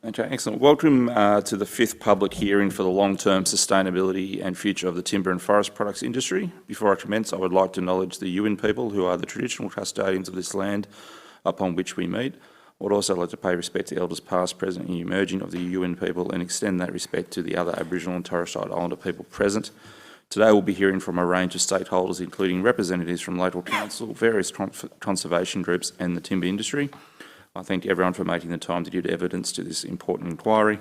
Okay, excellent. Welcome to the fifth public hearing for the long-term sustainability and future of the timber and forest products industry. Before I commence, I would like to acknowledge the Yuin people who are the traditional custodians of this land upon which we meet. I would also like to pay respect to elders past, present and emerging of the Yuin people and extend that respect to the other Aboriginal and Torres Strait Islander people present. Today we'll be hearing from a range of stakeholders, including representatives from local council, various conservation groups and the timber industry. I thank everyone for making the time to give evidence to this important inquiry.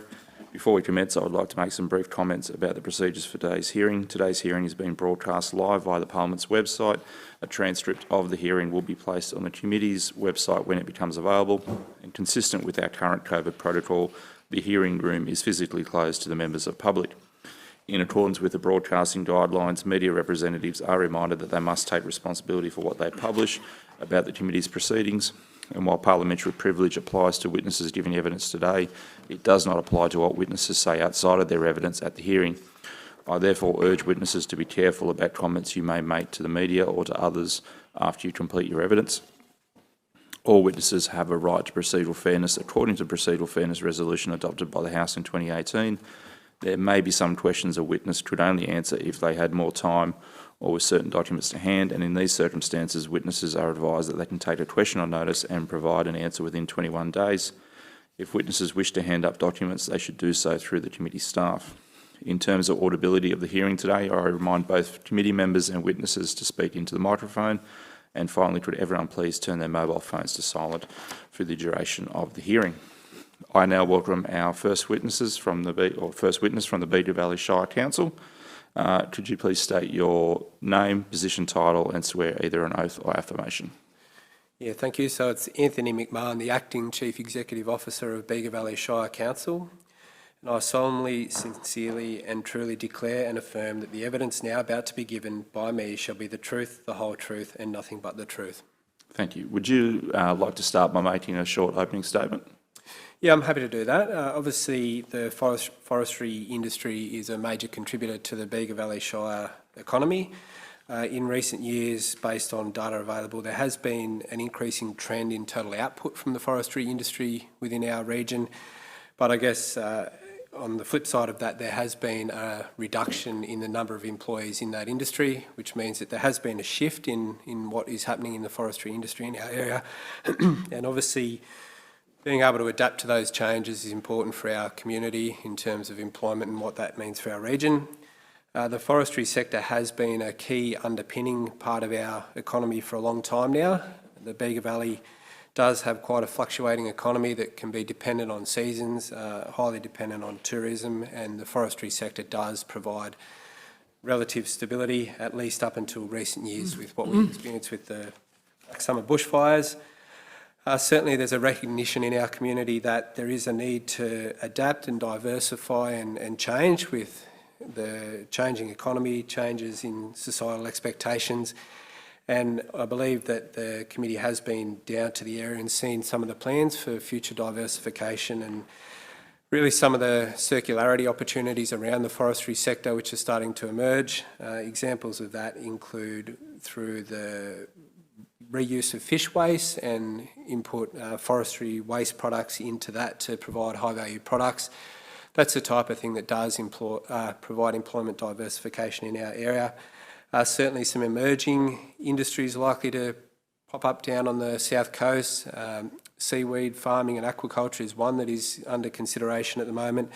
Before we commence, I would like to make some brief comments about the procedures for today's hearing. Today's hearing is being broadcast live via the Parliament's website. A transcript of the hearing will be placed on the committee's website when it becomes available. And consistent with our current COVID protocol, the hearing room is physically closed to the members of the public. In accordance with the broadcasting guidelines, media representatives are reminded that they must take responsibility for what they publish about the committee's proceedings. And while parliamentary privilege applies to witnesses giving evidence today, it does not apply to what witnesses say outside of their evidence at the hearing. I therefore urge witnesses to be careful about comments you may make to the media or to others after you complete your evidence. All witnesses have a right to procedural fairness according to the procedural fairness resolution adopted by the House in 2018. There may be some questions a witness could only answer if they had more time or with certain documents to hand, and in these circumstances, witnesses are advised that they can take a question on notice and provide an answer within 21 days. If witnesses wish to hand up documents, they should do so through the committee staff. In terms of audibility of the hearing today, I remind both committee members and witnesses to speak into the microphone. And finally, could everyone please turn their mobile phones to silent for the duration of the hearing. I now welcome our first witness from the Vega Valley Shire Council. Could you please state your name, position, title and swear either an oath or affirmation? Yeah, thank you. So it's Anthony McMahon, the Acting Chief Executive Officer of Vega Valley Shire Council. And I solemnly, sincerely and truly declare and affirm that the evidence now about to be given by me shall be the truth, the whole truth and nothing but the truth. Thank you. Would you like to start by making a short opening statement? Yeah, I'm happy to do that. Obviously, the forestry industry is a major contributor to the Vega Valley Shire economy. In recent years, based on data available, there has been an increasing trend in total output from the forestry industry within our region. But I guess on the flip side of that, there has been a reduction in the number of employees in that industry, which means that there has been a shift in what is happening in the forestry industry in our area. And obviously, being able to adapt to those changes is important for our community in terms of employment and what that means for our region. The forestry sector has been a key underpinning part of our economy for a long time now. The Vega Valley does have quite a fluctuating economy that can be dependent on seasons, highly dependent on tourism, and the forestry sector does provide relative stability, at least up until recent years with what we experienced with the summer bushfires. Certainly there's a recognition in our community that there is a need to adapt and diversify and change with the changing economy, changes in societal expectations. And I believe that the committee has been down to the area and seen some of the plans for future diversification and really some of the circularity opportunities around the forestry sector which are starting to emerge. Examples of that include through the reuse of fish waste and input forestry waste products into that to provide high-value products. That's the type of thing that does provide employment diversification in our area. Certainly some emerging industries likely to pop up down on the south coast. Seaweed farming and aquaculture is one that is under consideration at the moment.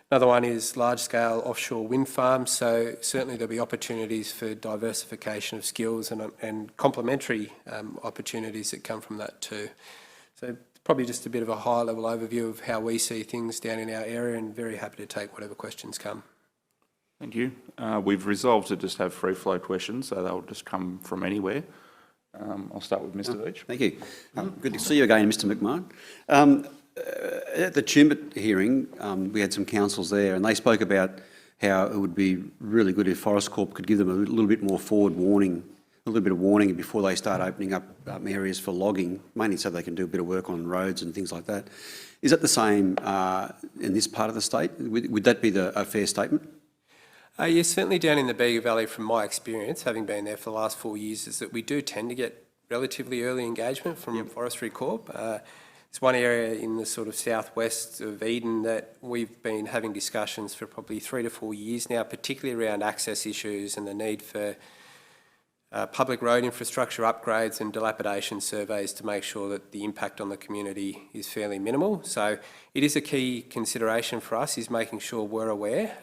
Another one is large-scale offshore wind farms, so certainly there'll be opportunities for diversification of skills and complementary opportunities that come from that too. So probably just a bit of a high-level overview of how we see things down in our area, and very happy to take whatever questions come. Thank you. We've resolved to just have free-flow questions, so they'll just come from anywhere. I'll start with Mr. Veach. Thank you. Good to see you again, Mr. McMahon. At the Chamber hearing, we had some councils there and they spoke about how it would be really good if Forest Corp could give them a little bit more forward warning, a little bit of warning before they start opening up areas for logging, mainly so they can do a bit of work on roads and things like that. Is that the same in this part of the state? Would that be a fair statement? Yes, certainly down in the Vega Valley, from my experience, having been there for the last 4 years, is that we do tend to get relatively early engagement from Forestry Corp. It's one area in the sort of southwest of Eden that we've been having discussions for probably 3 to 4 years now, particularly around access issues and the need for public road infrastructure upgrades and dilapidation surveys to make sure that the impact on the community is fairly minimal. So it is a key consideration for us, is making sure we're aware,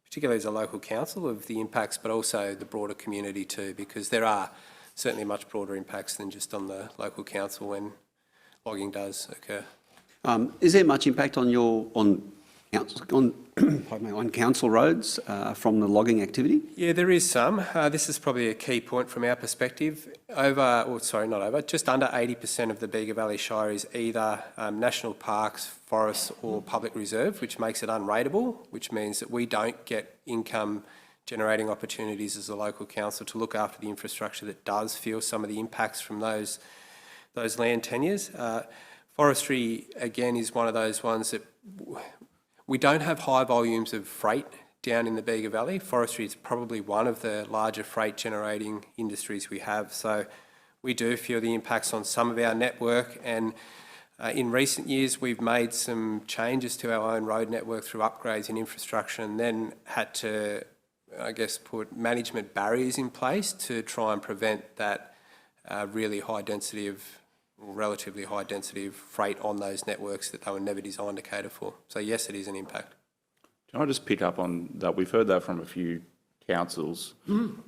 particularly as a local council, of the impacts, but also the broader community too, because there are certainly much broader impacts than just on the local council when logging does occur. Is there much impact on council roads from the logging activity? Yeah, there is some. This is probably a key point from our perspective. Just under 80% of the Vega Valley Shire is either national parks, forests or public reserve, which makes it unrateable, which means that we don't get income generating opportunities as a local council to look after the infrastructure that does feel some of the impacts from those land tenures. Forestry, again, is one of those ones that we don't have high volumes of freight down in the Vega Valley. Forestry is probably one of the larger freight generating industries we have. So we do feel the impacts on some of our network, and in recent years we've made some changes to our own road network through upgrades in infrastructure, and then had to, I guess, put management barriers in place to try and prevent that relatively high density of freight on those networks that they were never designed to cater for. So yes, it is an impact. Can I just pick up on that? We've heard that from a few councils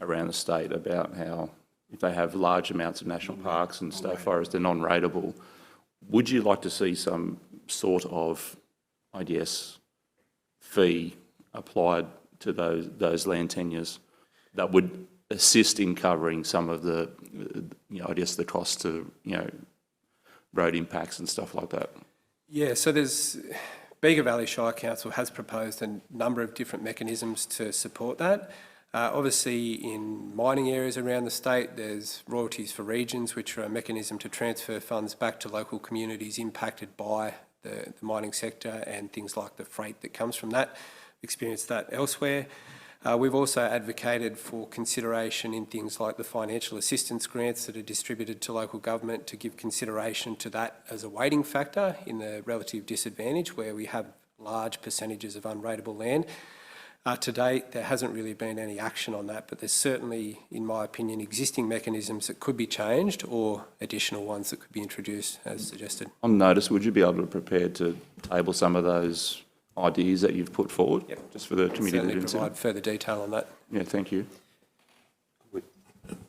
around the state about how if they have large amounts of national parks and state forests, they're non-rateable. Would you like to see some sort of, I guess, fee applied to those land tenures that would assist in covering some of the, I guess, the costs to, road impacts and stuff like that? Yeah, so Vega Valley Shire Council has proposed a number of different mechanisms to support that. Obviously, in mining areas around the state, there's royalties for regions, which are a mechanism to transfer funds back to local communities impacted by the mining sector and things like the freight that comes from that. Experienced that elsewhere. We've also advocated for consideration in things like the financial assistance grants that are distributed to local government to give consideration to that as a weighting factor in the relative disadvantage where we have large percentages of unrateable land. To date, there hasn't really been any action on that, but there's certainly, in my opinion, existing mechanisms that could be changed or additional ones that could be introduced as suggested. On notice, would you be able to prepare to table some of those ideas that you've put forward, just for the committee to consider? Provide further detail on that. Yeah, thank you.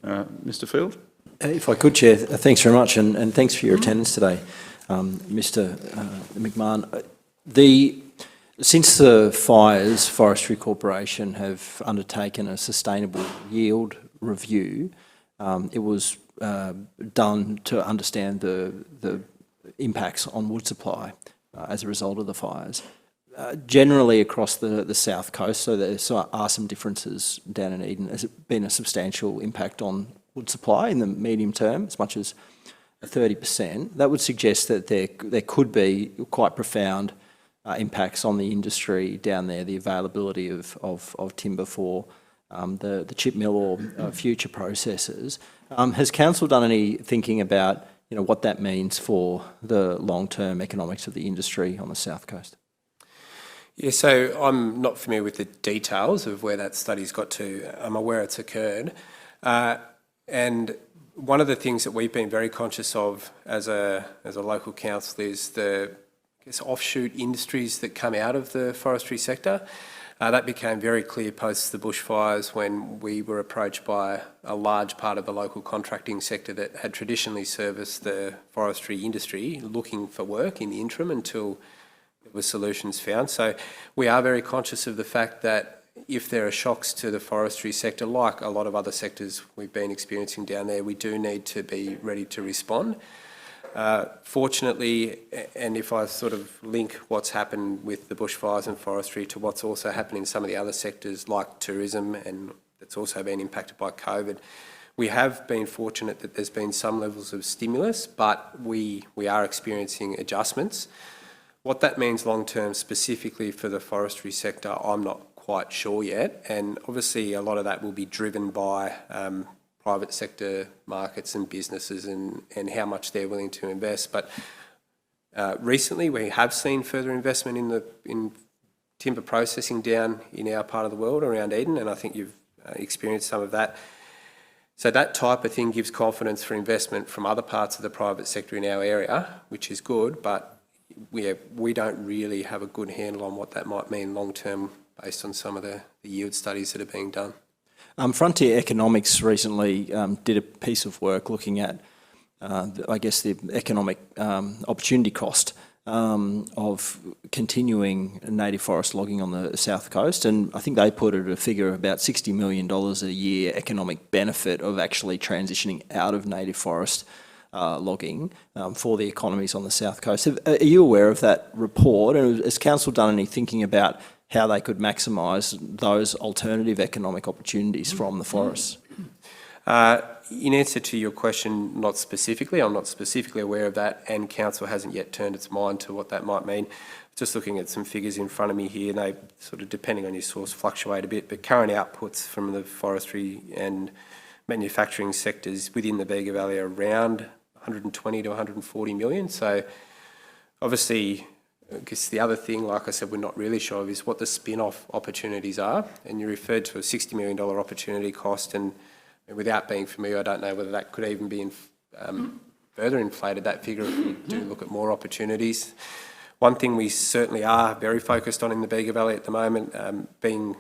Mr. Field? If I could, Chair, thanks very much, and thanks for your attendance today, Mr. McMahon. Since the fires, Forestry Corporation have undertaken a sustainable yield review. It was done to understand the impacts on wood supply as a result of the fires. Generally across the south coast, so there are some differences down in Eden. Has it been a substantial impact on wood supply in the medium term, as much as 30%? That would suggest that there could be quite profound impacts on the industry down there, the availability of timber for the chip mill or future processes. Has Council done any thinking about what that means for the long-term economics of the industry on the south coast? Yeah, so I'm not familiar with the details of where that study's got to. I'm aware it's occurred. And one of the things that we've been very conscious of as a local council is the offshoot industries that come out of the forestry sector. That became very clear post the bushfires when we were approached by a large part of the local contracting sector that had traditionally serviced the forestry industry looking for work in the interim until there were solutions found. So we are very conscious of the fact that if there are shocks to the forestry sector, like a lot of other sectors we've been experiencing down there, we do need to be ready to respond. Fortunately, and if I sort of link what's happened with the bushfires and forestry to what's also happened in some of the other sectors like tourism, and that's also been impacted by COVID, we have been fortunate that there's been some levels of stimulus, but we are experiencing adjustments. What that means long-term specifically for the forestry sector, I'm not quite sure yet, and obviously a lot of that will be driven by private sector markets and businesses and how much they're willing to invest. But Recently, we have seen further investment in timber processing down in our part of the world around Eden, and I think you've experienced some of that. So that type of thing gives confidence for investment from other parts of the private sector in our area, which is good, but we don't really have a good handle on what that might mean long term based on some of the yield studies that are being done. Frontier Economics recently did a piece of work looking at, I guess, the economic opportunity cost of continuing native forest logging on the south coast, and I think they put it at a figure of about $60 million a year economic benefit of actually transitioning out of native forest logging for the economies on the south coast. Are you aware of that report, and has Council done any thinking about how they could maximise those alternative economic opportunities from the forests? In answer to your question, not specifically. I'm not specifically aware of that, and Council hasn't yet turned its mind to what that might mean. Just looking at some figures in front of me here, and they sort of, depending on your source, fluctuate a bit, but current outputs from the forestry and manufacturing sectors within the Vega Valley are around 120 to 140 million. So obviously, I guess the other thing, like I said, we're not really sure of is what the spin-off opportunities are, and you referred to a $60 million opportunity cost, and without being familiar, I don't know whether that could even be further inflated, that figure, if we do look at more opportunities. One thing we certainly are very focused on in the Vega Valley at the moment, being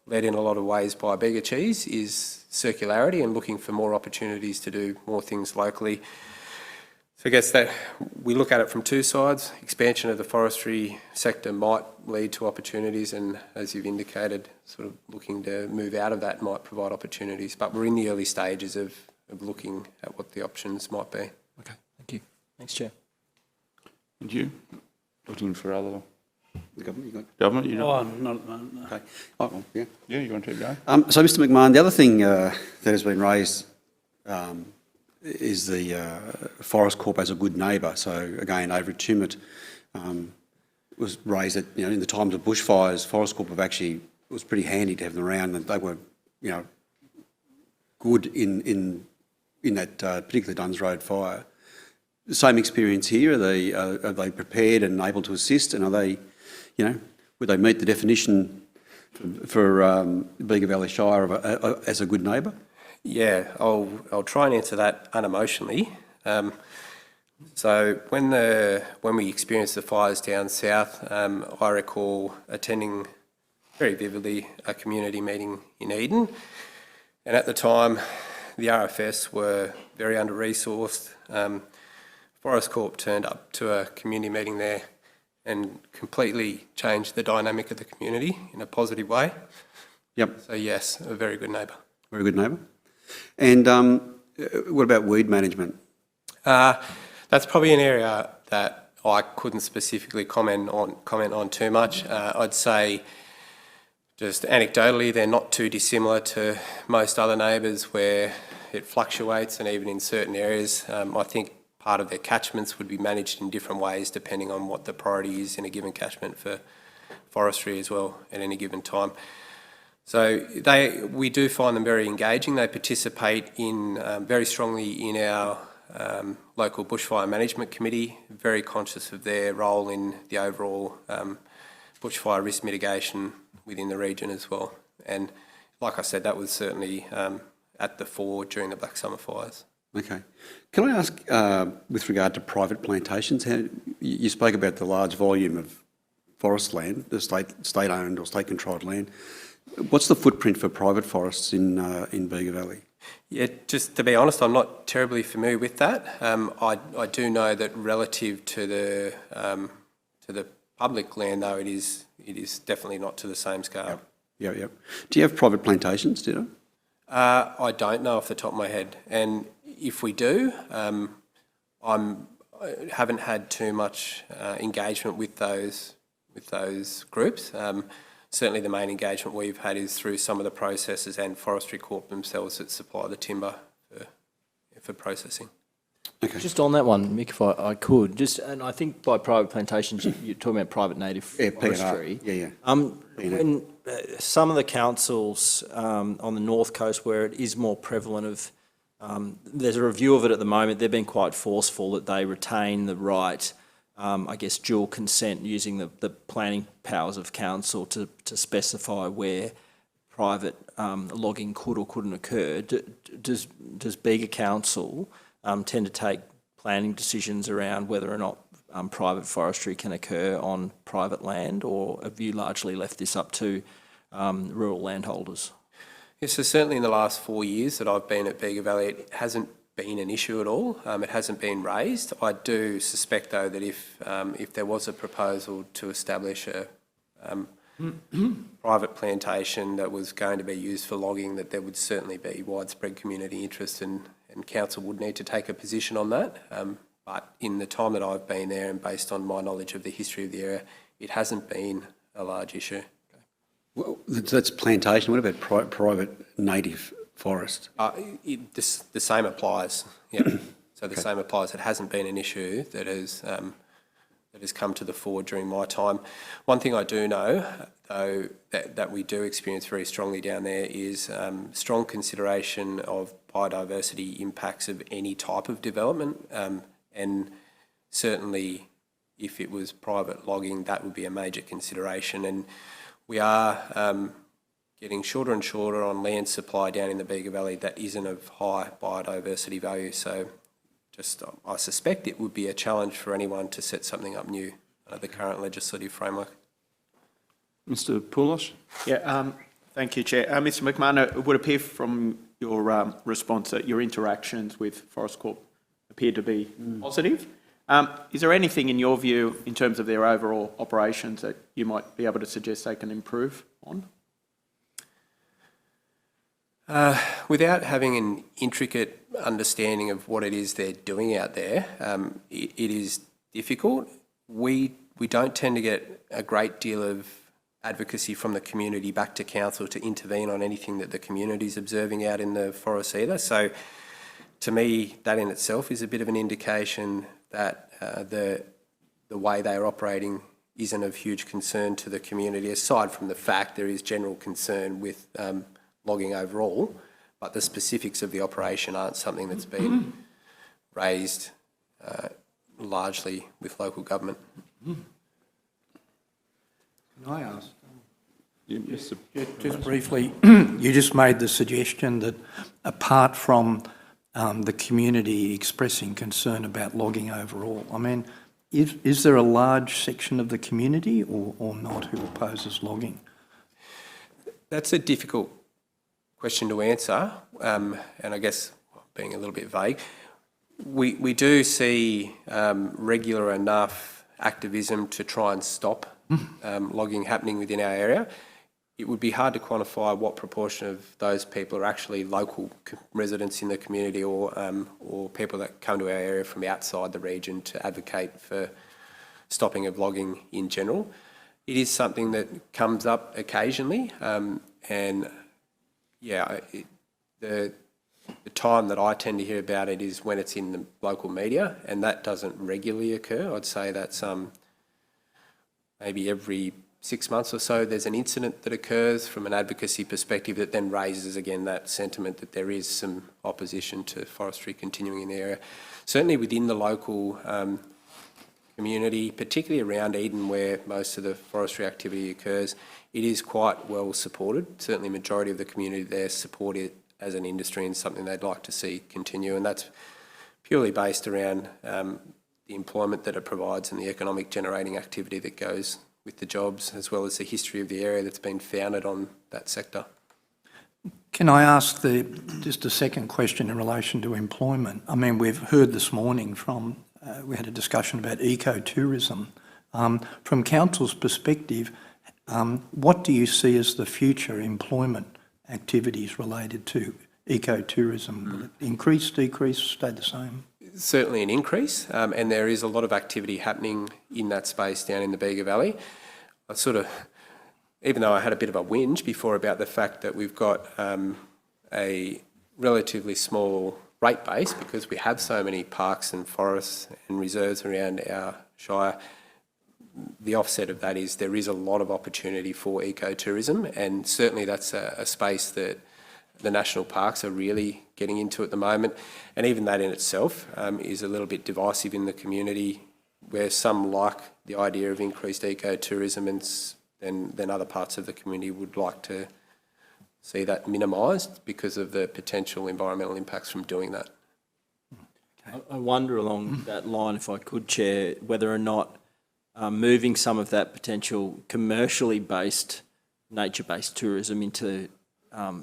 led in a lot of ways by Vega Cheese, is circularity and looking for more opportunities to do more things locally. So I guess that we look at it from two sides. Expansion of the forestry sector might lead to opportunities, and as you've indicated, sort of looking to move out of that might provide opportunities. But we're in the early stages of looking at what the options might be. Okay, thank you. Thanks, Chair. Thank you. Looking for other... The government, you got... Government, you Oh, know? not at the moment, no. Okay. Oh, well, yeah. Yeah, you want to keep going? So, Mr McMahon, the other thing that has been raised is the Forest Corp as a good neighbour. So, again, over at Tumut, was raised that, in the times of bushfires, Forest Corp it was pretty handy to have them around, and they were, good in that particular Duns Road fire. The same experience here. Are they prepared and able to assist, and are they, would they meet the definition for Vega Valley Shire as a good neighbour? Yeah, I'll try and answer that unemotionally. So when we experienced the fires down south, I recall attending very vividly a community meeting in Eden, and at the time the RFS were very under-resourced. Forest Corp turned up to a community meeting there and completely changed the dynamic of the community in a positive way. Yep. So yes, a very good neighbour. Very good neighbour. And what about weed management? That's probably an area that I couldn't specifically comment on too much. I'd say, just anecdotally, they're not too dissimilar to most other neighbours where it fluctuates, and even in certain areas, I think part of their catchments would be managed in different ways depending on what the priority is in a given catchment for forestry as well at any given time. So we do find them very engaging. They participate in very strongly in our local bushfire management committee, very conscious of their role in the overall bushfire risk mitigation within the region as well. And like I said, that was certainly at the fore during the Black Summer fires. Okay. Can I ask, with regard to private plantations, you spoke about the large volume of forest land, the state-owned or state-controlled land. What's the footprint for private forests in Vega Valley? Yeah, just to be honest, I'm not terribly familiar with that. I do know that relative to the public land, though, it is definitely not to the same scale. Yep. Do you have private plantations, do you? I don't know off the top of my head, and if we do, I haven't had too much engagement with those groups. Certainly the main engagement we've had is through some of the processors and Forestry Corp themselves that supply the timber for processing. Okay. Just on that one, Mick, if I could, and I think by private plantations, you're talking about private native forestry. Yeah. When some of the councils on the north coast where it is more prevalent of, there's a review of it at the moment, they've been quite forceful that they retain the right I guess, dual consent using the planning powers of council to specify where private logging could or couldn't occur. Does Bega Council tend to take planning decisions around whether or not private forestry can occur on private land, or have you largely left this up to rural landholders? Yes, so certainly in the last 4 years that I've been at Vega Valley, it hasn't been an issue at all. It hasn't been raised. I do suspect, though, that if there was a proposal to establish a private plantation that was going to be used for logging, that there would certainly be widespread community interest, and council would need to take a position on that. But in the time that I've been there, and based on my knowledge of the history of the area, it hasn't been a large issue. Well, that's plantation. What about private native forest? The same applies. Yeah. So the same applies. It hasn't been an issue that has come to the fore during my time. One thing I do know, though, that we do experience very strongly down there is strong consideration of biodiversity impacts of any type of development, and certainly if it was private logging, that would be a major consideration. And we are getting shorter and shorter on land supply down in the Vega Valley that isn't of high biodiversity value. So I suspect it would be a challenge for anyone to set something up new under the current legislative framework. Mr. Poulos? Yeah, thank you, Chair. Mr. McMahon, it would appear from your response that your interactions with Forest Corp appear to be positive. Is there anything in your view in terms of their overall operations that you might be able to suggest they can improve on? Without having an intricate understanding of what it is they're doing out there, it is difficult. We don't tend to get a great deal of advocacy from the community back to council to intervene on anything that the community is observing out in the forest either. So to me, that in itself is a bit of an indication that the way they are operating isn't of huge concern to the community, aside from the fact there is general concern with logging overall, but the specifics of the operation aren't something that's been raised largely with local government. Can I ask? Yes, Just briefly, you just made the suggestion that apart from the community expressing concern about logging overall, I mean, is there a large section of the community or not who opposes logging? That's a difficult question to answer, and I guess being a little bit vague, we do see regular enough activism to try and stop logging happening within our area. It would be hard to quantify what proportion of those people are actually local residents in the community, or people that come to our area from outside the region to advocate for stopping of logging in general. It is something that comes up occasionally, and yeah, the time that I tend to hear about it is when it's in the local media, and that doesn't regularly occur. I'd say that's maybe every 6 months or so there's an incident that occurs from an advocacy perspective that then raises again that sentiment that there is some opposition to forestry continuing in the area. Certainly within the local community, particularly around Eden where most of the forestry activity occurs, it is quite well supported. Certainly the majority of the community there support it as an industry and something they'd like to see continue, and that's purely based around the employment that it provides and the economic generating activity that goes with the jobs, as well as the history of the area that's been founded on that sector. Can I ask just a second question in relation to employment? I mean, we've heard this morning from, we had a discussion about ecotourism. From council's perspective, what do you see as the future employment activities related to ecotourism? Will it increase, decrease, stay the same? Certainly an increase, and there is a lot of activity happening in that space down in the Vega Valley. Even though I had a bit of a whinge before about the fact that we've got a relatively small rate base because we have so many parks and forests and reserves around our shire, the offset of that is there is a lot of opportunity for ecotourism, and certainly that's a space that the national parks are really getting into at the moment, and even that in itself is a little bit divisive in the community where some like the idea of increased ecotourism and then other parts of the community would like to see that minimised because of the potential environmental impacts from doing that. I wonder along that line, if I could, Chair, whether or not moving some of that potential commercially based, nature-based tourism into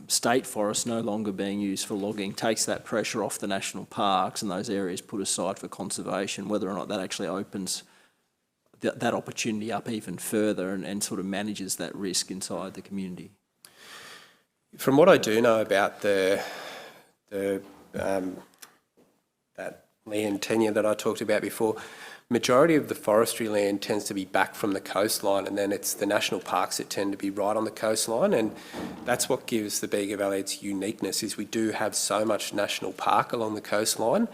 state forests no longer being used for logging takes that pressure off the national parks and those areas put aside for conservation, whether or not that actually opens that opportunity up even further and sort of manages that risk inside the community. From what I do know about that land tenure that I talked about before, majority of the forestry land tends to be back from the coastline, and then it's the national parks that tend to be right on the coastline, and that's what gives the Vega Valley its uniqueness, is we do have so much national park along the coastline.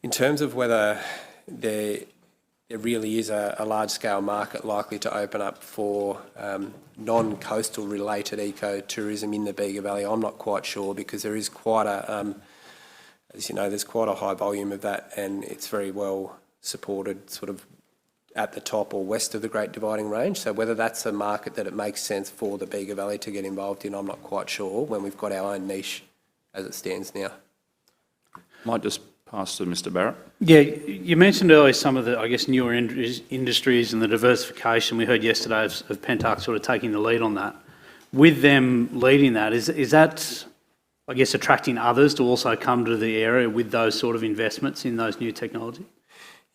In terms of whether there really is a large-scale market likely to open up for non-coastal related ecotourism in the Vega Valley, I'm not quite sure, because there is quite a, as you know, there's quite a high volume of that, and it's very well supported sort of at the top or west of the Great Dividing Range. So whether that's a market that it makes sense for the Vega Valley to get involved in, I'm not quite sure, when we've got our own niche as it stands now. Might just pass to Mr Barrett. Yeah, you mentioned earlier some of the, I guess, newer industries and the diversification. We heard yesterday of Pentark sort of taking the lead on that. With them leading that, is that, I guess, attracting others to also come to the area with those sort of investments in those new technology?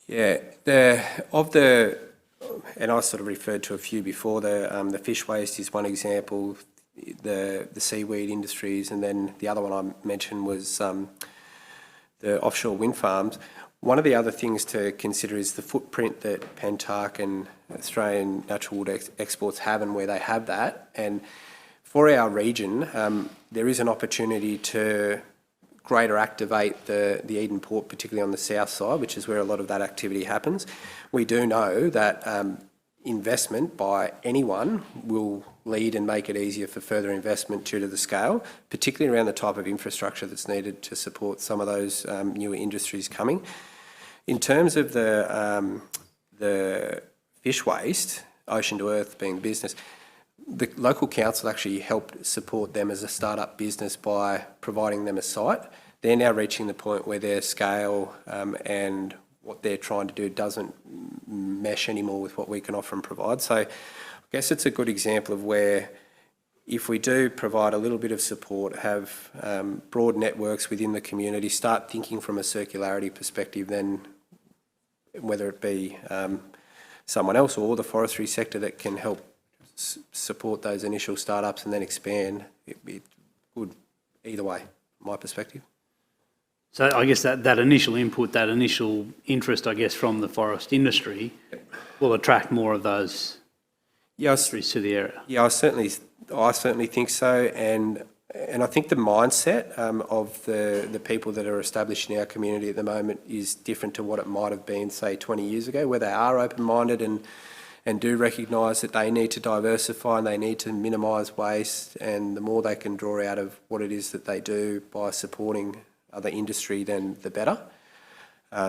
Yeah, and I sort of referred to a few before, the fish waste is one example, the seaweed industries, and then the other one I mentioned was the offshore wind farms. One of the other things to consider is the footprint that Pentark and Australian Natural Wood Exports have and where they have that. And for our region, there is an opportunity to greater activate the Eden Port, particularly on the south side, which is where a lot of that activity happens. We do know that investment by anyone will lead and make it easier for further investment due to the scale, particularly around the type of infrastructure that's needed to support some of those newer industries coming. In terms of the fish waste, ocean to earth being business, the local council actually helped support them as a startup business by providing them a site. They're now reaching the point where their scale and what they're trying to do doesn't mesh anymore with what we can offer and provide. So I guess it's a good example of where if we do provide a little bit of support, have broad networks within the community, start thinking from a circularity perspective, then whether it be someone else or the forestry sector that can help support those initial startups and then expand, it'd be good either way, my perspective. So I guess that initial input, that initial interest, I guess, from the forest industry will attract more of those industries to the area. Yeah, I certainly think so, and I think the mindset of the people that are established in our community at the moment is different to what it might have been, say, 20 years ago, where they are open-minded and do recognise that they need to diversify and they need to minimise waste, and the more they can draw out of what it is that they do by supporting other industry, then the better.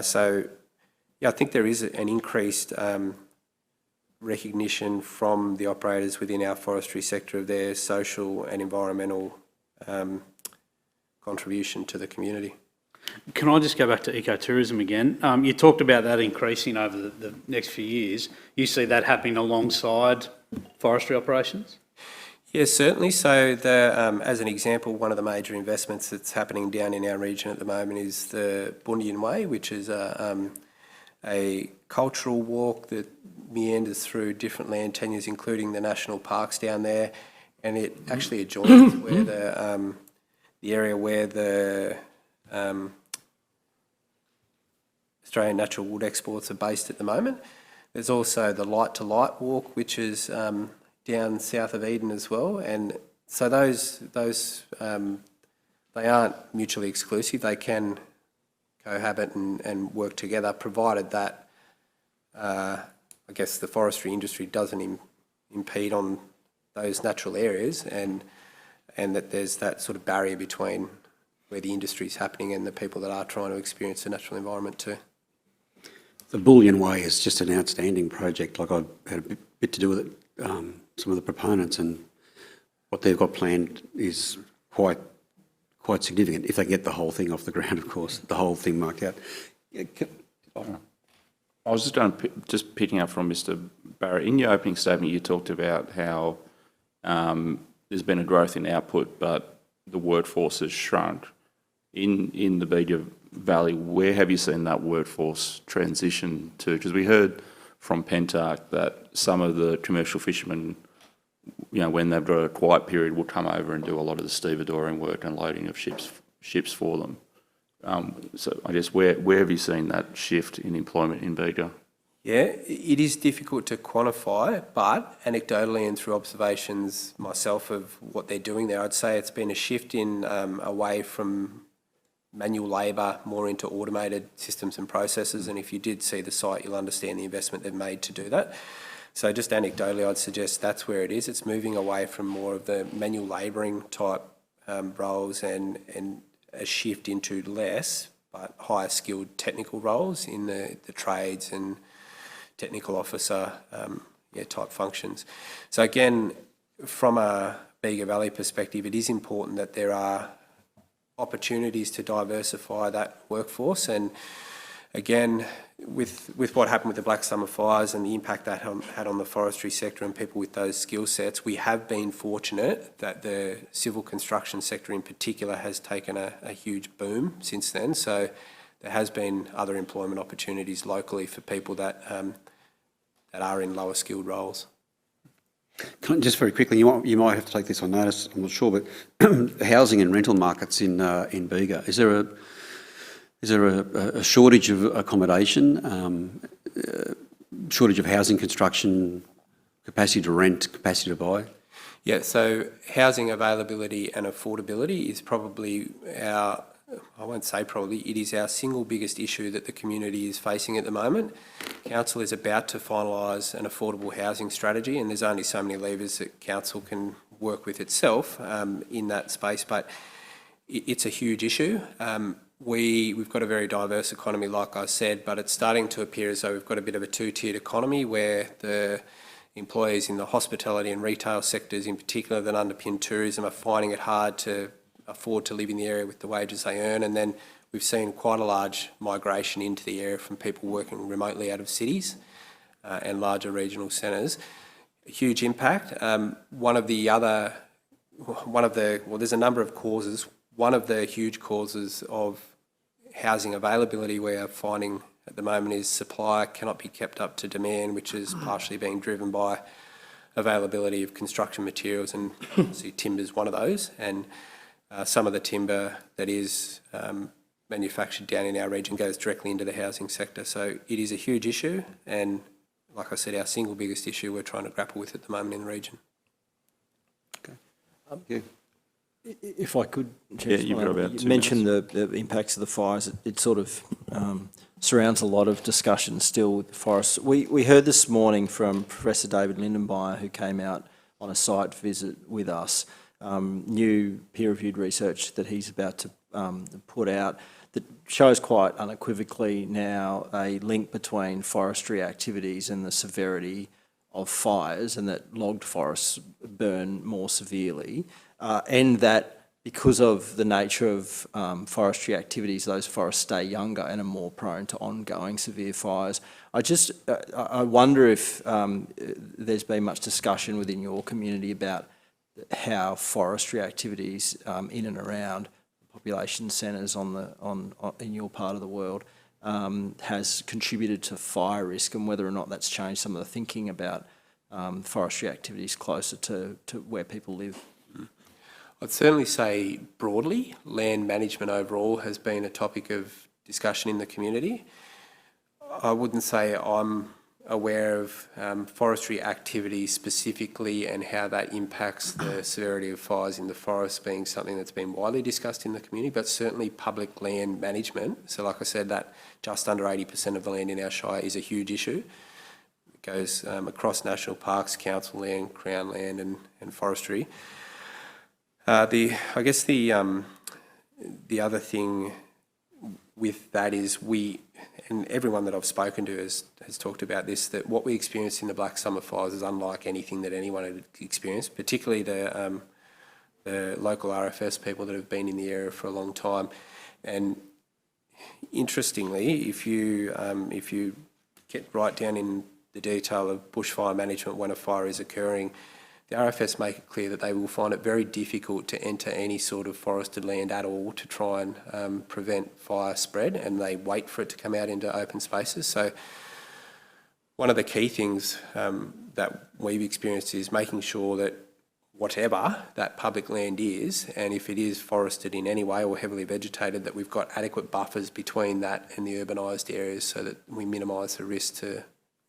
So, yeah, I think there is an increased recognition from the operators within our forestry sector of their social and environmental contribution to the community. Can I just go back to ecotourism again? You talked about that increasing over the next few years. You see that happening alongside forestry operations? Yes, certainly. So, as an example, one of the major investments that's happening down in our region at the moment is the Bundian Way, which is a cultural walk that meanders through different land tenures, including the national parks down there, and it actually adjoins where the area where the Australian Natural Wood Exports are based at the moment. There's also the Light to Light walk, which is down south of Eden as well, and so those they aren't mutually exclusive. They can cohabit and work together, provided that I guess the forestry industry doesn't impede on those natural areas, and that there's that sort of barrier between where the industry is happening and the people that are trying to experience the natural environment too. the Bullion Way is just an outstanding project. Like, I've had a bit to do with it, some of the proponents, and what they've got planned is quite significant, if they get the whole thing off the ground, of course, the whole thing marked out. Yeah, I was just picking up from Mr. Barrett. In your opening statement, you talked about how there's been a growth in output, but the workforce has shrunk. In the Vega Valley, where have you seen that workforce transition to? Because we heard from Pentark that some of the commercial fishermen, when they've got a quiet period, will come over and do a lot of the stevedoring work and loading of ships for them. So I guess where have you seen that shift in employment in Vega? Yeah, it is difficult to quantify, but anecdotally and through observations myself of what they're doing there, I'd say it's been a shift in away from manual labour, more into automated systems and processes. And if you did see the site, you'll understand the investment they've made to do that. So just anecdotally, I'd suggest that's where it is. It's moving away from more of the manual labouring type roles and a shift into less, but higher skilled technical roles in the trades and technical officer type functions. So again, from a Vega Valley perspective, it is important that there are opportunities to diversify that workforce. And again, with what happened with the Black Summer fires and the impact that had on the forestry sector and people with those skill sets, we have been fortunate that the civil construction sector in particular has taken a huge boom since then. So there has been other employment opportunities locally for people that are in lower skilled roles. Just very quickly, you might have to take this on notice, I'm not sure, but housing and rental markets in Bega, is there a shortage of accommodation, shortage of housing construction, capacity to rent, capacity to buy? Yeah, so housing availability and affordability is probably I won't say probably, it is our single biggest issue that the community is facing at the moment. Council is about to finalise an affordable housing strategy, and there's only so many levers that Council can work with itself in that space, but it's a huge issue. We've got a very diverse economy, like I said, but it's starting to appear as though we've got a bit of a two-tiered economy where the employees in the hospitality and retail sectors in particular that underpin tourism are finding it hard to afford to live in the area with the wages they earn. And then we've seen quite a large migration into the area from people working remotely out of cities and larger regional centres. A huge impact. There's a number of causes. One of the huge causes of housing availability we are finding at the moment is supply cannot be kept up to demand, which is partially being driven by availability of construction materials, and obviously timber is one of those. And some of the timber that is manufactured down in our region goes directly into the housing sector. So it is a huge issue, and like I said, our single biggest issue we're trying to grapple with at the moment in the region. Okay. Yeah. If I could, you've got about 2 you mentioned the impacts of the fires. It sort of surrounds a lot of discussion still with the forests. We heard this morning from Professor David Lindenmeyer, who came out on a site visit with us, new peer-reviewed research that he's about to put out that shows quite unequivocally now a link between forestry activities and the severity of fires, and that logged forests burn more severely, and that because of the nature of forestry activities, those forests stay younger and are more prone to ongoing severe fires. I wonder if there's been much discussion within your community about how forestry activities in and around population centres in your part of the world has contributed to fire risk, and whether or not that's changed some of the thinking about forestry activities closer to where people live. I'd certainly say broadly, land management overall has been a topic of discussion in the community. I wouldn't say I'm aware of forestry activity specifically and how that impacts the severity of fires in the forest being something that's been widely discussed in the community, but certainly public land management. So like I said, that just under 80% of the land in our shire is a huge issue. It goes across national parks, council land, crown land and forestry. I guess the other thing with that is and everyone that I've spoken to has talked about this, that what we experienced in the Black Summer fires is unlike anything that anyone had experienced, particularly the local RFS people that have been in the area for a long time. And interestingly, if you get right down in the detail of bushfire management when a fire is occurring, the RFS make it clear that they will find it very difficult to enter any sort of forested land at all to try and prevent fire spread, and they wait for it to come out into open spaces. So one of the key things that we've experienced is making sure that whatever that public land is, and if it is forested in any way or heavily vegetated, that we've got adequate buffers between that and the urbanised areas so that we minimise the risk to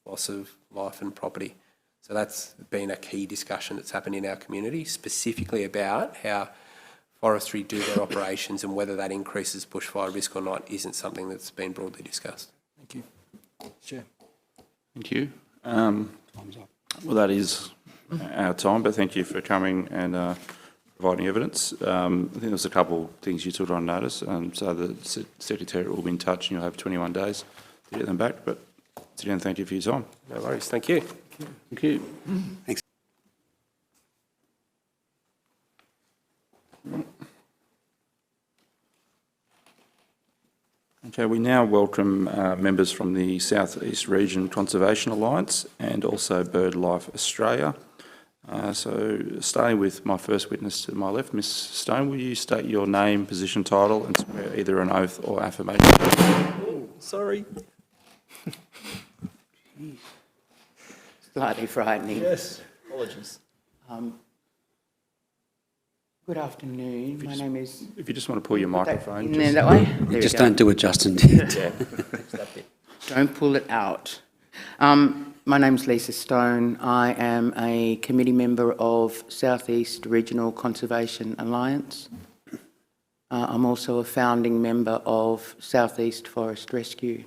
loss of life and property. So that's been a key discussion that's happened in our community, specifically about how forestry do their operations and whether that increases bushfire risk or not isn't something that's been broadly discussed. Thank you. Chair. Thank you. Well, that is our time, but thank you for coming and providing evidence. I think there's a couple of things you took on notice. So the Secretariat will be in touch and you'll have 21 days to get them back. But again, thank you for your time. No worries. Thank you. Thank you. Thanks. Okay, we now welcome members from the South East Region Conservation Alliance and also BirdLife Australia. So starting with my first witness to my left, Ms Stone, will you state your name, position, title and swear either an oath or affirmation? Oh, sorry. Slightly frightening. Yes. Apologies. Good afternoon. My name is... If you just want to pull your microphone. In there that way? There we Just go. don't do what Justin did. Don't pull it out. My name's Lisa Stone. I am a committee member of South East Regional Conservation Alliance. I'm also a founding member of South East Forest Rescue.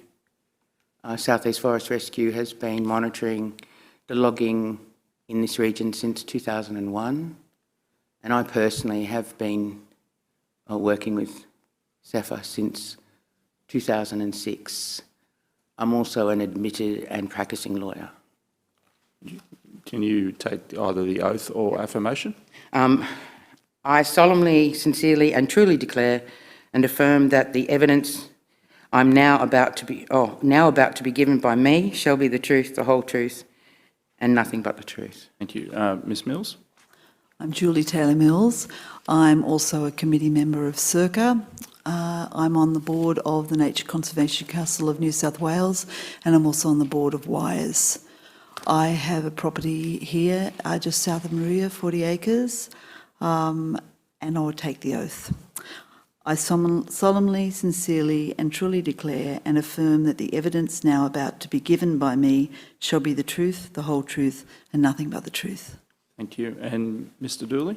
South East Forest Rescue has been monitoring the logging in this region since 2001, and I personally have been working with SEFA since 2006. I'm also an admitted and practising lawyer. Can you take either the oath or affirmation? I solemnly, sincerely and truly declare and affirm that the evidence I'm now about to be given by me shall be the truth, the whole truth, and nothing but the truth. Thank you. Ms Mills? I'm Julie Taylor-Mills. I'm also a committee member of CIRCA. I'm on the board of the Nature Conservation Council of New South Wales, and I'm also on the board of WIRES. I have a property here just south of Maria, 40 acres, and I will take the oath. I solemnly, sincerely and truly declare and affirm that the evidence now about to be given by me shall be the truth, the whole truth, and nothing but the truth. Thank you. And Mr Dooley?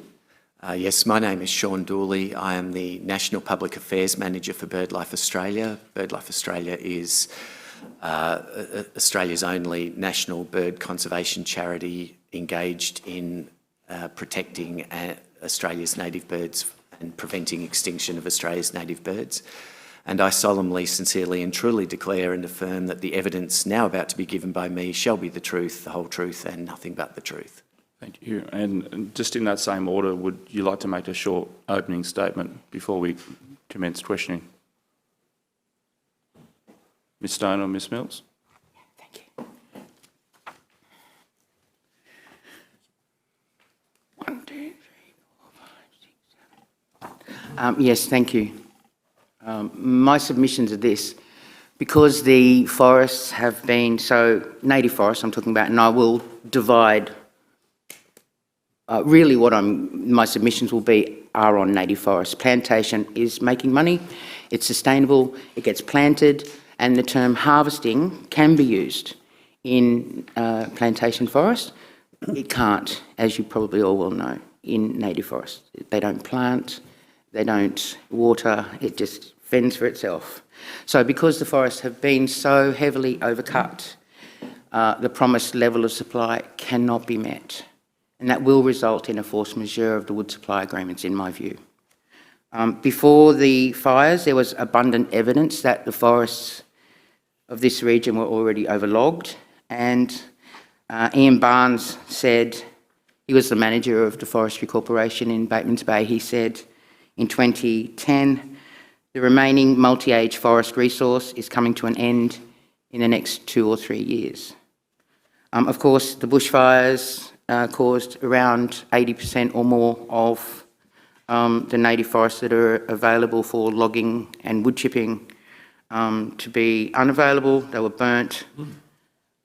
Yes, my name is Sean Dooley. I am the National Public Affairs Manager for BirdLife Australia. BirdLife Australia is Australia's only national bird conservation charity engaged in protecting Australia's native birds and preventing extinction of Australia's native birds. And I solemnly, sincerely and truly declare and affirm that the evidence now about to be given by me shall be the truth, the whole truth and nothing but the truth. Thank you. And just in that same order, would you like to make a short opening statement before we commence questioning? Ms Stone or Ms Mills? Thank you. 1, 2, 3, 4, 5, 6, 7. Yes, thank you. My submissions are this. Because the forests have been native forests I'm talking about, and I will divide, really my submissions will be are on native forests. Plantation is making money, it's sustainable, it gets planted, and the term harvesting can be used in plantation forest. It can't, as you probably all will know, in native forests. They don't plant, they don't water, it just fends for itself. So because the forests have been so heavily overcut, the promised level of supply cannot be met. And that will result in a force majeure of the wood supply agreements, in my view. Before the fires, there was abundant evidence that the forests of this region were already overlogged, and Ian Barnes said, he was the manager of the Forestry Corporation in Batemans Bay, he said in 2010, the remaining multi-age forest resource is coming to an end in the next 2 or 3 years. Of course, the bushfires caused around 80% or more of the native forests that are available for logging and wood chipping to be unavailable. They were burnt.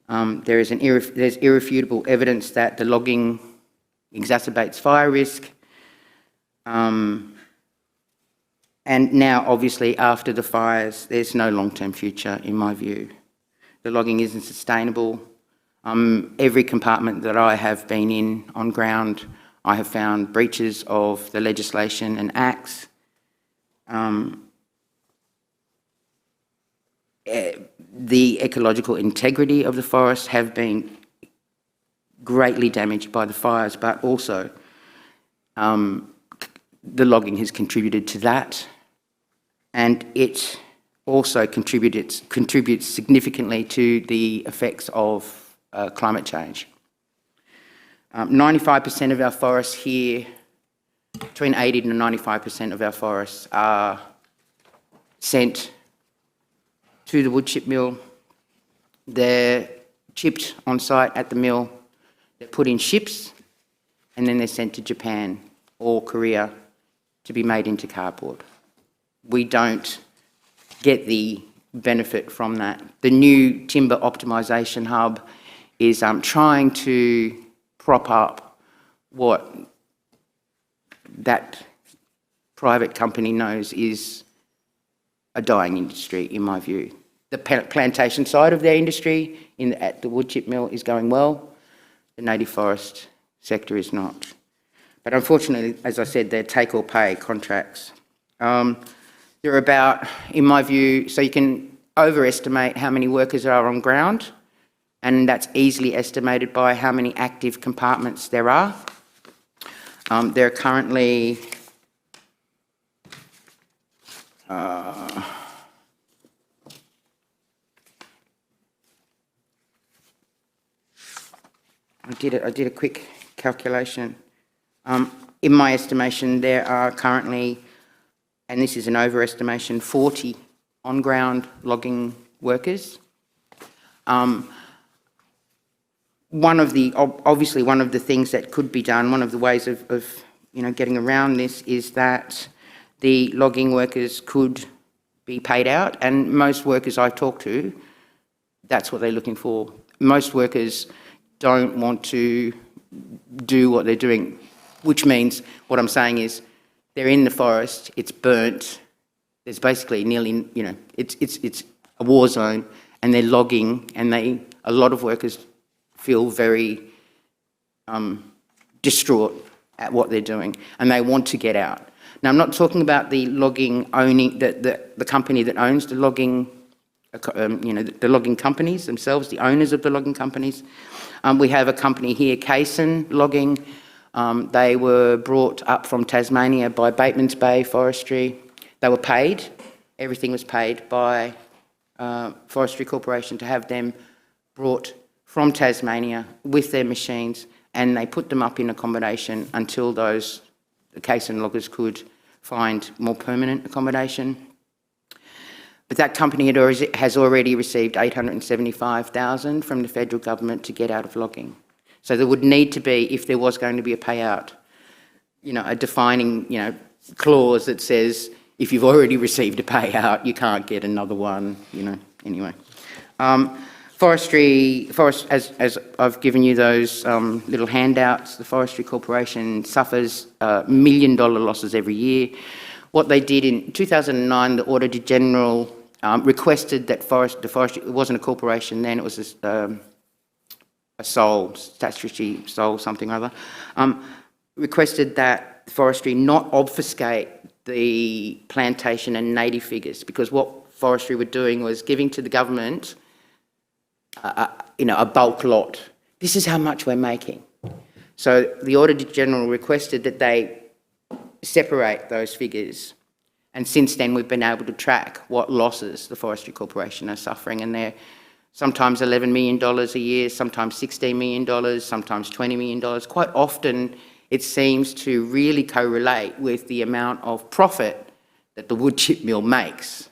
There's irrefutable evidence that the logging exacerbates fire risk. And now, obviously, after the fires, there's no long-term future, in my view. The logging isn't sustainable. Every compartment that I have been in on ground, I have found breaches of the legislation and acts. The ecological integrity of the forest have been greatly damaged by the fires, but also the logging has contributed to that, and it also contributes significantly to the effects of climate change. 95% of our forests here, between 80 to 95% of our forests are sent to the wood chip mill. They're chipped on site at the mill, they're put in ships, and then they're sent to Japan or Korea to be made into cardboard. We don't get the benefit from that. The new timber optimisation hub is trying to prop up what that private company knows is a dying industry, in my view. The plantation side of their industry at the wood chip mill is going well. The native forest sector is not. But unfortunately, as I said, they're take or pay contracts. They're about, in my view, so you can overestimate how many workers are on ground, and that's easily estimated by how many active compartments there are. There are currently I did a quick calculation. In my estimation, there are currently, and this is an overestimation, 40 on-ground logging workers. Obviously, one of the things that could be done, one of the ways of getting around this is that the logging workers could be paid out, and most workers I talk to, that's what they're looking for. Most workers don't want to do what they're doing, which means, what I'm saying is, they're in the forest, it's burnt, there's basically nearly, it's a war zone, and they're logging, and a lot of workers feel very distraught at what they're doing, and they want to get out. Now, I'm not talking about the logging owning, the company that owns the logging, the logging companies themselves, the owners of the logging companies. We have a company here, Cason Logging. They were brought up from Tasmania by Batemans Bay Forestry. They were paid, everything was paid by Forestry Corporation to have them brought from Tasmania with their machines, and they put them up in accommodation until the Cason loggers could find more permanent accommodation. But that company has already received $875,000 from the federal government to get out of logging. So there would need to be, if there was going to be a payout, a defining, clause that says if you've already received a payout, you can't get another one, anyway. As I've given you those little handouts, the Forestry Corporation suffers $1 million losses every year. What they did in 2009, the Auditor General requested that the forestry, it wasn't a corporation then, it was a sole, statutory sole, something or other, requested that forestry not obfuscate the plantation and native figures, because what forestry were doing was giving to the government a bulk lot. This is how much we're making. So the Auditor General requested that they separate those figures. And since then, we've been able to track what losses the Forestry Corporation are suffering, and they're sometimes $11 million a year, sometimes $16 million, sometimes $20 million. Quite often, it seems to really correlate with the amount of profit that the wood chip mill makes.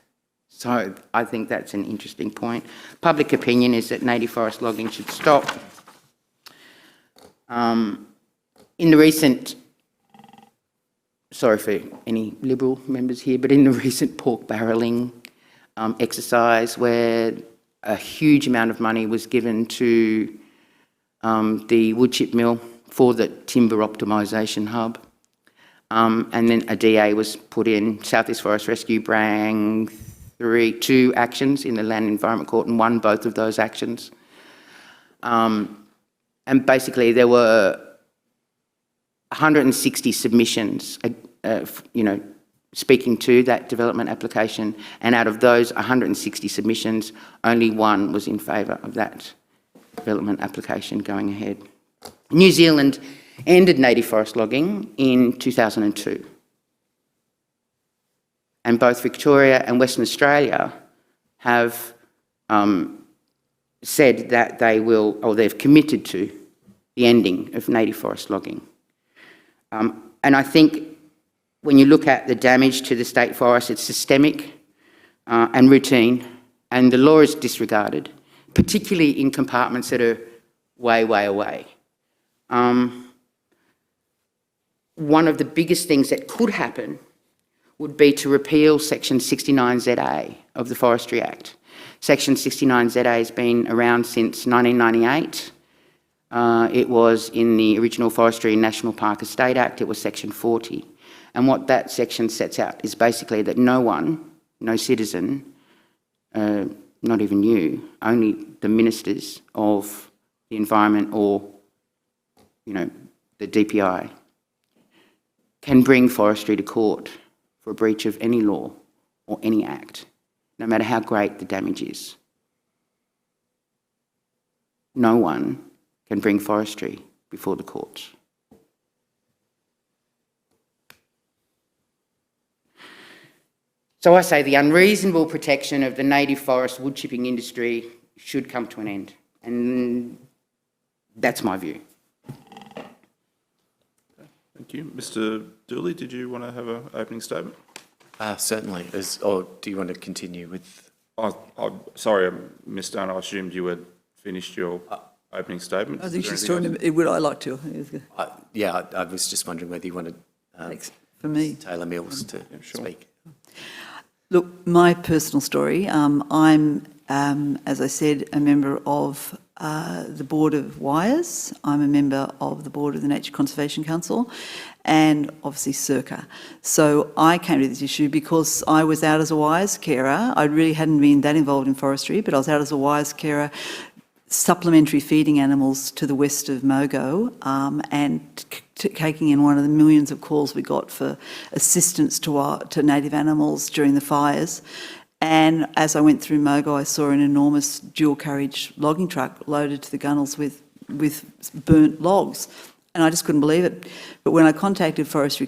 So I think that's an interesting point. Public opinion is that native forest logging should stop. In the recent, sorry for any Liberal members here, but in the recent pork barrelling exercise where a huge amount of money was given to the wood chip mill for the timber optimisation hub, and then a DA was put in. South East Forest Rescue brought 2 actions in the Land and Environment Court and won both of those actions. And basically there were 160 submissions, speaking to that development application, and out of those 160 submissions, only 1 was in favour of that development application going ahead. New Zealand ended native forest logging in 2002. And both Victoria and Western Australia have said that they will, or they've committed to, the ending of native forest logging. And I think when you look at the damage to the state forest, it's systemic and routine, and the law is disregarded, particularly in compartments that are way, way away. One of the biggest things that could happen would be to repeal Section 69ZA of the Forestry Act. Section 69ZA has been around since 1998. It was in the original Forestry and National Park Estate Act. It was Section 40. And what that section sets out is basically that no one, no citizen, not even you, only the ministers of the environment or, the DPI, can bring forestry to court for a breach of any law or any act, no matter how great the damage is. No one can bring forestry before the courts. So I say the unreasonable protection of the native forest wood chipping industry should come to an end, and that's my view. Thank you. Mr. Dooley, did you want to have an opening statement? Certainly. Or do you want to continue with? Sorry, Ms. Dunn, I assumed you had finished your opening statement. I think she's talking to, would I like to? Yeah, I was just wondering whether you wanted For me. Taylor Mills to speak. Look, my personal story, I'm, as I said, a member of the board of WIRES. I'm a member of the board of the Nature Conservation Council and obviously CIRCA. So I came to this issue because I was out as a WIRES carer. I really hadn't been that involved in forestry, but I was out as a WIRES carer supplementary feeding animals to the west of Mogo and taking in one of the millions of calls we got for assistance to native animals during the fires. And as I went through Mogo, I saw an enormous dual carriage logging truck loaded to the gunnels with burnt logs. And I just couldn't believe it. But when I contacted Forestry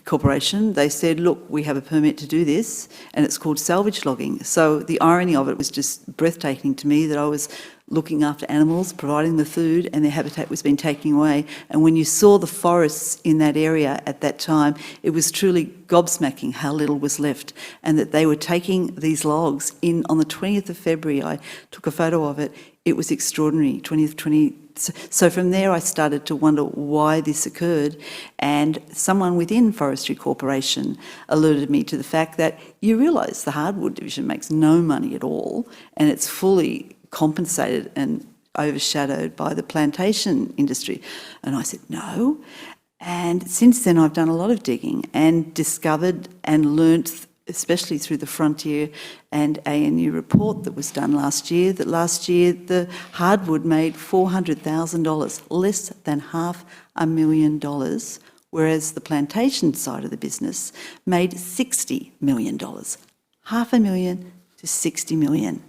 Corporation, they said, look, we have a permit to do this, and it's called salvage logging. So the irony of it was just breathtaking to me that I was looking after animals, providing them food, and their habitat was being taken away. And when you saw the forests in that area at that time, it was truly gobsmacking how little was left, and that they were taking these logs in on the 20th of February. I took a photo of it. It was extraordinary, 20th. So from there I started to wonder why this occurred, and someone within Forestry Corporation alerted me to the fact that you realise the hardwood division makes no money at all, and it's fully compensated and overshadowed by the plantation industry. And I said, no. And since then I've done a lot of digging and discovered and learnt, especially through the Frontier and ANU report that was done last year, that last year the hardwood made $400,000, less than $500,000, whereas the plantation side of the business made $60 million. $500,000 to $60 million.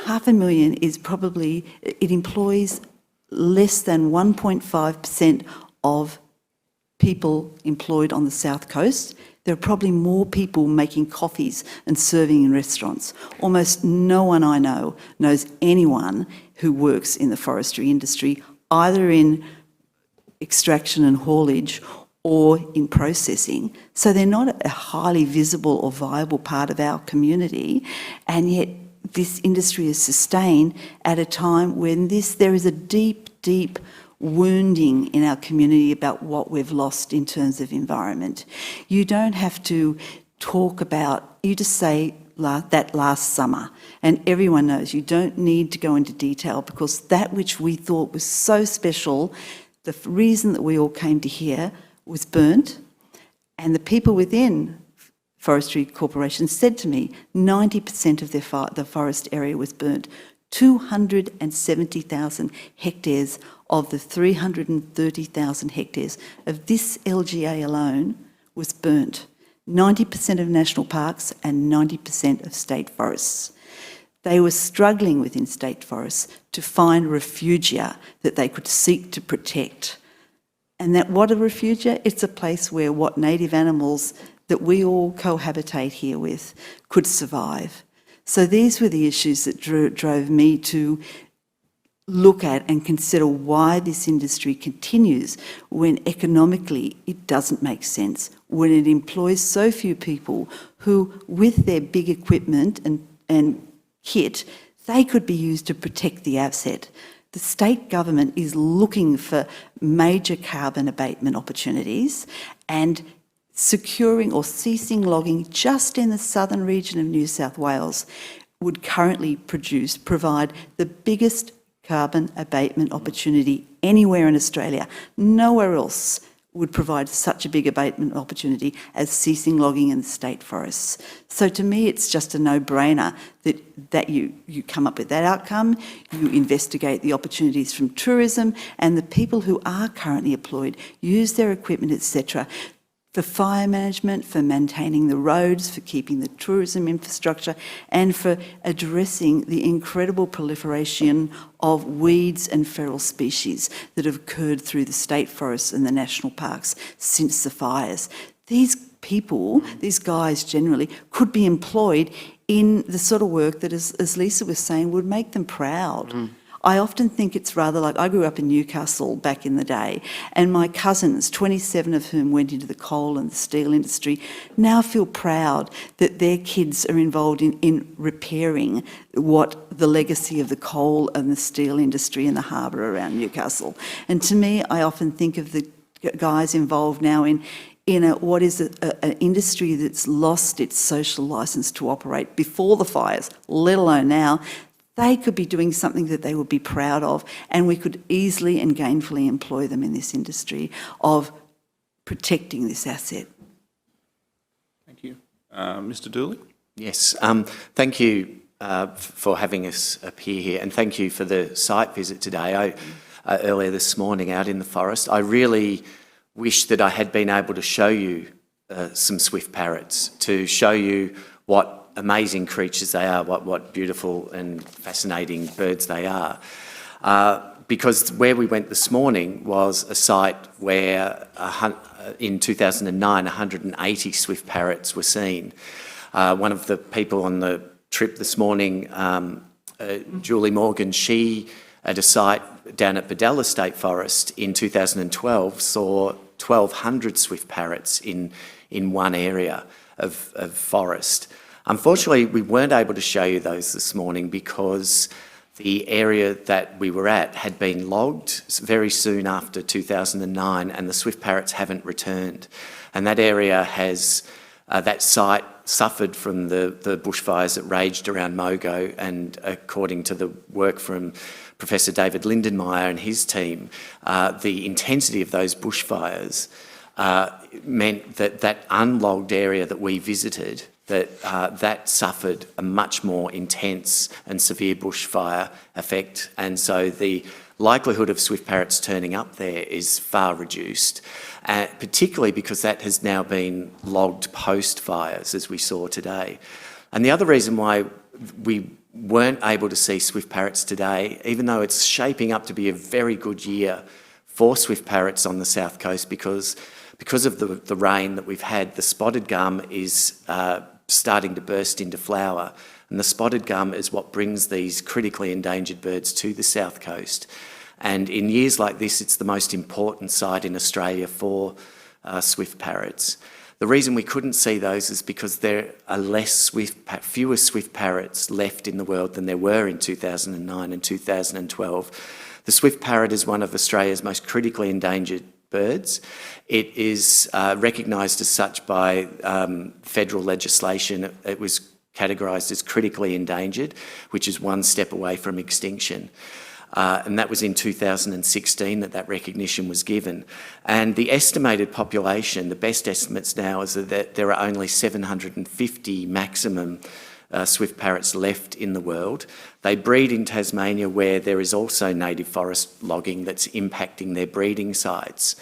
$500,000 is probably, it employs less than 1.5% of people employed on the South Coast. There are probably more people making coffees and serving in restaurants. Almost no one I know knows anyone who works in the forestry industry, either in extraction and haulage or in processing. So they're not a highly visible or viable part of our community, and yet this industry is sustained at a time when there is a deep, deep wounding in our community about what we've lost in terms of environment. You don't have to talk about, you just say that last summer, and everyone knows you don't need to go into detail, because that which we thought was so special, the reason that we all came to hear, was burnt, and the people within Forestry Corporation said to me 90% of the forest area was burnt. 270,000 hectares of the 330,000 hectares of this LGA alone was burnt. 90% of national parks and 90% of state forests. They were struggling within state forests to find refugia that they could seek to protect. And that what a refugia? It's a place where what native animals that we all cohabitate here with could survive. So these were the issues that drove me to look at and consider why this industry continues when economically it doesn't make sense, when it employs so few people who, with their big equipment and kit, they could be used to protect the asset. The state government is looking for major carbon abatement opportunities, and securing or ceasing logging just in the southern region of New South Wales would currently provide the biggest carbon abatement opportunity anywhere in Australia. Nowhere else would provide such a big abatement opportunity as ceasing logging in the state forests. So to me, it's just a no-brainer that you come up with that outcome, you investigate the opportunities from tourism, and the people who are currently employed use their equipment, etc., for fire management, for maintaining the roads, for keeping the tourism infrastructure, and for addressing the incredible proliferation of weeds and feral species that have occurred through the state forests and the national parks since the fires. These people, these guys generally, could be employed in the sort of work that, as Lisa was saying, would make them proud. I often think it's rather like, I grew up in Newcastle back in the day, and my cousins, 27 of whom went into the coal and the steel industry, now feel proud that their kids are involved in repairing what the legacy of the coal and the steel industry in the harbour around Newcastle. And to me, I often think of the guys involved now in what is an industry that's lost its social licence to operate before the fires, let alone now. They could be doing something that they would be proud of, and we could easily and gainfully employ them in this industry of protecting this asset. Thank you. Mr. Dooley? Yes, thank you for having us appear here, and thank you for the site visit today. Earlier this morning out in the forest, I really wish that I had been able to show you some swift parrots, to show you what amazing creatures they are, what beautiful and fascinating birds they are. Because where we went this morning was a site where in 2009, 180 swift parrots were seen. One of the people on the trip this morning, Julie Morgan, she at a site down at Bedella State Forest in 2012 saw 1,200 swift parrots in one area of forest. Unfortunately, we weren't able to show you those this morning because the area that we were at had been logged very soon after 2009, and the swift parrots haven't returned. And that area has, that site suffered from the bushfires that raged around Mogo, and according to the work from Professor David Lindenmayer and his team, the intensity of those bushfires meant that that unlogged area that we visited, that suffered a much more intense and severe bushfire effect, and so the likelihood of swift parrots turning up there is far reduced, particularly because that has now been logged post-fires, as we saw today. And the other reason why we weren't able to see swift parrots today, even though it's shaping up to be a very good year for swift parrots on the South Coast, because because of the rain that we've had, the spotted gum is starting to burst into flower. And the spotted gum is what brings these critically endangered birds to the south coast. And in years like this, it's the most important site in Australia for swift parrots. The reason we couldn't see those is because there are fewer swift parrots left in the world than there were in 2009 and 2012. The swift parrot is one of Australia's most critically endangered birds. It is recognised as such by federal legislation. It was categorised as critically endangered, which is one step away from extinction. And that was in 2016 that recognition was given. And the estimated population, the best estimates now, is that there are only 750 maximum swift parrots left in the world. They breed in Tasmania, where there is also native forest logging that's impacting their breeding sites.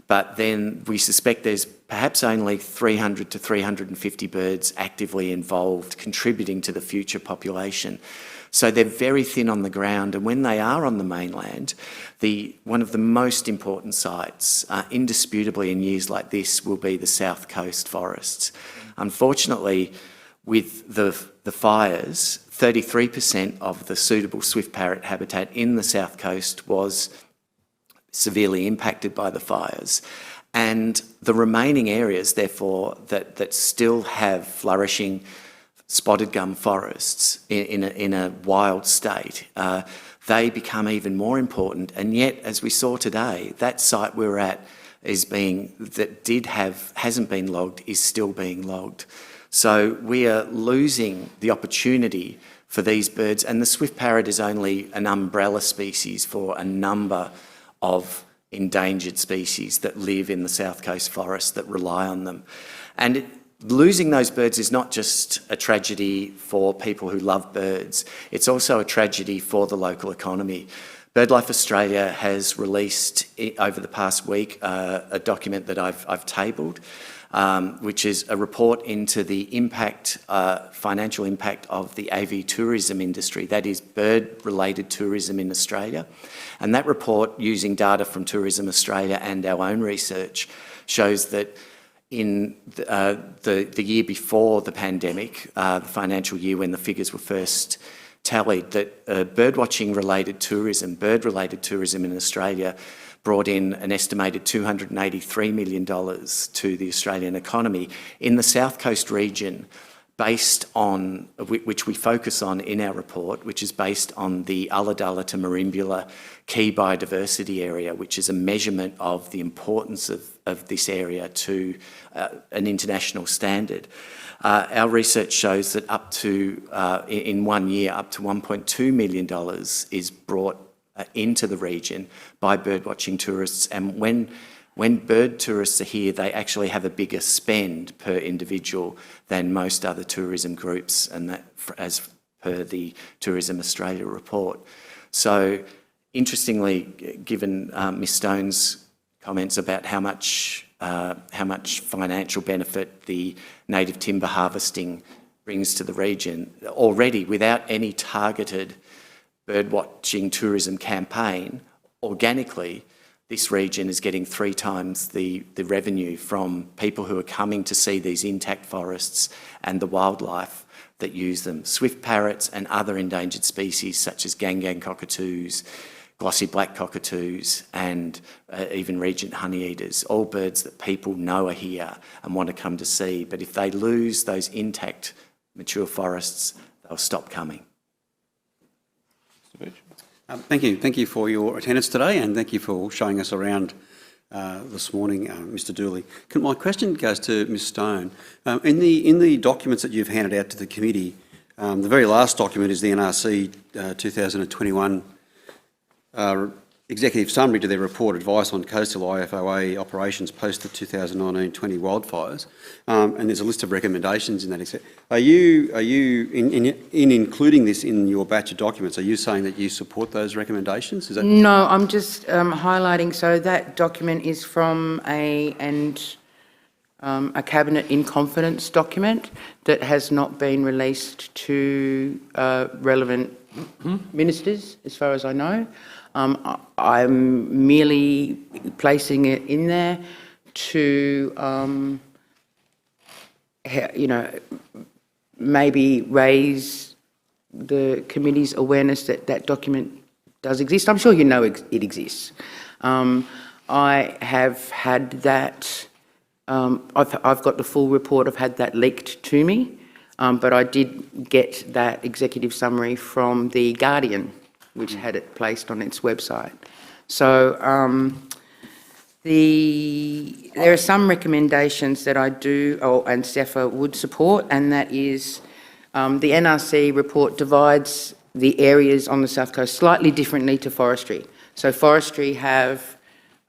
But then we suspect there's perhaps only 300 to 350 birds actively involved, contributing to the future population. So they're very thin on the ground, and when they are on the mainland, one of the most important sites, indisputably in years like this, will be the south coast forests. Unfortunately, with the fires, 33% of the suitable swift parrot habitat in the south coast was severely impacted by the fires. And the remaining areas, therefore, that still have flourishing spotted gum forests in a wild state, they become even more important. And yet, as we saw today, that site we're at hasn't been logged, is still being logged. So we are losing the opportunity for these birds, and the swift parrot is only an umbrella species for a number of endangered species that live in the south coast forests that rely on them. And losing those birds is not just a tragedy for people who love birds, it's also a tragedy for the local economy. BirdLife Australia has released over the past week a document that I've tabled, which is a report into the financial impact of the AV tourism industry, that is bird-related tourism in Australia. And that report, using data from Tourism Australia and our own research, shows that in the year before the pandemic, the financial year when the figures were first tallied, that bird-related tourism in Australia brought in an estimated $283 million to the Australian economy. In the South Coast region, based on, which we focus on in our report, which is based on the Ulladulla to Merimbula key biodiversity area, which is a measurement of the importance of this area to an international standard. Our research shows that in 1 year, up to $1.2 million is brought into the region by birdwatching tourists. And when bird tourists are here, they actually have a bigger spend per individual than most other tourism groups, and that as per the Tourism Australia report. So interestingly, given Ms Stone's comments about how much financial benefit the native timber harvesting brings to the region, already without any targeted birdwatching tourism campaign, organically, this region is getting 3 times the revenue from people who are coming to see these intact forests and the wildlife that use them. Swift parrots and other endangered species such as gang cockatoos, glossy black cockatoos, and even regent honeyeaters, all birds that people know are here and want to come to see. But if they lose those intact mature forests, they'll stop coming. Thank you. Thank you for your attendance today, and thank you for showing us around this morning, Mr Dooley. My question goes to Ms Stone. In the documents that you've handed out to the committee, the very last document is the NRC 2021 executive summary to their report, advice on coastal IFOA operations post the 2019-20 wildfires, and there's a list of recommendations in that. Are you in including this in your batch of documents? Are you saying that you support those recommendations? Is that no? I'm just highlighting. So that document is from a cabinet in confidence document that has not been released to relevant ministers, as far as I know. I'm merely placing it in there to, maybe raise the committee's awareness that that document does exist. I'm sure you know it exists. I have had that, I've got the full report, I've had that leaked to me, but I did get that executive summary from The Guardian, which had it placed on its website. So there are some recommendations that I do, and SEFA would support, and that is the NRC report divides the areas on the South Coast slightly differently to forestry. So forestry have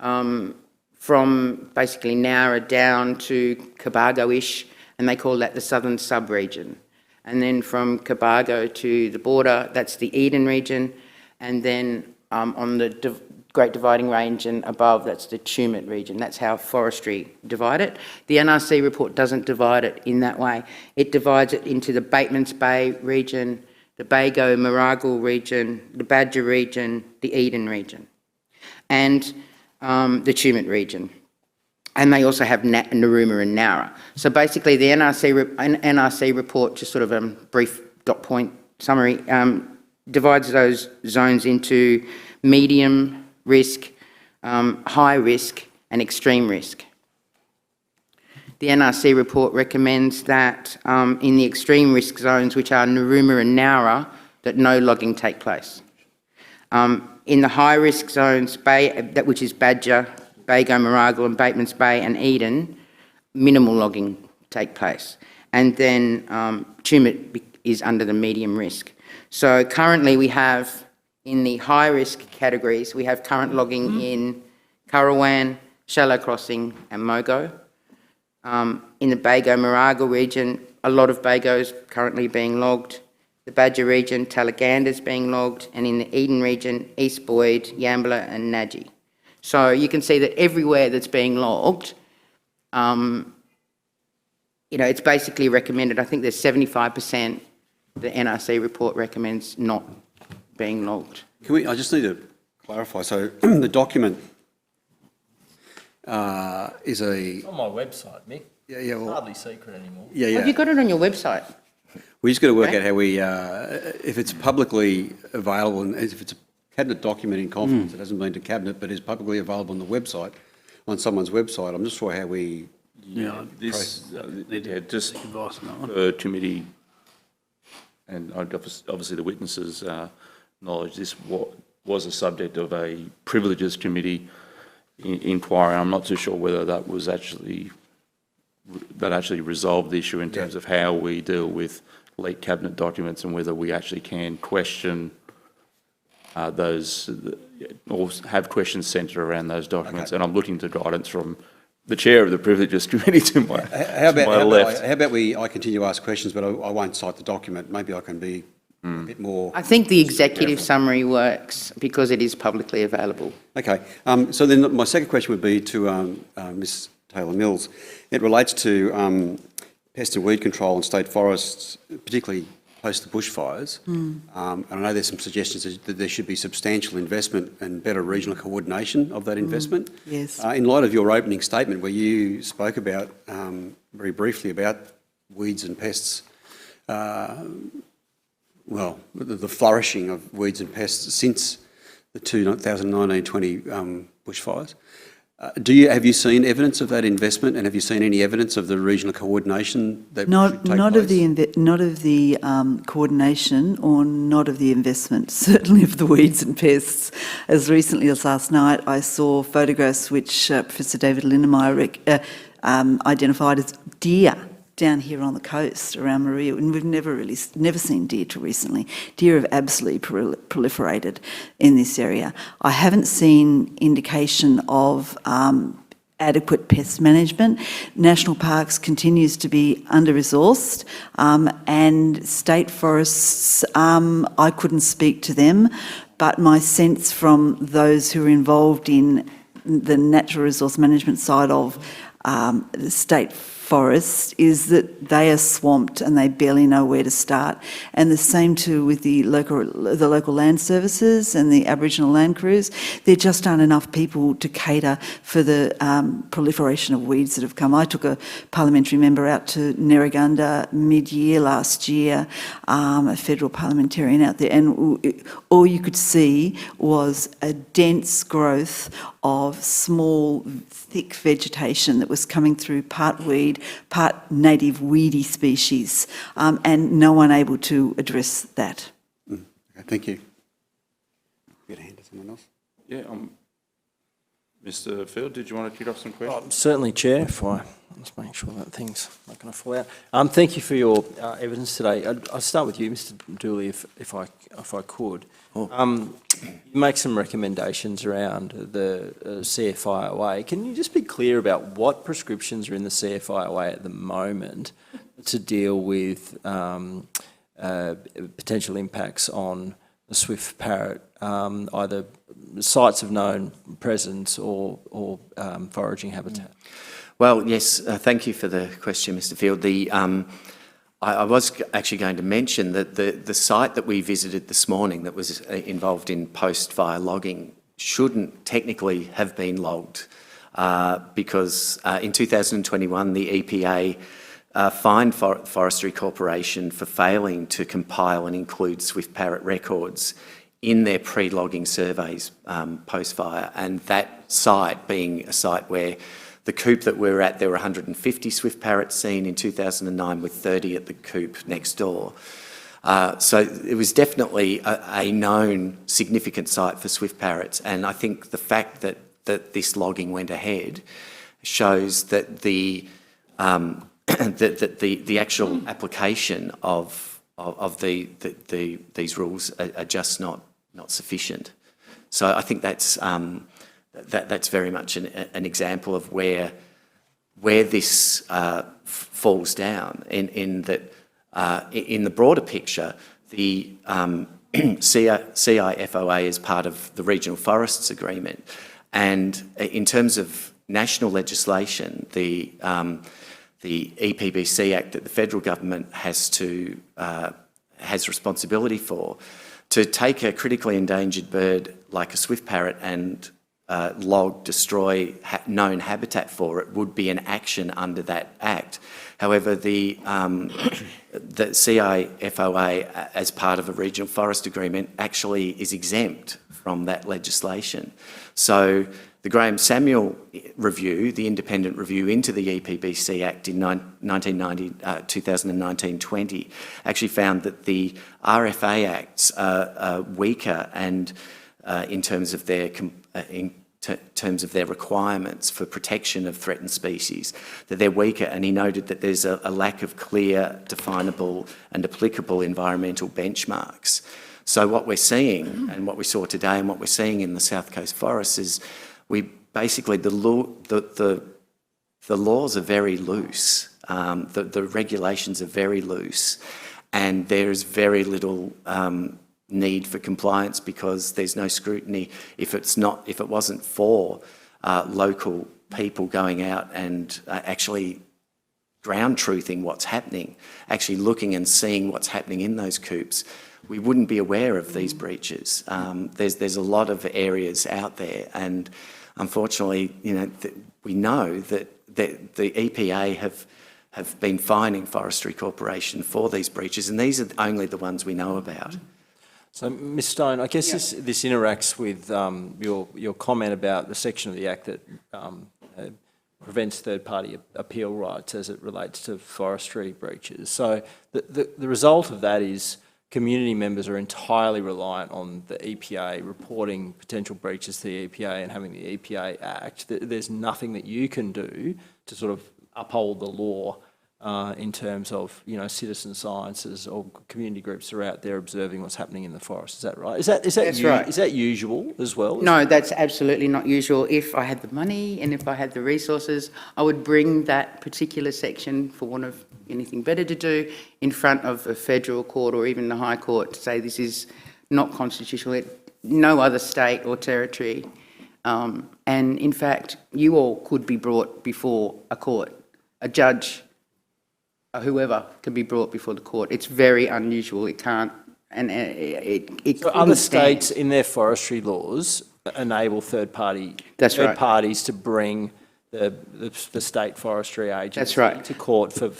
from basically Nowra down to Cobargo-ish, and they call that the southern sub-region. And then from Cobargo to the border, that's the Eden region, and then on the Great Dividing Range and above, that's the Tumut region. That's how forestry divide it. The NRC report doesn't divide it in that way. It divides it into the Batemans Bay region, the Bago-Maragal region, the Badger region, the Eden region, and the Tumut region. And they also have Narooma and Nowra. So basically the NRC report, just sort of a brief dot point summary, divides those zones into medium risk, high risk and extreme risk. The NRC report recommends that in the extreme risk zones, which are Narooma and Nowra, that no logging take place. In the high risk zones, which is Badger, Bago-Maragal and Batemans Bay and Eden, minimal logging take place. And then Tumut is under the medium risk. So currently we have, in the high risk categories, we have current logging in Currawan, Shallow Crossing and Mogo. In the Bago-Maragal region, a lot of Bagos currently being logged. The Badger region, Talaganda's being logged, and in the Eden region, East Boyd, Yambala and Nadji. So you can see that everywhere that's being logged, it's basically recommended. I think there's 75% the NRC report recommends not being logged. I just need to clarify. So the document is a... It's on my website, Mick. Well, it's hardly secret anymore. Have you got it on your website? We just got to work out how we, if it's publicly available, and if it's a cabinet document in confidence, it hasn't been to cabinet, but is publicly available on the website, on someone's website. I'm not sure how we... Just advice on that one. for committee, and obviously the witnesses' knowledge, this was a subject of a privileges committee inquiry. I'm not too sure whether that was actually resolved the issue in terms of how we deal with leaked cabinet documents and whether we actually can question those or have questions centred around those documents. Okay. And I'm looking to guidance from the chair of the privileges committee to my left. How about I continue to ask questions, but I won't cite the document. Maybe I can be a bit more... I think the executive summary works because it is publicly available. Okay. So then my second question would be to Ms Taylor-Mills. It relates to pest and weed control in state forests, particularly post the bushfires. And I know there's some suggestions that there should be substantial investment and better regional coordination of that investment. Yes. In light of your opening statement where you spoke about, very briefly, about weeds and pests, well, the flourishing of weeds and pests since the 2019-20 bushfires, have you seen evidence of that investment, and have you seen any evidence of the regional coordination that should take place? Not of the coordination, or not of the investment, certainly of the weeds and pests. As recently as last night, I saw photographs which Professor David Lindemeyer identified as deer down here on the coast around Maria, and we've never seen deer till recently. Deer have absolutely proliferated in this area. I haven't seen indication of adequate pest management. National Parks continues to be under-resourced, and state forests, I couldn't speak to them, but my sense from those who are involved in the natural resource management side of the state forests is that they are swamped and they barely know where to start. And the same too with the local land services and the Aboriginal land crews. There just aren't enough people to cater for the proliferation of weeds that have come. I took a parliamentary member out to Nerrigunda mid-year last year, a federal parliamentarian out there, and all you could see was a dense growth of small, thick vegetation that was coming through, part weed, part native weedy species, and no one able to address that. Okay, thank you. Get a hand to someone else. Yeah, Mr. Field, did you want to kick off some questions? Certainly, Chair, if I just make sure that thing's not going to fall out. Thank you for your evidence today. I'll start with you, Mr. Dooley, if I could. You make some recommendations around the CFIOA. Can you just be clear about what prescriptions are in the CFIOA at the moment to deal with potential impacts on the swift parrot, either sites of known presence or foraging habitat? Well, yes, thank you for the question, Mr. Field. I was actually going to mention that the site that we visited this morning that was involved in post-fire logging shouldn't technically have been logged because in 2021 the EPA fined Forestry Corporation for failing to compile and include swift parrot records in their pre-logging surveys post-fire, and that site being a site where the coop that we were at, there were 150 swift parrots seen in 2009 with 30 at the coop next door. So it was definitely a known significant site for swift parrots, and I think the fact that this logging went ahead shows that the actual application of these rules are just not sufficient. So I think that's very much an example of where this falls down in that in the broader picture, the CIFOA is part of the Regional Forests Agreement, and in terms of national legislation, the EPBC Act that the federal government has responsibility for, to take a critically endangered bird like a swift parrot and log, destroy known habitat for it would be an action under that Act. However, the CIFOA, as part of a regional forest agreement, actually is exempt from that legislation. So the Graham Samuel review, the independent review into the EPBC Act in 2019-20, actually found that the RFA Acts are weaker and in terms of their requirements for protection of threatened species, that they're weaker, and he noted that there's a lack of clear, definable and applicable environmental benchmarks. So what we're seeing, and what we saw today and what we're seeing in the South Coast forests is the laws are very loose, the regulations are very loose, and there's very little need for compliance because there's no scrutiny. If it wasn't for local people going out and actually ground truthing what's happening, actually looking and seeing what's happening in those coops, we wouldn't be aware of these breaches. There's a lot of areas out there, and unfortunately, we know that the EPA have been fining Forestry Corporation for these breaches, and these are only the ones we know about. So, Ms Stone, I guess this interacts with your comment about the section of the Act that prevents third-party appeal rights as it relates to forestry breaches. So the result of that is community members are entirely reliant on the EPA reporting potential breaches to the EPA and having the EPA act. There's nothing that you can do to sort of uphold the law in terms of, citizen sciences or community groups are out there observing what's happening in the forest. Is that right? Is that right. Is that usual as well? No, that's absolutely not usual. If I had the money and if I had the resources, I would bring that particular section, for want of anything better to do, in front of a federal court or even the High Court to say this is not constitutional. No other state or territory And in fact, you all could be brought before a court, a judge, or whoever can be brought before the court. It's very unusual. It can't, and it So couldn't other stand. states in their forestry laws enable third parties to bring the state forestry agency That's right. to court for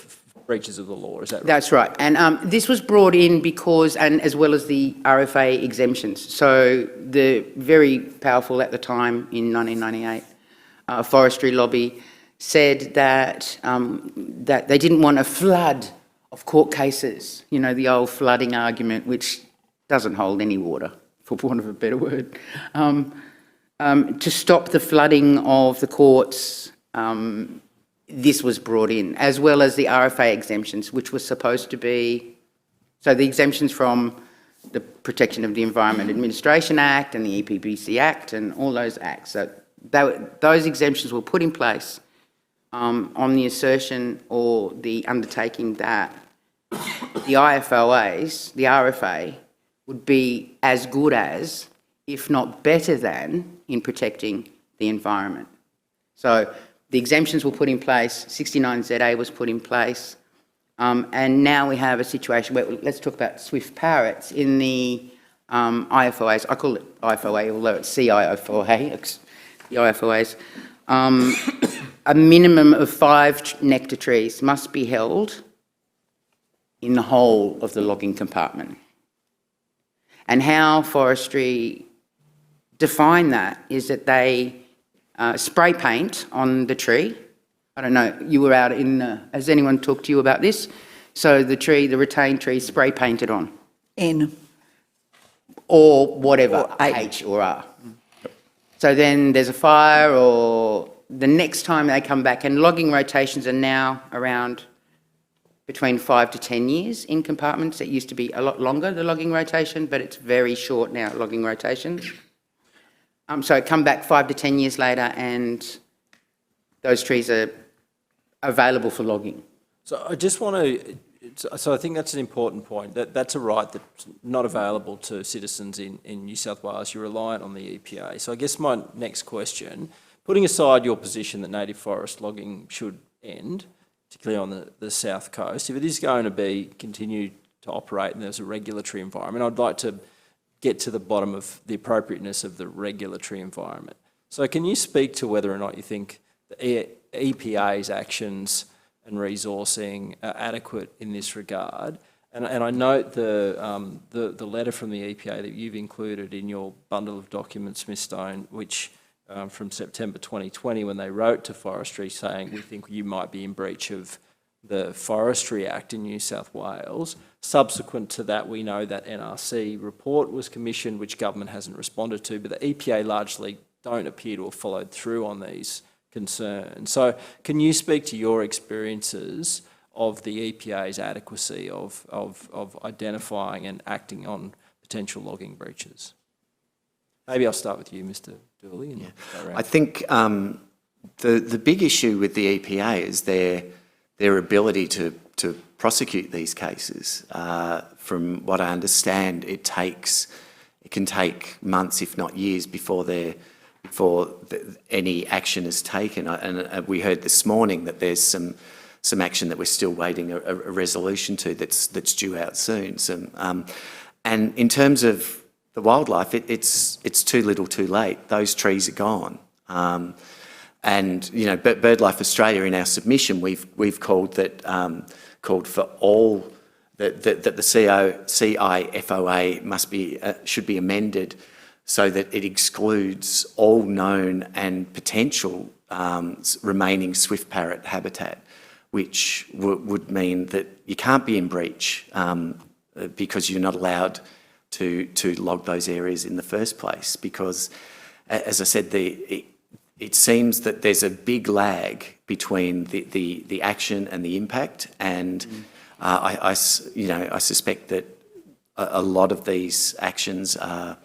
breaches of the law. Is that right? That's right. And this was brought in because, and as well as the RFA exemptions. So the very powerful at the time in 1998 forestry lobby said that that they didn't want a flood of court cases. You know, the old flooding argument, which doesn't hold any water, for want of a better word. To stop the flooding of the courts, this was brought in, as well as the RFA exemptions, which was supposed to be, so the exemptions from the Protection of the Environment Administration Act and the EPBC Act and all those acts. So those exemptions were put in place on the assertion or the undertaking that the IFOAs, the RFA, would be as good as, if not better than, in protecting the environment. So the exemptions were put in place, 69ZA was put in place, and now we have a situation where, let's talk about swift parrots in the IFOAs. I call it IFOA, although it's CIFOA, the IFOAs. A minimum of 5 nectar trees must be held in the whole of the logging compartment. And how forestry define that is that they spray paint on the tree. I don't know, you were out in, has anyone talked to you about this? So the tree, the retained tree, spray painted on. N. Or whatever, Or A. H or R. So then there's a fire, or the next time they come back, and logging rotations are now around between 5 to 10 years in compartments. It used to be a lot longer, the logging rotation, but it's very short now, logging rotations. So come back 5 to 10 years later and those trees are available for logging. So I just want to, so I think that's an important point. That's a right that's not available to citizens in New South Wales. You're reliant on the EPA. So I guess my next question, putting aside your position that native forest logging should end, particularly on the south coast, if it is going to continue to operate and there's a regulatory environment, I'd like to get to the bottom of the appropriateness of the regulatory environment. So can you speak to whether or not you think the EPA's actions and resourcing are adequate in this regard? And I note the letter from the EPA that you've included in your bundle of documents, Ms Stone, which from September 2020, when they wrote to Forestry saying, we think you might be in breach of the Forestry Act in New South Wales. Subsequent to that, we know that NRC report was commissioned, which government hasn't responded to, but the EPA largely don't appear to have followed through on these concerns. So can you speak to your experiences of the EPA's adequacy of identifying and acting on potential logging breaches? Maybe I'll start with you, Mr. Dooley. Yeah. I think the big issue with the EPA is their ability to prosecute these cases. From what I understand, it can take months, if not years, before any action is taken. And we heard this morning that there's some action that we're still waiting a resolution to that's due out soon. And in terms of the wildlife, it's too little, too late. Those trees are gone. And you know, BirdLife Australia, in our submission, we've called for all that the CIFOA should be amended so that it excludes all known and potential remaining swift parrot habitat, which would mean that you can't be in breach because you're not allowed to log those areas in the first place. Because, as I said, it seems that there's a big lag between the action and the impact, and I suspect that a lot of these actions are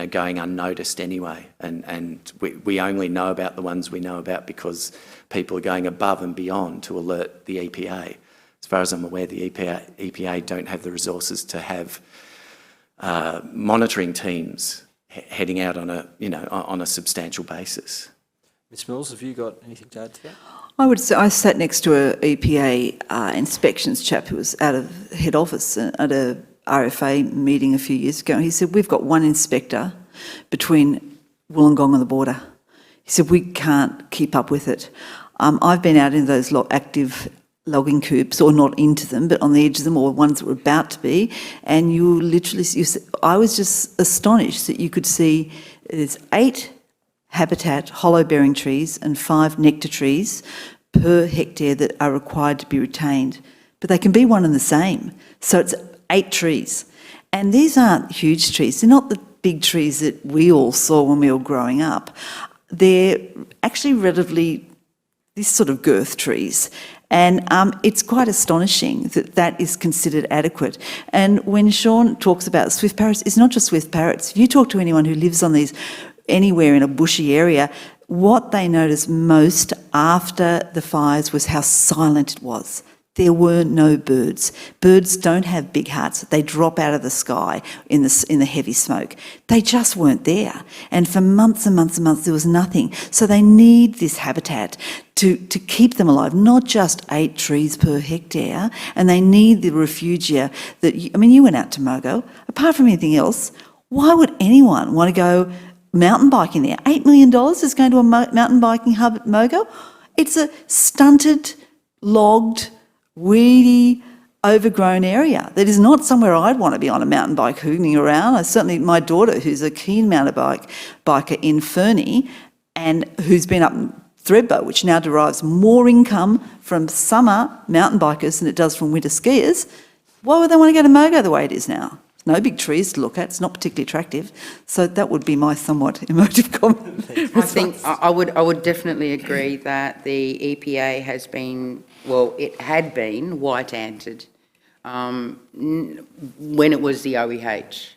going unnoticed anyway, and we only know about the ones we know about because people are going above and beyond to alert the EPA. As far as I'm aware, the EPA don't have the resources to have monitoring teams heading out on a, on a substantial basis. Ms Mills, have you got anything to add to that? I would say I sat next to a EPA inspections chap who was out of head office at a RFA meeting a few years ago. He said, we've got one inspector between Wollongong and the border. He said, we can't keep up with it. I've been out in those active logging coops, or not into them, but on the edge of them, or ones that were about to be, and you literally, I was just astonished that you could see there's 8 habitat hollow-bearing trees and 5 nectar trees per hectare that are required to be retained. But they can be one and the same. So it's 8 trees. And these aren't huge trees. They're not the big trees that we all saw when we were growing up. They're actually relatively this sort of girth trees. And it's quite astonishing that that is considered adequate. And when Sean talks about swift parrots, it's not just swift parrots. If you talk to anyone who lives on these anywhere in a bushy area, what they noticed most after the fires was how silent it was. There were no birds. Birds don't have big hearts. They drop out of the sky in the heavy smoke. They just weren't there. And for months and months and months, there was nothing. So they need this habitat to keep them alive, not just 8 trees per hectare. And they need the refugia that, you went out to Mogo. Apart from anything else, why would anyone want to go mountain biking there? $8 million is going to a mountain biking hub at Mogo. It's a stunted, logged, weedy, overgrown area. That is not somewhere I'd want to be on a mountain bike hooning around. Certainly my daughter, who's a keen mountain biker in Fernie and who's been up in Thredbo, which now derives more income from summer mountain bikers than it does from winter skiers, why would they want to go to Mogo the way it is now? No big trees to look at. It's not particularly attractive. So that would be my somewhat emotive comment. I think I would definitely agree that the EPA has been, well, it had been white-anted when it was the OEH,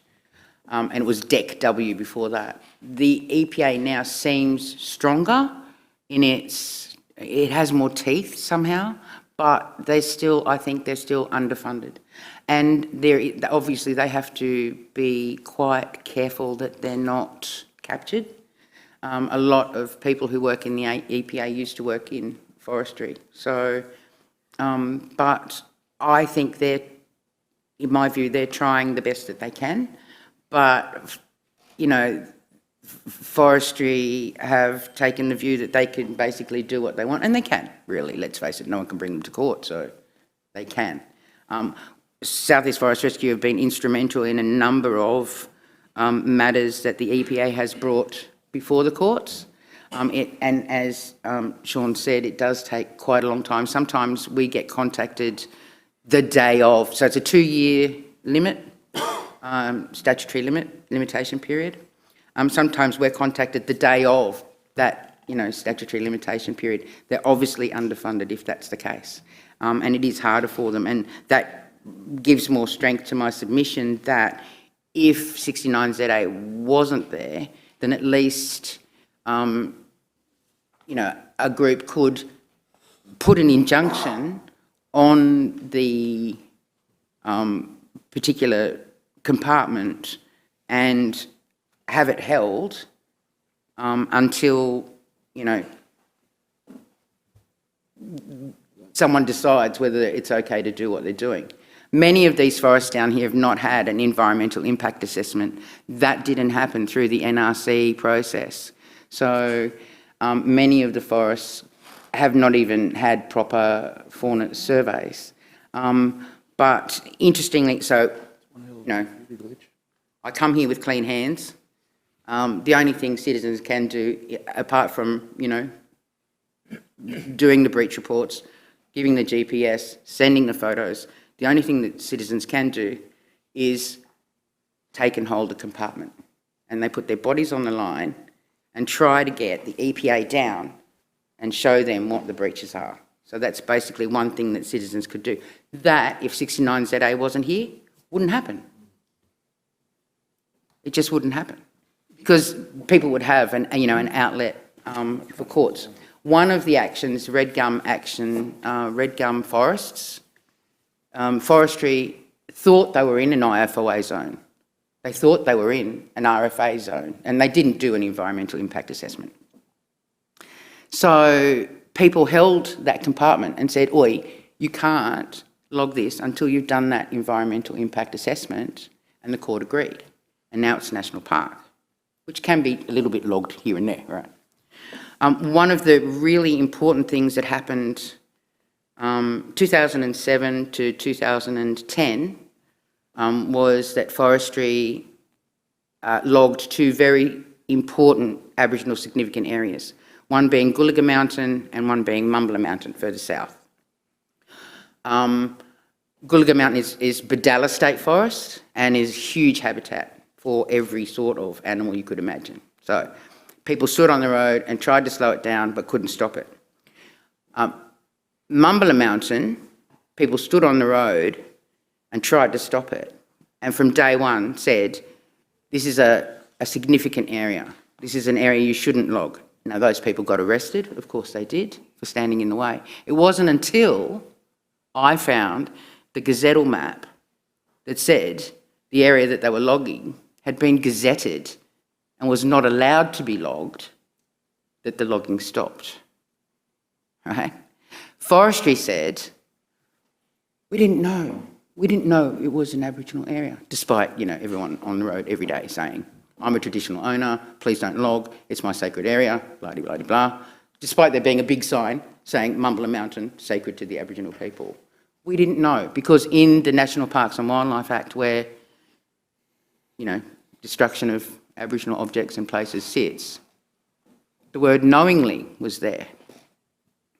and it was DEC W before that. The EPA now seems stronger in it has more teeth somehow, but I think they're still underfunded. And obviously they have to be quite careful that they're not captured. A lot of people who work in the EPA used to work in forestry. So, but I think in my view, they're trying the best that they can. But, forestry have taken the view that they can basically do what they want, and they can, really. Let's face it, no one can bring them to court, so they can. South East Forest Rescue have been instrumental in a number of matters that the EPA has brought before the courts. And as Sean said, it does take quite a long time. Sometimes we get contacted the day of. So it's a 2-year limit, statutory limitation period. Sometimes we're contacted the day of that, statutory limitation period. They're obviously underfunded if that's the case. And it is harder for them. And that gives more strength to my submission that if 69ZA wasn't there, then at least, a group could put an injunction on the particular compartment and have it held until, someone decides whether it's okay to do what they're doing. Many of these forests down here have not had an environmental impact assessment. That didn't happen through the NRC process. So many of the forests have not even had proper fauna surveys. But interestingly, I come here with clean hands. The only thing citizens can do, apart from, doing the breach reports, giving the GPS, sending the photos, the only thing that citizens can do is take and hold a compartment. And they put their bodies on the line and try to get the EPA down and show them what the breaches are. So that's basically one thing that citizens could do. That, if 69ZA wasn't here, wouldn't happen. It just wouldn't happen. Because people would have an outlet for courts. One of the actions, red gum forests, forestry thought they were in an IFOA zone. They thought they were in an RFA zone and they didn't do an environmental impact assessment. So people held that compartment and said, oi, you can't log this until you've done that environmental impact assessment, and the court agreed. And now it's a national park, which can be a little bit logged here and there, right? One of the really important things that happened 2007 to 2010 was that forestry logged two very important Aboriginal significant areas, one being Gulliga Mountain and one being Mumbler Mountain further south. Gulliga Mountain is Badalla State Forest and is huge habitat for every sort of animal you could imagine. So people stood on the road and tried to slow it down but couldn't stop it. Mumbler Mountain, people stood on the road and tried to stop it, and from day one said, this is a significant area. This is an area you shouldn't log. Now, those people got arrested, of course they did, for standing in the way. It wasn't until I found the gazettal map that said the area that they were logging had been gazetted and was not allowed to be logged that the logging stopped. Right? Forestry said, we didn't know. We didn't know it was an Aboriginal area, despite, you know, everyone on the road every day saying, I'm a traditional owner, please don't log, it's my sacred area, blah-de-blah-de-blah, despite there being a big sign saying Mumbler Mountain, sacred to the Aboriginal people. We didn't know, because in the National Parks and Wildlife Act, where, you know, destruction of Aboriginal objects and places sits, the word knowingly was there.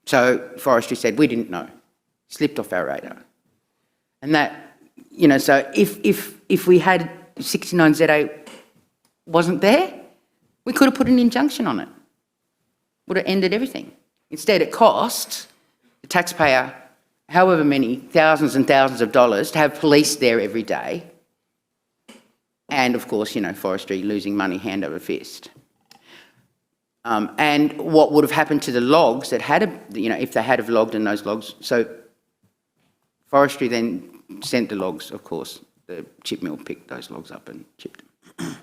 So forestry said, we didn't know, slipped off our radar. And that, you know, so if we had 69ZA wasn't there, we could have put an injunction on it. Would have ended everything. Instead, it cost the taxpayer however many thousands and thousands of dollars to have police there every day. And of course, you know, forestry losing money hand over fist. And what would have happened to the logs that had, you know, if they had have logged in those logs. So forestry then sent the logs, of course. The chip mill picked those logs up and chipped them.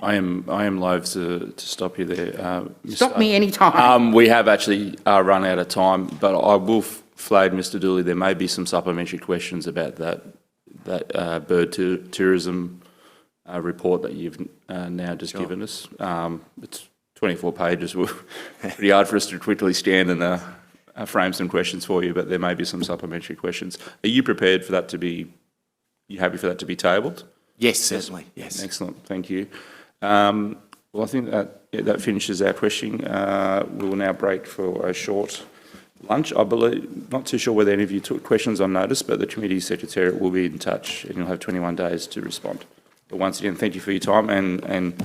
I am loath to stop you there. Stop me any time. We have actually run out of time, but I will flag, Mr. Dooley, there may be some supplementary questions about that bird tourism report that you've now just given us. It's 24 pages. Pretty hard for us to quickly scan and frame some questions for you, but there may be some supplementary questions. Are you prepared for that to be, you happy for that to be tabled? Yes, certainly, yes. Excellent, thank you. Well, I think that finishes our questioning. We will now break for a short lunch. I believe, not too sure whether any of you took questions on notice, but the committee secretariat will be in touch and you'll have 21 days to respond. But once again, thank you for your time and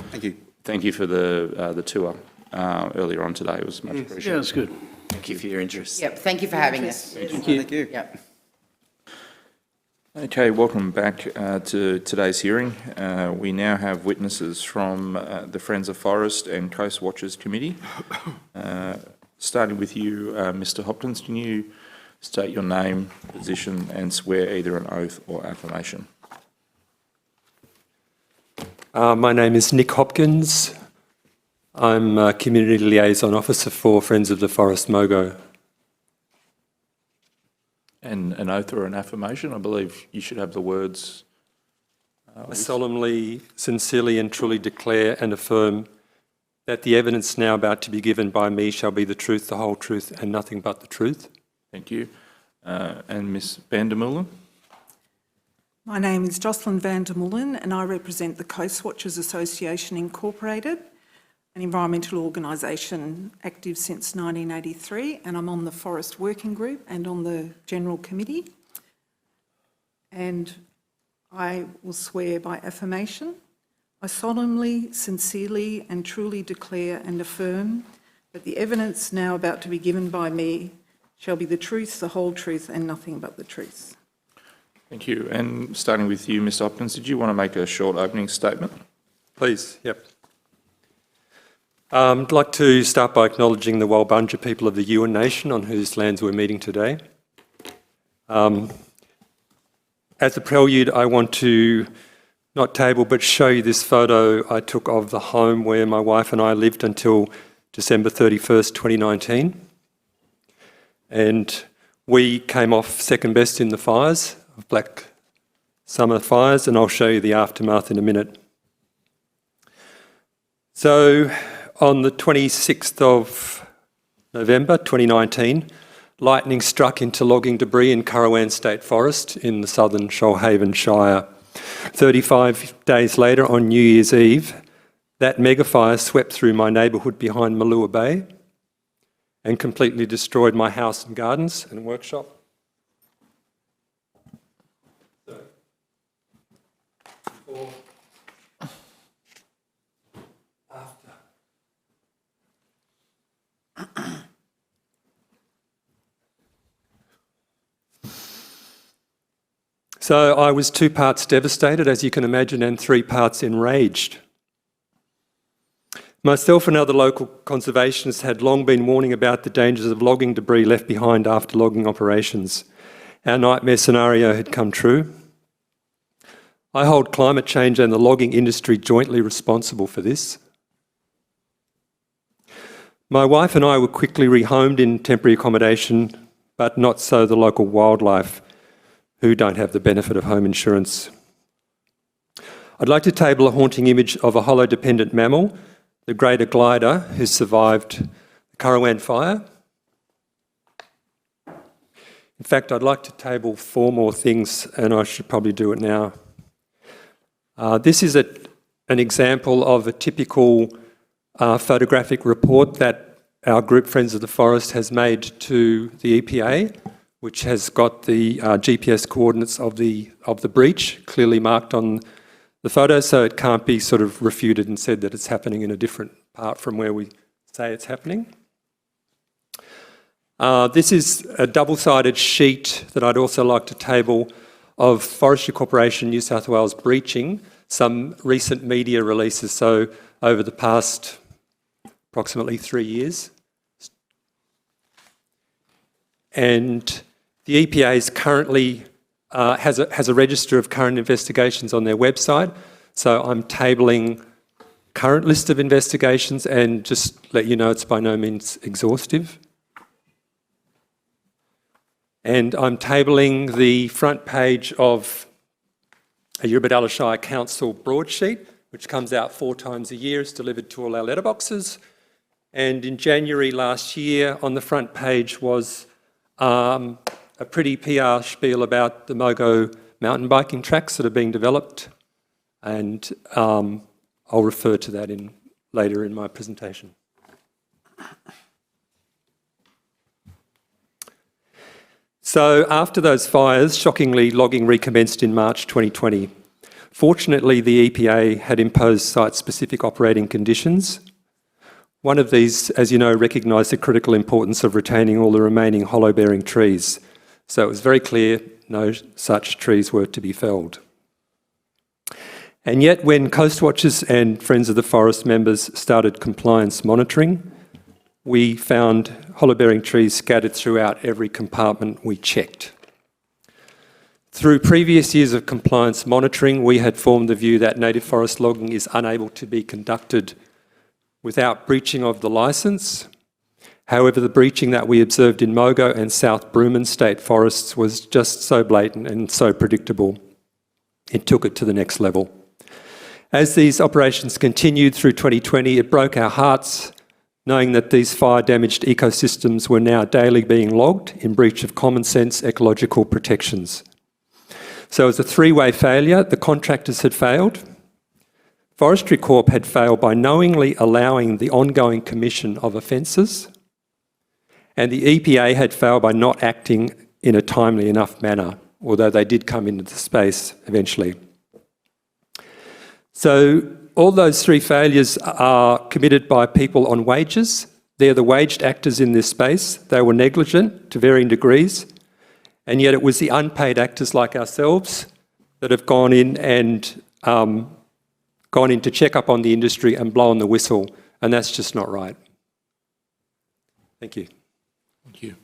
thank you for the tour earlier on today. It was much appreciated. Yeah, that's good. Thank you for your interest. Yep, thank you for having us. Thank you. Yep. Okay, welcome back to today's hearing. We now have witnesses from the Friends of Forest and Coast Watchers Committee. Starting with you, Mr. Hopkins, can you state your name, position and swear either an oath or affirmation? My name is Nick Hopkins. I'm a Community Liaison Officer for Friends of the Forest Mogo. And an oath or an affirmation? I believe you should have the words. I solemnly, sincerely and truly declare and affirm that the evidence now about to be given by me shall be the truth, the whole truth and nothing but the truth. Thank you. And Ms van der Mullen? My name is Jocelyn van der Mullen and I represent the Coast Watchers Association Incorporated, an environmental organisation active since 1983, and I'm on the Forest Working Group and on the General Committee. And I will swear by affirmation. I solemnly, sincerely and truly declare and affirm that the evidence now about to be given by me shall be the truth, the whole truth and nothing but the truth. Thank you. And starting with you, Mr. Hopkins, did you want to make a short opening statement? Please, yep. I'd like to start by acknowledging the Walbunja people of the Yuin Nation on whose lands we're meeting today. As a prelude, I want to not table, but show you this photo I took of the home where my wife and I lived until December 31st, 2019. And we came off second best in the fires, of Black Summer fires, and I'll show you the aftermath in a minute. So on the 26th of November 2019, lightning struck into logging debris in Currawang State Forest in the southern Shoalhaven Shire. 35 days later, on New Year's Eve, that megafire swept through my neighbourhood behind Malua Bay and completely destroyed my house and gardens and workshop. So I was 2 parts devastated, as you can imagine, and 3 parts enraged. Myself and other local conservationists had long been warning about the dangers of logging debris left behind after logging operations. Our nightmare scenario had come true. I hold climate change and the logging industry jointly responsible for this. My wife and I were quickly rehomed in temporary accommodation, but not so the local wildlife, who don't have the benefit of home insurance. I'd like to table a haunting image of a hollow-dependent mammal, the greater glider, who survived the Currawang fire. In fact, I'd like to table 4 more things, and I should probably do it now. This is an example of a typical photographic report that our group Friends of the Forest has made to the EPA, which has got the GPS coordinates of the breach clearly marked on the photo, so it can't be sort of refuted and said that it's happening in a different part from where we say it's happening. This is a double-sided sheet that I'd also like to table of Forestry Corporation New South Wales breaching some recent media releases, so over the past approximately 3 years. And the EPA is currently has a register of current investigations on their website. So I'm tabling current list of investigations and just let you know it's by no means exhaustive. And I'm tabling the front page of a Eurobodalla Shire Council broadsheet, which comes out 4 times a year. It's delivered to all our letterboxes. And in January last year, on the front page was a pretty PR spiel about the Mogo mountain biking tracks that are being developed, and I'll refer to that later in my presentation. So after those fires, shockingly, logging recommenced in March 2020. Fortunately, the EPA had imposed site-specific operating conditions. One of these, as you know, recognised the critical importance of retaining all the remaining hollow-bearing trees. So it was very clear no such trees were to be felled. And yet when Coast Watchers and Friends of the Forest members started compliance monitoring, we found hollow-bearing trees scattered throughout every compartment we checked. Through previous years of compliance monitoring, we had formed the view that native forest logging is unable to be conducted without breaching of the licence. However, the breaching that we observed in Mogo and South Brooman State Forests was just so blatant and so predictable. It took it to the next level. As these operations continued through 2020, it broke our hearts knowing that these fire-damaged ecosystems were now daily being logged in breach of common sense ecological protections. So it was a 3-way failure. The contractors had failed. Forestry Corp had failed by knowingly allowing the ongoing commission of offences, and the EPA had failed by not acting in a timely enough manner, although they did come into the space eventually. So all those 3 failures are committed by people on wages. They're the waged actors in this space. They were negligent to varying degrees, and yet it was the unpaid actors like ourselves that have gone in and gone in to check up on the industry and blown the whistle, and that's just not right. Thank you. Thank you.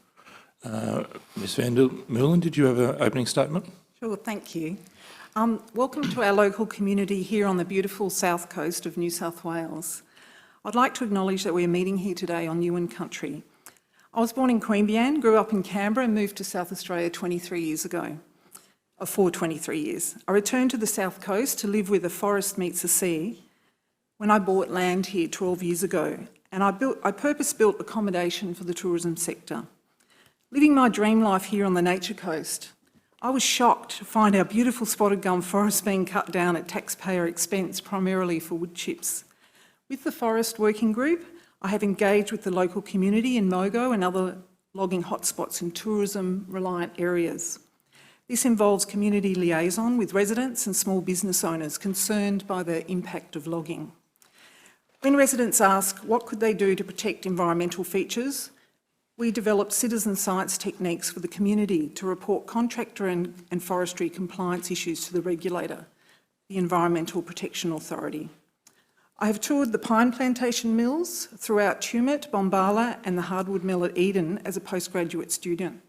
Ms van der Meulen, did you have an opening statement? Sure, thank you. Welcome to our local community here on the beautiful south coast of New South Wales. I'd like to acknowledge that we're meeting here today on Yuin country. I was born in Queanbeyan, grew up in Canberra and moved to South Australia 23 years ago, for 23 years. I returned to the south coast to live where the forest meets the sea when I bought land here 12 years ago, and I purpose-built accommodation for the tourism sector. Living my dream life here on the Nature Coast, I was shocked to find our beautiful spotted gum forest being cut down at taxpayer expense, primarily for wood chips. With the Forest Working Group, I have engaged with the local community in Mogo and other logging hotspots in tourism-reliant areas. This involves community liaison with residents and small business owners concerned by the impact of logging. When residents ask what could they do to protect environmental features, we developed citizen science techniques for the community to report contractor and forestry compliance issues to the regulator, the Environmental Protection Authority. I have toured the pine plantation mills throughout Tumut, Bombala and the hardwood mill at Eden as a postgraduate student.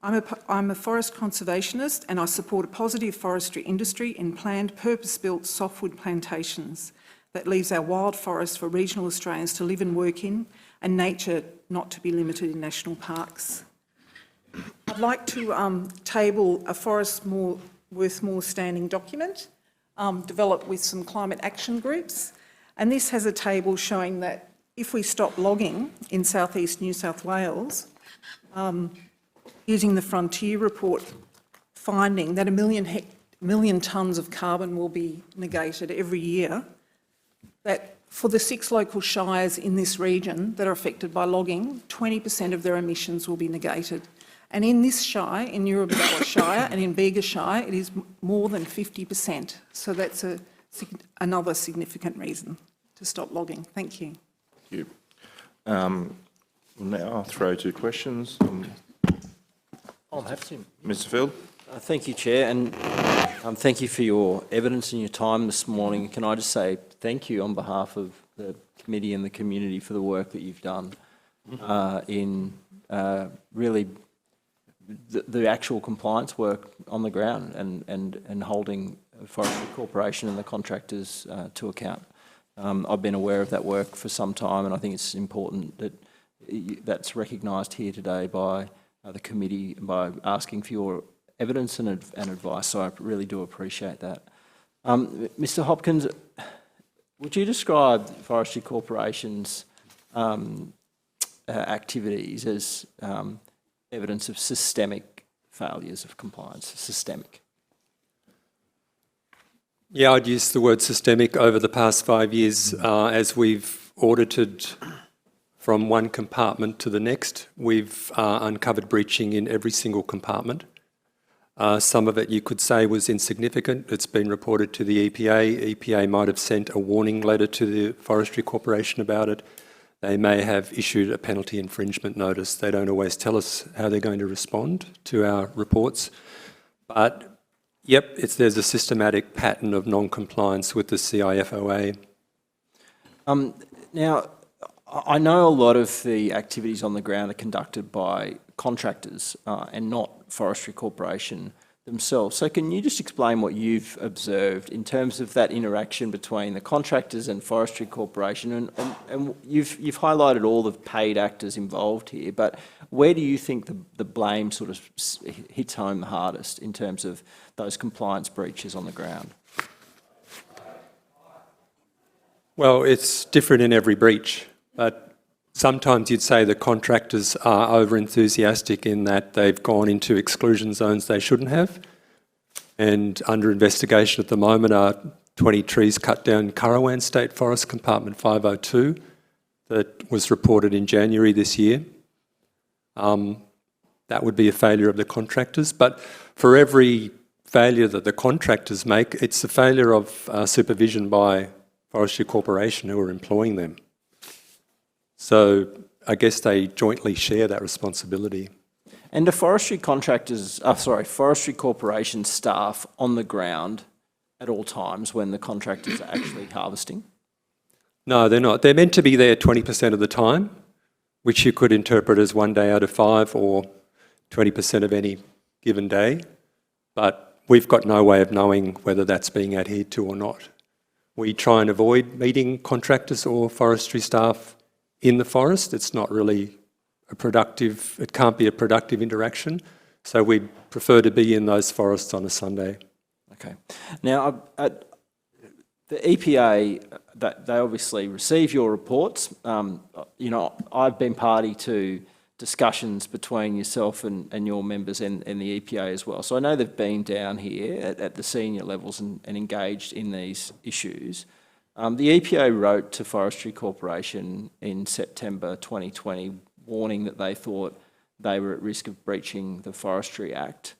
I'm a forest conservationist and I support a positive forestry industry in planned purpose-built softwood plantations that leaves our wild forests for regional Australians to live and work in and nature not to be limited in national parks. I'd like to table a forest worth more standing document developed with some climate action groups. And this has a table showing that if we stop logging in southeast New South Wales, using the Frontier Report finding that 1 million tonnes of carbon will be negated every year, that for the 6 local shires in this region that are affected by logging, 20% of their emissions will be negated. And in this shire, in Audibility Shire and in Vega Shire, it is more than 50%. So that's another significant reason to stop logging. Thank you. Thank you. Now I'll throw to questions. I'm happy to. Mr. Field. Thank you, Chair, and thank you for your evidence and your time this morning. Can I just say thank you on behalf of the committee and the community for the work that you've done in really the actual compliance work on the ground and holding Forestry Corporation and the contractors to account. I've been aware of that work for some time, and I think it's important that that's recognised here today by the committee by asking for your evidence and advice, so I really do appreciate that. Mr Hopkins, would you describe Forestry Corporation's activities as evidence of systemic failures of compliance, systemic? Yeah, I'd use the word systemic over the past 5 years as we've audited from one compartment to the next. We've uncovered breaching in every single compartment. Some of it you could say was insignificant. It's been reported to the EPA. EPA might have sent a warning letter to the Forestry Corporation about it. They may have issued a penalty infringement notice. They don't always tell us how they're going to respond to our reports. But, yep, there's a systematic pattern of non-compliance with the CIFOA. Now, I know a lot of the activities on the ground are conducted by contractors and not Forestry Corporation themselves. So can you just explain what you've observed in terms of that interaction between the contractors and Forestry Corporation? And you've highlighted all the paid actors involved here, but where do you think the blame sort of hits home the hardest in terms of those compliance breaches on the ground? Well, it's different in every breach, but sometimes you'd say the contractors are over-enthusiastic in that they've gone into exclusion zones they shouldn't have. And under investigation at the moment are 20 trees cut down in Currawan State Forest, Compartment 502, that was reported in January this year. That would be a failure of the contractors. But for every failure that the contractors make, it's a failure of supervision by Forestry Corporation who are employing them. So I guess they jointly share that responsibility. And do Forestry Corporation staff on the ground at all times when the contractors are actually harvesting? No, they're not. They're meant to be there 20% of the time, which you could interpret as 1 day out of 5 or 20% of any given day. But we've got no way of knowing whether that's being adhered to or not. We try and avoid meeting contractors or forestry staff in the forest. It's not really it can't be a productive interaction. So we'd prefer to be in those forests on a Sunday. Okay. Now, the EPA, they obviously receive your reports. I've been party to discussions between yourself and your members and the EPA as well. So I know they've been down here at the senior levels and engaged in these issues. The EPA wrote to Forestry Corporation in September 2020, warning that they thought they were at risk of breaching the Forestry Act.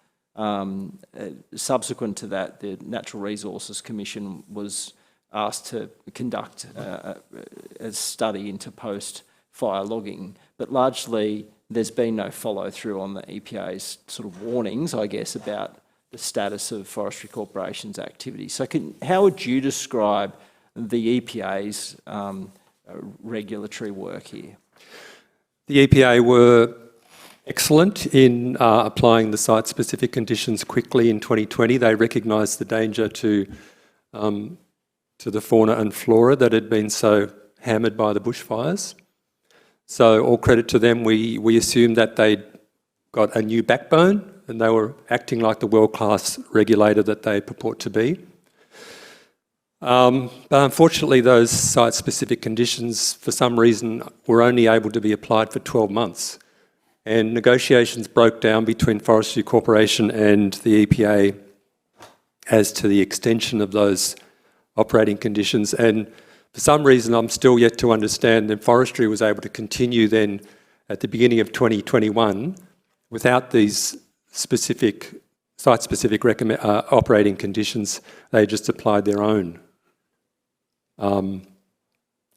Subsequent to that, the Natural Resources Commission was asked to conduct a study into post-fire logging, but largely there's been no follow-through on the EPA's sort of warnings, I guess, about the status of Forestry Corporation's activity. So how would you describe the EPA's regulatory work here? The EPA were excellent in applying the site-specific conditions quickly in 2020. They recognised the danger to the fauna and flora that had been so hammered by the bushfires. So all credit to them. We assumed that they'd got a new backbone and they were acting like the world-class regulator that they purport to be. But unfortunately, those site-specific conditions, for some reason, were only able to be applied for 12 months. And negotiations broke down between Forestry Corporation and the EPA as to the extension of those operating conditions. And for some reason, I'm still yet to understand that forestry was able to continue then at the beginning of 2021 without these specific, site-specific operating conditions. They just applied their own,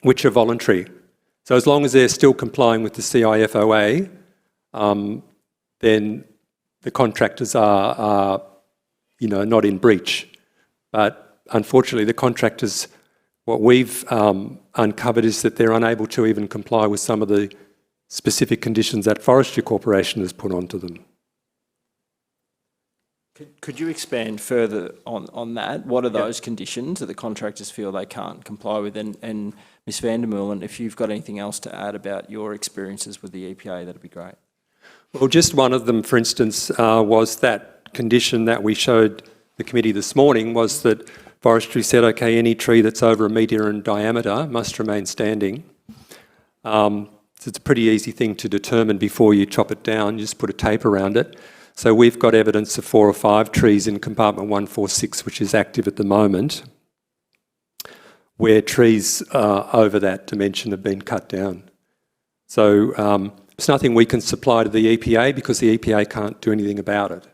which are voluntary. So as long as they're still complying with the CIFOA, then the contractors are not in breach. But unfortunately, the contractors, what we've uncovered is that they're unable to even comply with some of the specific conditions that Forestry Corporation has put onto them. Could you expand further on that? What are those conditions that the contractors feel they can't comply with? And Ms van der Meulen, if you've got anything else to add about your experiences with the EPA, that'd be great. Well, just one of them, for instance, was that condition that we showed the committee this morning, was that forestry said, okay, any tree that's over 1 metre in diameter must remain standing. So it's a pretty easy thing to determine before you chop it down. You just put a tape around it. So we've got evidence of 4 or 5 trees in compartment 146, which is active at the moment, where trees over that dimension have been cut down. So it's nothing we can supply to the EPA because the EPA can't do anything about it.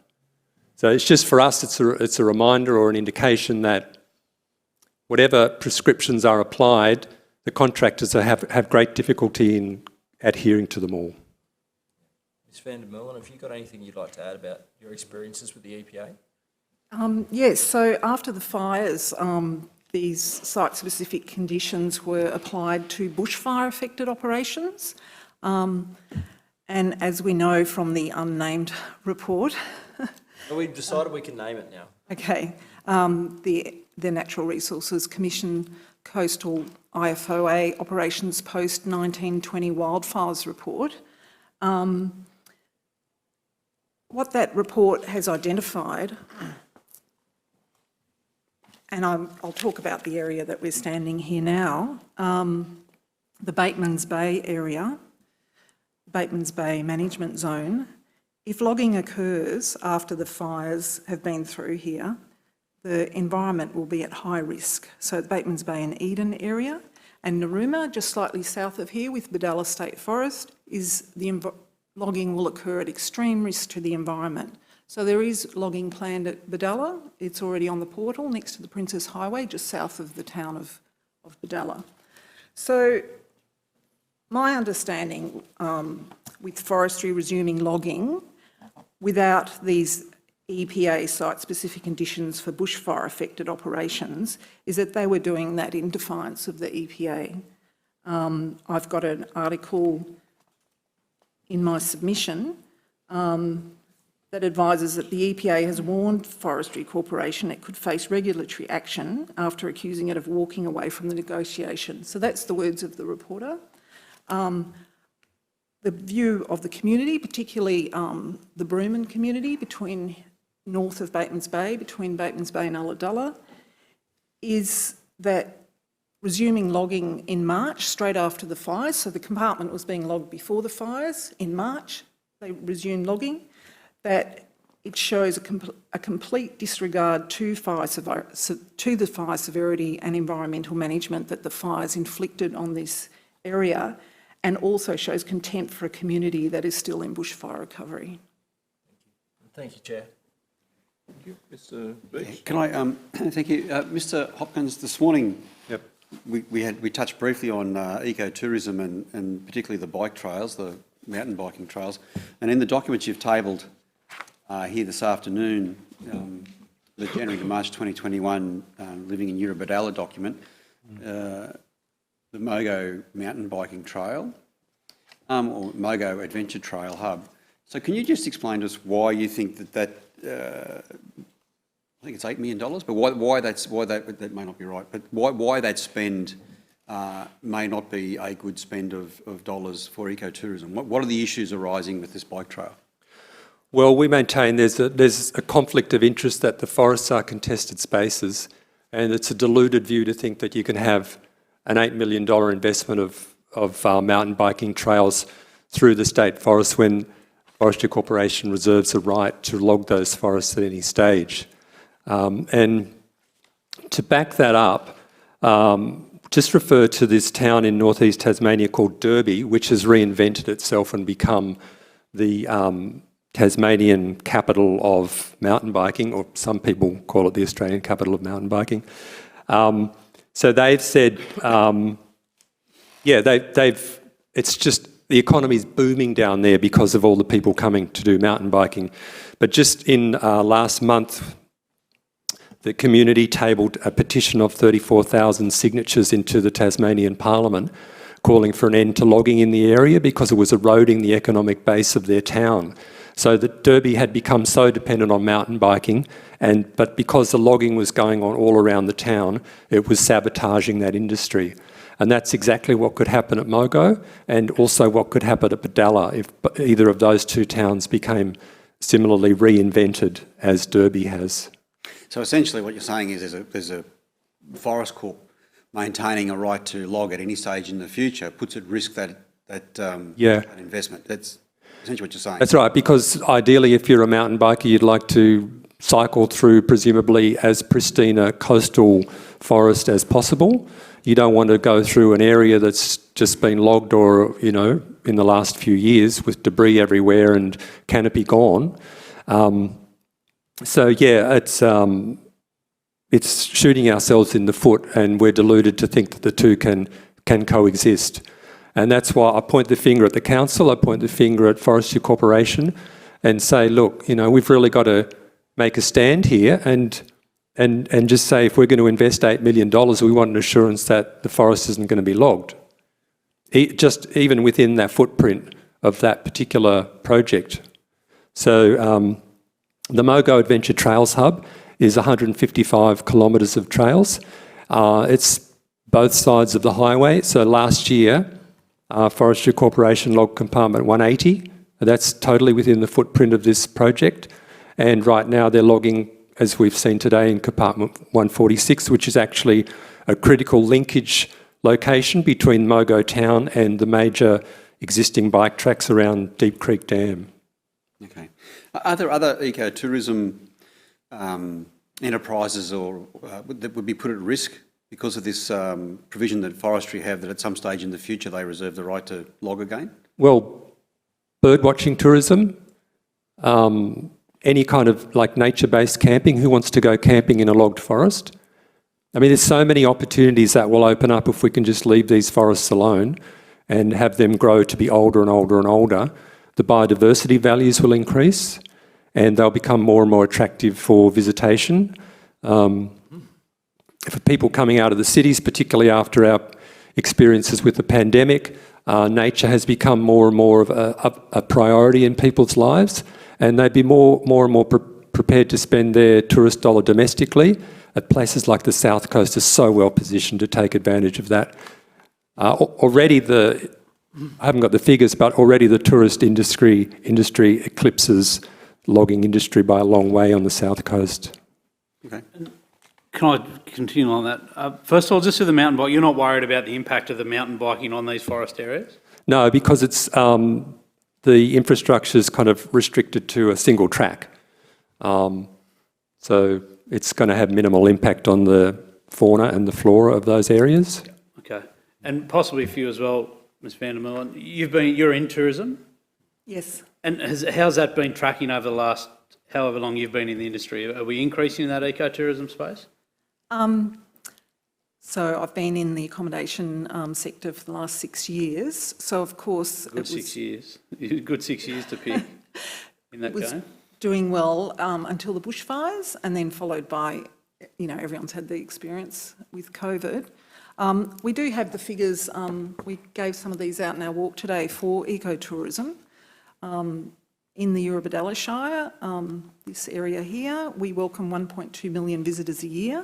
So it's just for us, it's a reminder or an indication that whatever prescriptions are applied, the contractors have great difficulty in adhering to them all. Ms van der Meulen, have you got anything you'd like to add about your experiences with the EPA? Yes, so after the fires, these site-specific conditions were applied to bushfire-affected operations. And as we know from the unnamed report... We've decided we can name it now. Okay. The Natural Resources Commission Coastal IFOA Operations Post-1920 Wildfires Report. What that report has identified, and I'll talk about the area that we're standing here now, the Bateman's Bay area, Bateman's Bay Management Zone. If logging occurs after the fires have been through here, the environment will be at high risk. So the Bateman's Bay and Eden area, and Narooma, just slightly south of here with Bedella State Forest, is logging will occur at extreme risk to the environment. So there is logging planned at Bedella. It's already on the portal next to the Princess Highway, just south of the town of Bedella. So my understanding with forestry resuming logging without these EPA site-specific conditions for bushfire-affected operations is that they were doing that in defiance of the EPA. I've got an article in my submission that advises that the EPA has warned Forestry Corporation it could face regulatory action after accusing it of walking away from the negotiation. So that's the words of the reporter. The view of the community, particularly the Brooman community north of Bateman's Bay, between Bateman's Bay and Ulladulla, is that resuming logging in March, straight after the fires, so the compartment was being logged before the fires, in March they resumed logging, that it shows a complete disregard to the fire severity and environmental management that the fires inflicted on this area, and also shows contempt for a community that is still in bushfire recovery. Thank you, Chair. Thank you. Mr. Beach. Can I, thank you. Mr. Hopkins, this morning, Yep. we touched briefly on ecotourism and particularly the bike trails, the mountain biking trails. And in the documents you've tabled here this afternoon, the January to March 2021 Living in Eurobodalla document, the Mogo mountain biking trail, or Mogo Adventure Trail Hub. So can you just explain to us why you think that I think it's $8 million, but why that may not be right, but why that spend may not be a good spend of dollars for ecotourism? What are the issues arising with this bike trail? Well, we maintain there's a conflict of interest that the forests are contested spaces, and it's a deluded view to think that you can have an $8 million investment of mountain biking trails through the state forest when Forestry Corporation reserves the right to log those forests at any stage. And to back that up, just refer to this town in northeast Tasmania called Derby, which has reinvented itself and become the Tasmanian capital of mountain biking, or some people call it the Australian capital of mountain biking. So they've said, it's just the economy's booming down there because of all the people coming to do mountain biking. But just in last month, the community tabled a petition of 34,000 signatures into the Tasmanian Parliament calling for an end to logging in the area because it was eroding the economic base of their town. So that Derby had become so dependent on mountain biking, but because the logging was going on all around the town, it was sabotaging that industry. And that's exactly what could happen at Mogo, and also what could happen at Bodalla if either of those two towns became similarly reinvented as Derby has. So essentially what you're saying is there's a Forest Corp maintaining a right to log at any stage in the future puts at risk that investment. That's essentially what you're saying. That's right, because ideally if you're a mountain biker, you'd like to cycle through presumably as pristine a coastal forest as possible. You don't want to go through an area that's just been logged or, in the last few years with debris everywhere and canopy gone. It's shooting ourselves in the foot, and we're deluded to think that the two can coexist. And that's why I point the finger at the council, I point the finger at Forestry Corporation and say, look, we've really got to make a stand here and just say if we're going to invest $8 million, we want an assurance that the forest isn't going to be logged. Just even within that footprint of that particular project. So the Mogo Adventure Trails Hub is 155 kilometres of trails. It's both sides of the highway. So last year, Forestry Corporation logged compartment 180. That's totally within the footprint of this project. And right now they're logging, as we've seen today, in compartment 146, which is actually a critical linkage location between Mogo town and the major existing bike tracks around Deep Creek Dam. Okay. Are there other ecotourism enterprises that would be put at risk because of this provision that forestry have that at some stage in the future they reserve the right to log again? Well, bird watching tourism, any kind of nature-based camping. Who wants to go camping in a logged forest? I mean, there's so many opportunities that will open up if we can just leave these forests alone and have them grow to be older and older and older. The biodiversity values will increase and they'll become more and more attractive for visitation. For people coming out of the cities, particularly after our experiences with the pandemic, nature has become more and more of a priority in people's lives, and they'd be more and more prepared to spend their tourist dollar domestically. At places like the South Coast are so well positioned to take advantage of that. Already I haven't got the figures, but already the tourist industry eclipses logging industry by a long way on the South Coast. Okay. Can I continue on that? First of all, just with the mountain bike, you're not worried about the impact of the mountain biking on these forest areas? No, because it's the infrastructure is kind of restricted to a single track. So it's going to have minimal impact on the fauna and the flora of those areas. Okay. And possibly for you as well, Ms van der Meulen, you're in tourism? Yes. And how's that been tracking over the last however long you've been in the industry? Are we increasing in that ecotourism space? So I've been in the accommodation sector for the last 6 years. So of course Good 6 years. Good 6 years to pick in that game. Doing well until the bushfires, and then followed by, everyone's had the experience with COVID. We do have the figures. We gave some of these out in our walk today for ecotourism. In the Eurobodalla Shire, this area here, we welcome 1.2 million visitors a year.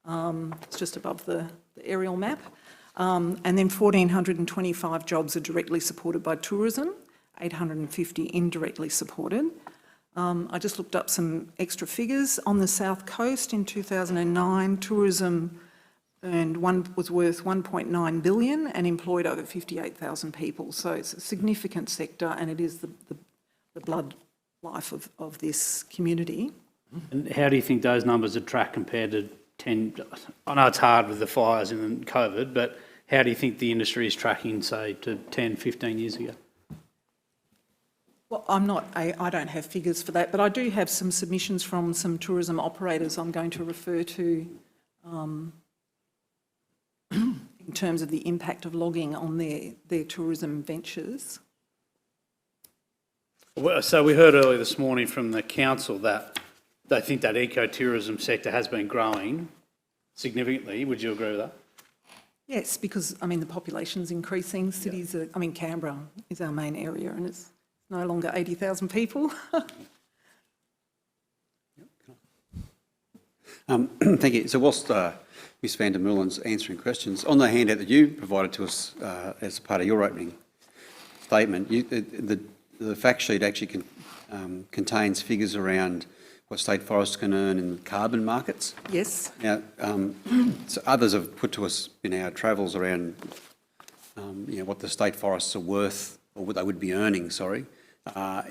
It's just above the aerial map. And then 1,425 jobs are directly supported by tourism, 850 indirectly supported. I just looked up some extra figures. On the South Coast in 2009, tourism was worth 1.9 billion and employed over 58,000 people. So it's a significant sector, and it is the blood life of this community. And how do you think those numbers would track compared to 10? I know it's hard with the fires and COVID, but how do you think the industry is tracking, say, to 10, 15 years ago? Well, I don't have figures for that, but I do have some submissions from some tourism operators I'm going to refer to in terms of the impact of logging on their tourism ventures. Well, so we heard earlier this morning from the council that they think that ecotourism sector has been growing significantly. Would you agree with that? Yes, because, the population's increasing. Cities are, Canberra is our main area, and it's no longer 80,000 people. Thank you. So whilst Ms van der Meulen's answering questions, on the handout that you provided to us as part of your opening statement, the fact sheet actually contains figures around what state forests can earn in carbon markets. Yes. Now, so others have put to us in our travels around what the state forests are worth, or what they would be earning,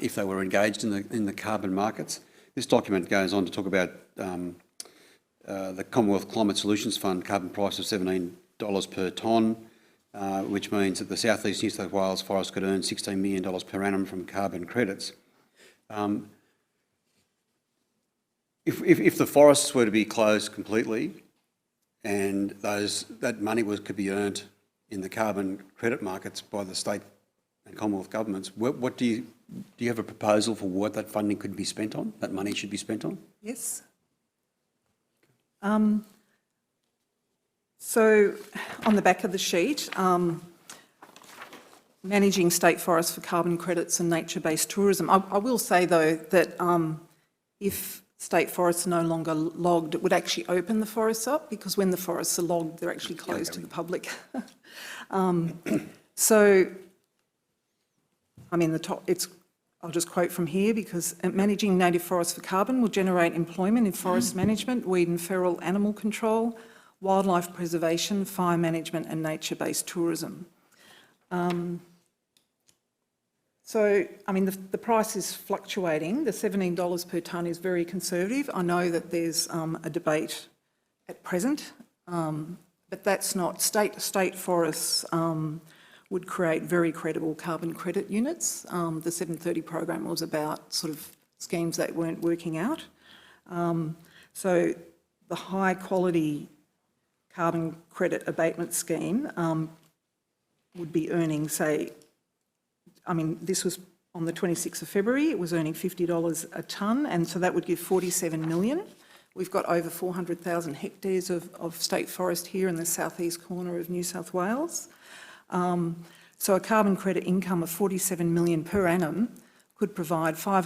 if they were engaged in the carbon markets. This document goes on to talk about the Commonwealth Climate Solutions Fund carbon price of $17 per tonne, which means that the South East New South Wales forest could earn $16 million per annum from carbon credits. If the forests were to be closed completely, and that money could be earned in the carbon credit markets by the state and Commonwealth governments, what do you have a proposal for what that funding could be spent on? That money should be spent on? Yes. So on the back of the sheet, managing state forests for carbon credits and nature-based tourism. I will say though that if state forests are no longer logged, it would actually open the forests up, because when the forests are logged, they're actually closed to the public. I'll just quote from here, because managing native forests for carbon will generate employment in forest management, weed and feral animal control, wildlife preservation, fire management and nature-based tourism. The price is fluctuating. The $17 per tonne is very conservative. I know that there's a debate at present, but that's not state forests would create very credible carbon credit units. The 730 program was about sort of schemes that weren't working out. So the high quality carbon credit abatement scheme would be earning, this was on the 26th of February, it was earning $50 a tonne, and so that would give 47 million. We've got over 400,000 hectares of state forest here in the southeast corner of New South Wales. So a carbon credit income of 47 million per annum could provide funding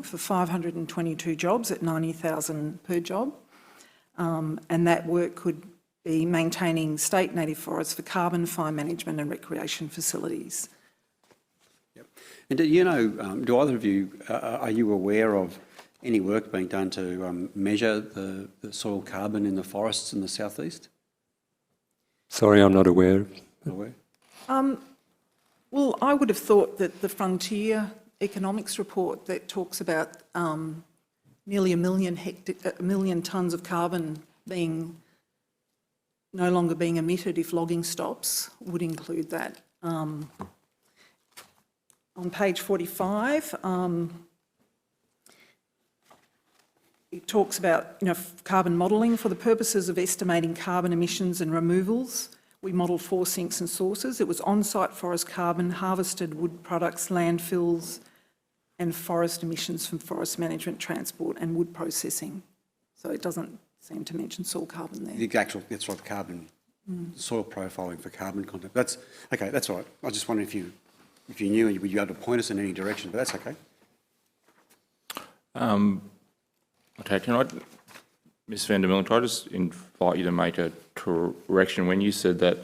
for 522 jobs at 90,000 per job, and that work could be maintaining state native forests for carbon, fire management and recreation facilities. Yep. And do you know, do either of you, are you aware of any work being done to measure the soil carbon in the forests in the southeast? Sorry, I'm not aware. Aware? Well, I would have thought that the Frontier Economics report that talks about nearly a million tonnes of carbon being no longer being emitted if logging stops would include that. On page 45, it talks about carbon modelling. For the purposes of estimating carbon emissions and removals, we modelled 4 sinks and sources. It was on-site forest carbon, harvested wood products, landfills, and forest emissions from forest management, transport and wood processing. So it doesn't seem to mention soil carbon there. The actual, that's right, carbon, soil profiling for carbon content. That's, okay, that's all right. I was just wondering if you knew and would you be able to point us in any direction, but that's okay. Okay, Ms van der Meulen, can I just invite you to make a correction? When you said that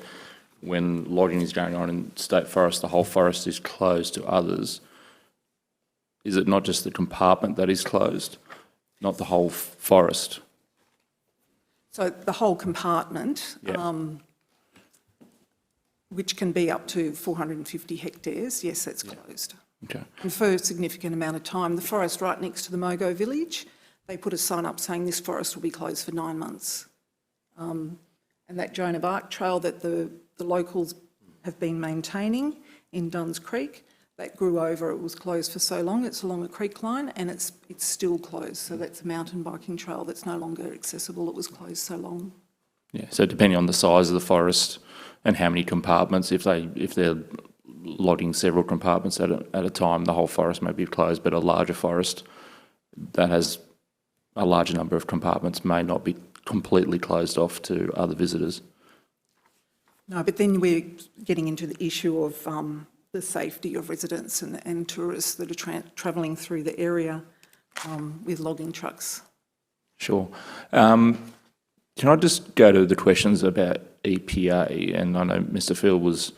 when logging is going on in state forest, the whole forest is closed to others, is it not just the compartment that is closed, not the whole forest? So the whole compartment, which can be up to 450 hectares, yes, that's closed. Okay. And for a significant amount of time. The forest right next to the Mogo village, they put a sign up saying this forest will be closed for 9 months. And that Joan of Arc trail that the locals have been maintaining in Duns Creek, that grew over, it was closed for so long, it's along a creek line and it's still closed. So that's a mountain biking trail that's no longer accessible, it was closed so long. Yeah, so depending on the size of the forest and how many compartments, if they're logging several compartments at a time, the whole forest may be closed, but a larger forest that has a larger number of compartments may not be completely closed off to other visitors. No, but then we're getting into the issue of the safety of residents and tourists that are travelling through the area with logging trucks. Sure. Can I just go to the questions about EPA? And I know Mr. Field was,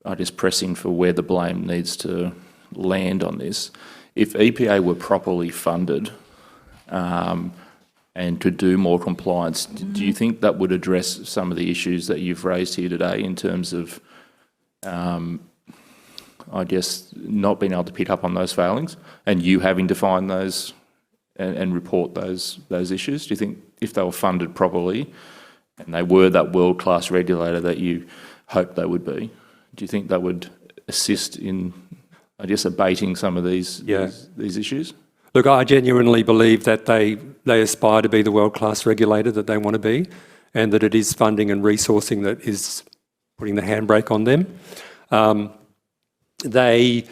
I guess, pressing for where the blame needs to land on this. If EPA were properly funded and to do more compliance, do you think that would address some of the issues that you've raised here today in terms of, I guess, not being able to pick up on those failings and you having to find those and report those issues? Do you think if they were funded properly and they were that world-class regulator that you hoped they would be, do you think that would assist in, I guess, abating some of these issues? Look, I genuinely believe that they aspire to be the world-class regulator that they want to be, and that it is funding and resourcing that is putting the handbrake on them. They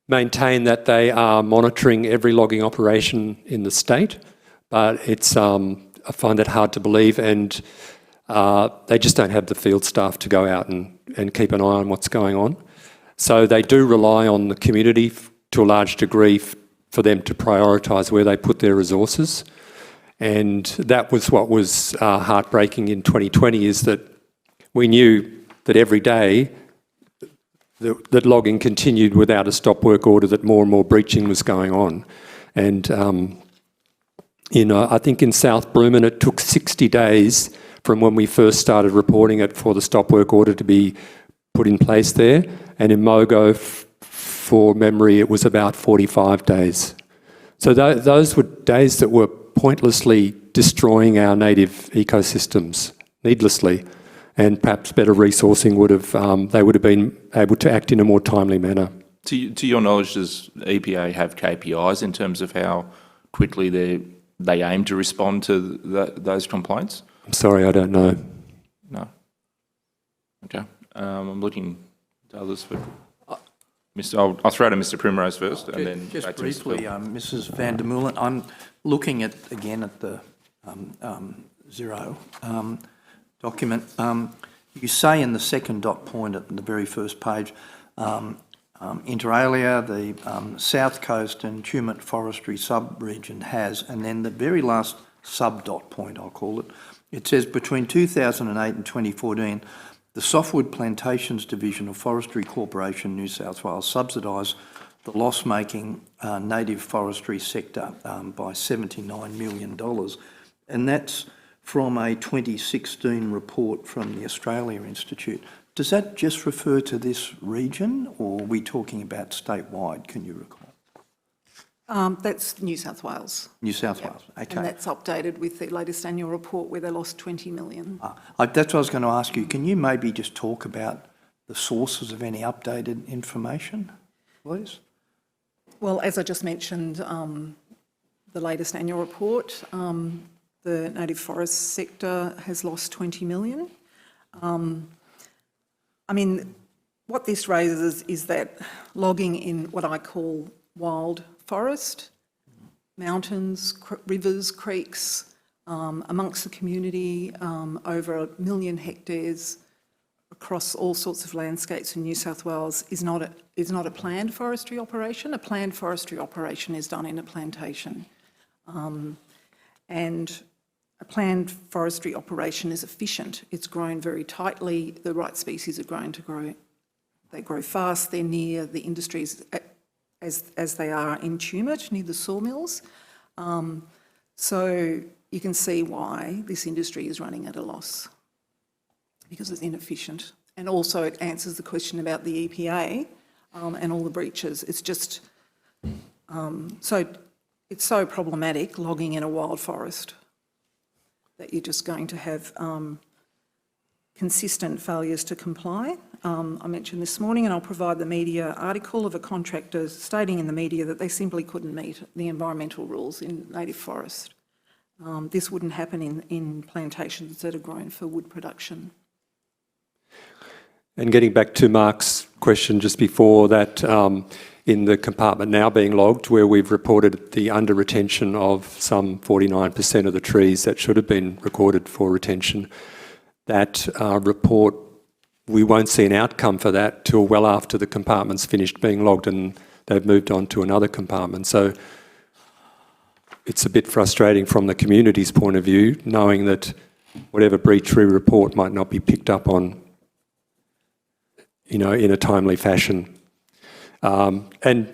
maintain that they are monitoring every logging operation in the state, but it's I find that hard to believe, and they just don't have the field staff to go out and keep an eye on what's going on. So they do rely on the community to a large degree for them to prioritise where they put their resources. And that was what was heartbreaking in 2020, is that we knew that every day that logging continued without a stop work order, that more and more breaching was going on. And, I think in South Bloomin it took 60 days from when we first started reporting it for the stop work order to be put in place there. And in Mogo, for memory, it was about 45 days. So those were days that were pointlessly destroying our native ecosystems, needlessly. And perhaps better resourcing would have, they would have been able to act in a more timely manner. To your knowledge, does EPA have KPIs in terms of how quickly they aim to respond to those complaints? I'm sorry, I don't know. No. Okay. I'm looking to others for... I'll throw to Mr. Primrose first, and then just back to briefly, Mr. Field. Mrs. van der Meulen, I'm looking again at the Zero document. you say in the second dot point at the very first page, inter alia, the South Coast and Tumut Forestry sub-region has, and then the very last sub-dot point, I'll call it, it says between 2008 and 2014, the Softwood Plantations Division of Forestry Corporation, New South Wales, subsidised the loss-making native forestry sector by $79 million. And that's from a 2016 report from the Australia Institute. Does that just refer to this region, or are we talking about statewide, can you recall? That's New South Wales. New South Wales, okay. And that's updated with the latest annual report where they lost 20 million. That's what I was going to ask you. Can you maybe just talk about the sources of any updated information, please? Well, as I just mentioned, the latest annual report, the native forest sector has lost 20 million. I mean, what this raises is that logging in what I call wild forest, mountains, rivers, creeks, amongst the community, over 1 million hectares across all sorts of landscapes in New South Wales is not a planned forestry operation. A planned forestry operation is done in a plantation. And a planned forestry operation is efficient. It's grown very tightly. The right species are grown to grow. They grow fast. They're near the industries as they are in Tumut, near the sawmills. So you can see why this industry is running at a loss, because it's inefficient. And also it answers the question about the EPA and all the breaches. It's just, it's so problematic logging in a wild forest that you're just going to have consistent failures to comply. I mentioned this morning, and I'll provide the media article of a contractor stating in the media that they simply couldn't meet the environmental rules in native forest. This wouldn't happen in plantations that are grown for wood production. And getting back to Mark's question just before that, in the compartment now being logged, where we've reported the under-retention of some 49% of the trees that should have been recorded for retention, that report, we won't see an outcome for that till well after the compartment's finished being logged and they've moved on to another compartment. So it's a bit frustrating from the community's point of view, knowing that whatever breach we report might not be picked up on, you know, in a timely fashion. And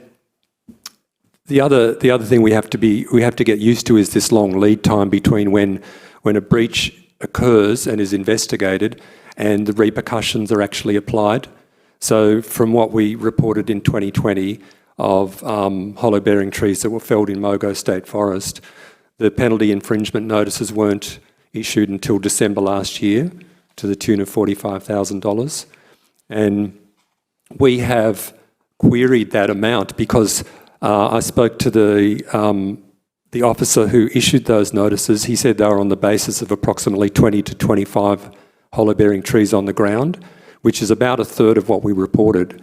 the other thing we have to get used to is this long lead time between when a breach occurs and is investigated and the repercussions are actually applied. So from what we reported in 2020 of hollow-bearing trees that were felled in Mogo State Forest, the penalty infringement notices weren't issued until December last year to the tune of $45,000. And we have queried that amount because I spoke to the officer who issued those notices. He said they were on the basis of approximately 20 to 25 hollow-bearing trees on the ground, which is about a third of what we reported.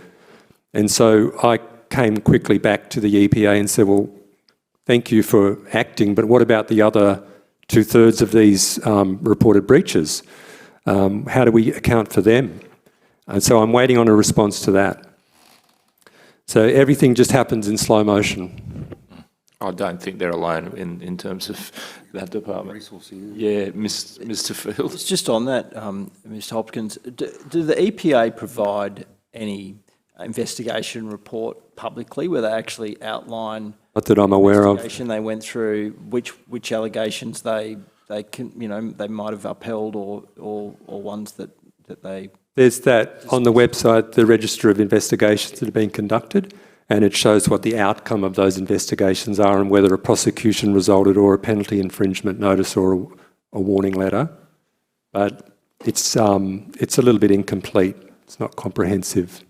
And so I came quickly back to the EPA and said, well, thank you for acting, but what about the other 2/3 of these reported breaches? How do we account for them? And so I'm waiting on a response to that. So everything just happens in slow motion. I don't think they're alone in terms of that department. Yeah, Mr. Field. It's just on that, Mr. Hopkins, do the EPA provide any investigation report publicly where they actually outline? Not that I'm aware of. They went through which allegations they can, you know, they might have upheld or ones that they. There's that on the website, the register of investigations that have been conducted, and it shows what the outcome of those investigations are and whether a prosecution resulted or a penalty infringement notice or a warning letter. But it's a little bit incomplete. It's not comprehensive.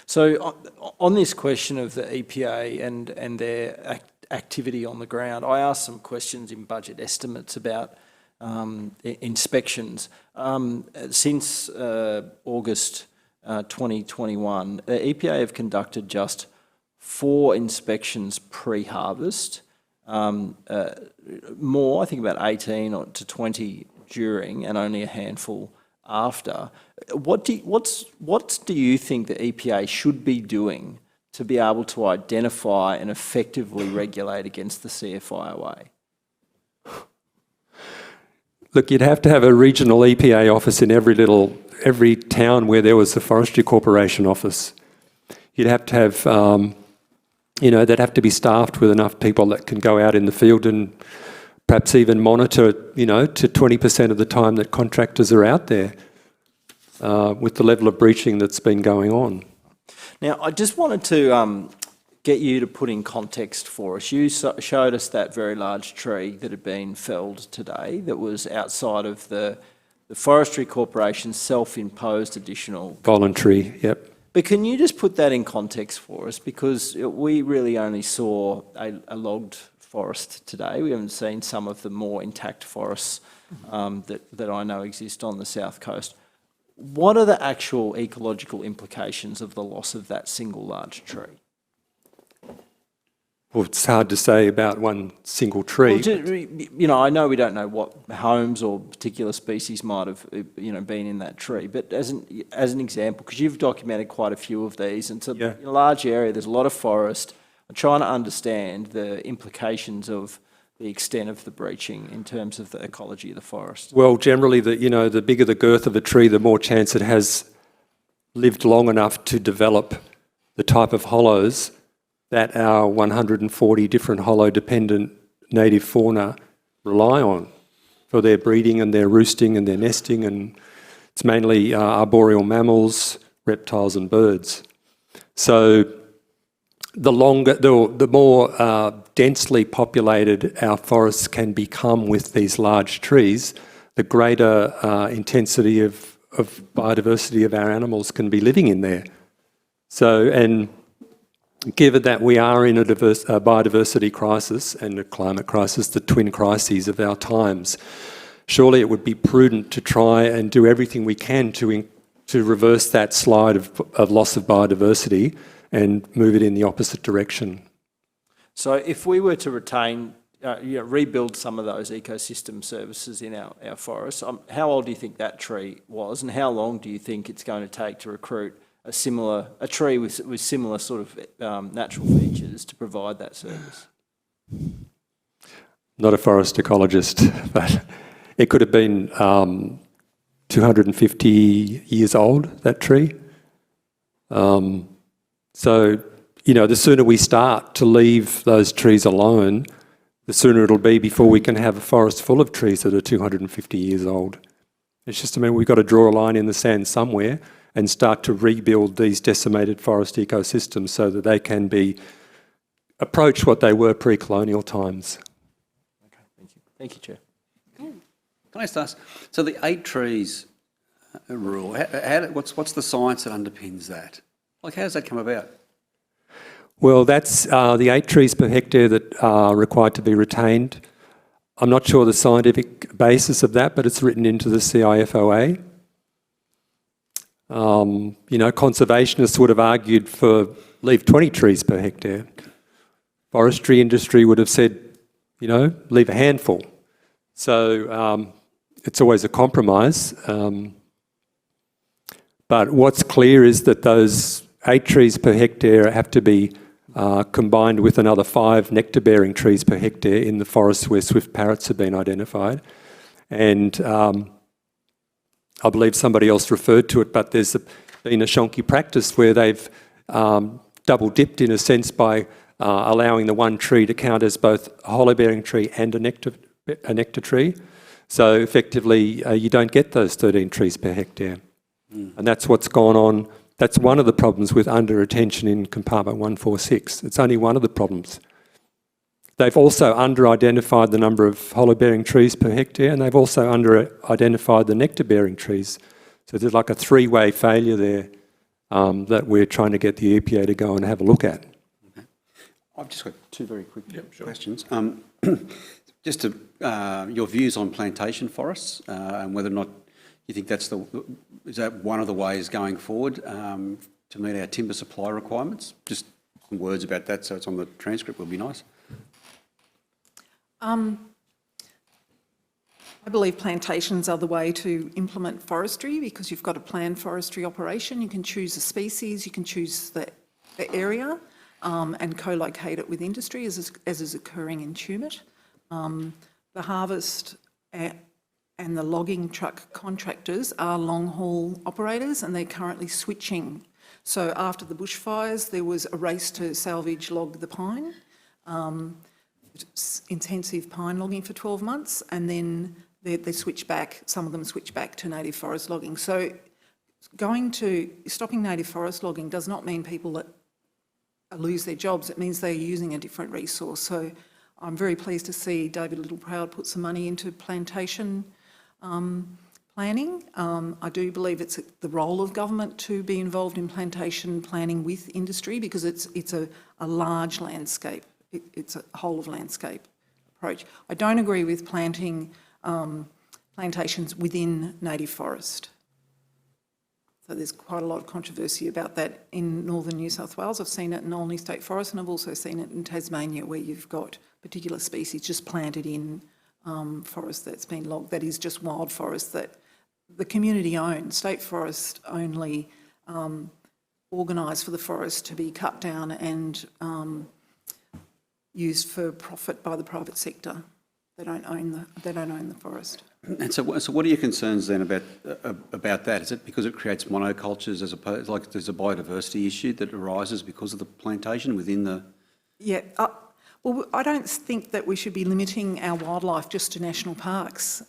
So on this question of the EPA and their activity on the ground, I asked some questions in budget estimates about inspections. Since August 2021, the EPA have conducted just 4 inspections pre-harvest, more, I think about 18 to 20 during, and only a handful after. What do you think the EPA should be doing to be able to identify and effectively regulate against the CFIOA? Look, you'd have to have a regional EPA office in every town where there was a Forestry Corporation office. You'd have to have, they'd have to be staffed with enough people that can go out in the field and perhaps even monitor, to 20% of the time that contractors are out there with the level of breaching that's been going on. Now, I just wanted to get you to put in context for us. You showed us that very large tree that had been felled today that was outside of the Forestry Corporation's self-imposed additional... Voluntary, yep. But can you just put that in context for us? Because we really only saw a logged forest today. We haven't seen some of the more intact forests that I know exist on the South Coast. What are the actual ecological implications of the loss of that single large tree? Well, it's hard to say about one single tree. Well, I know we don't know what homes or particular species might have, been in that tree. But as an example, because you've documented quite a few of these, and it's a large area. There's a lot of forest. I'm trying to understand the implications of the extent of the breaching in terms of the ecology of the forest. Well, generally, the bigger the girth of a tree, the more chance it has lived long enough to develop the type of hollows that our 140 different hollow-dependent native fauna rely on for their breeding and their roosting and their nesting, and it's mainly arboreal mammals, reptiles and birds. So the more densely populated our forests can become with these large trees, the greater intensity of biodiversity of our animals can be living in there. So, and given that we are in a biodiversity crisis and a climate crisis, the twin crises of our times, surely it would be prudent to try and do everything we can to reverse that slide of loss of biodiversity and move it in the opposite direction. So if we were to rebuild some of those ecosystem services in our forests, how old do you think that tree was, and how long do you think it's going to take to recruit a tree with similar sort of natural features to provide that service? Not a forest ecologist, but it could have been 250 years old, that tree. So, the sooner we start to leave those trees alone, the sooner it'll be before we can have a forest full of trees that are 250 years old. It's just, we've got to draw a line in the sand somewhere and start to rebuild these decimated forest ecosystems so that they can approach what they were pre-colonial times. Okay, thank you. Thank you, Chair. Can I just ask, so the 8 trees rule, what's the science that underpins that? Like, how does that come about? Well, that's the 8 trees per hectare that are required to be retained. I'm not sure the scientific basis of that, but it's written into the CIFOA. Conservationists would have argued for leave 20 trees per hectare. Forestry industry would have said, leave a handful. So it's always a compromise. But what's clear is that those 8 trees per hectare have to be combined with another 5 nectar-bearing trees per hectare in the forests where swift parrots have been identified. And I believe somebody else referred to it, but there's been a shonky practice where they've double-dipped in a sense by allowing the one tree to count as both a hollow-bearing tree and a nectar tree. So effectively, you don't get those 13 trees per hectare. And that's what's gone on. That's one of the problems with under-retention in compartment 146. It's only one of the problems. They've also under-identified the number of hollow-bearing trees per hectare, and they've also under-identified the nectar-bearing trees. So there's like a 3-way failure there that we're trying to get the EPA to go and have a look at. Okay. I've just got 2 very quick questions. Just to, your views on plantation forests and whether or not you think that's is that one of the ways going forward to meet our timber supply requirements? Just some words about that so it's on the transcript would be nice. I believe plantations are the way to implement forestry because you've got a planned forestry operation. You can choose the species, you can choose the area and co-locate it with industry as is occurring in Tumut. The harvest and the logging truck contractors are long-haul operators and they're currently switching. So after the bushfires, there was a race to salvage log the pine, intensive pine logging for 12 months, and then they switch back, some of them switch back to native forest logging. So stopping native forest logging does not mean people that lose their jobs, it means they're using a different resource. So I'm very pleased to see David Littleproud put some money into plantation planning. I do believe it's the role of government to be involved in plantation planning with industry because it's a large landscape. It's a whole of landscape approach. I don't agree with planting plantations within native forest. So there's quite a lot of controversy about that in northern New South Wales. I've seen it in Olney State Forest and I've also seen it in Tasmania where you've got particular species just planted in forest that's been logged. That is just wild forest that the community owns. State Forest only organise for the forest to be cut down and used for profit by the private sector. They don't own the forest. And so what are your concerns then about that? Is it because it creates monocultures as opposed, like there's a biodiversity issue that arises because of the plantation within the... Yeah, well, I don't think that we should be limiting our wildlife just to national parks.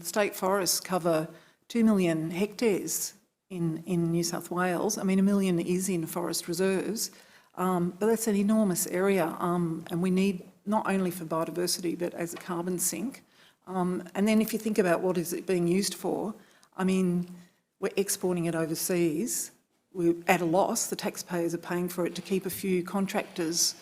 State forests cover 2 million hectares in New South Wales. I mean, 1 million is in forest reserves, but that's an enormous area, and we need not only for biodiversity, but as a carbon sink. And then if you think about what is it being used for, I mean, we're exporting it overseas. We're at a loss. The taxpayers are paying for it to keep a few contractors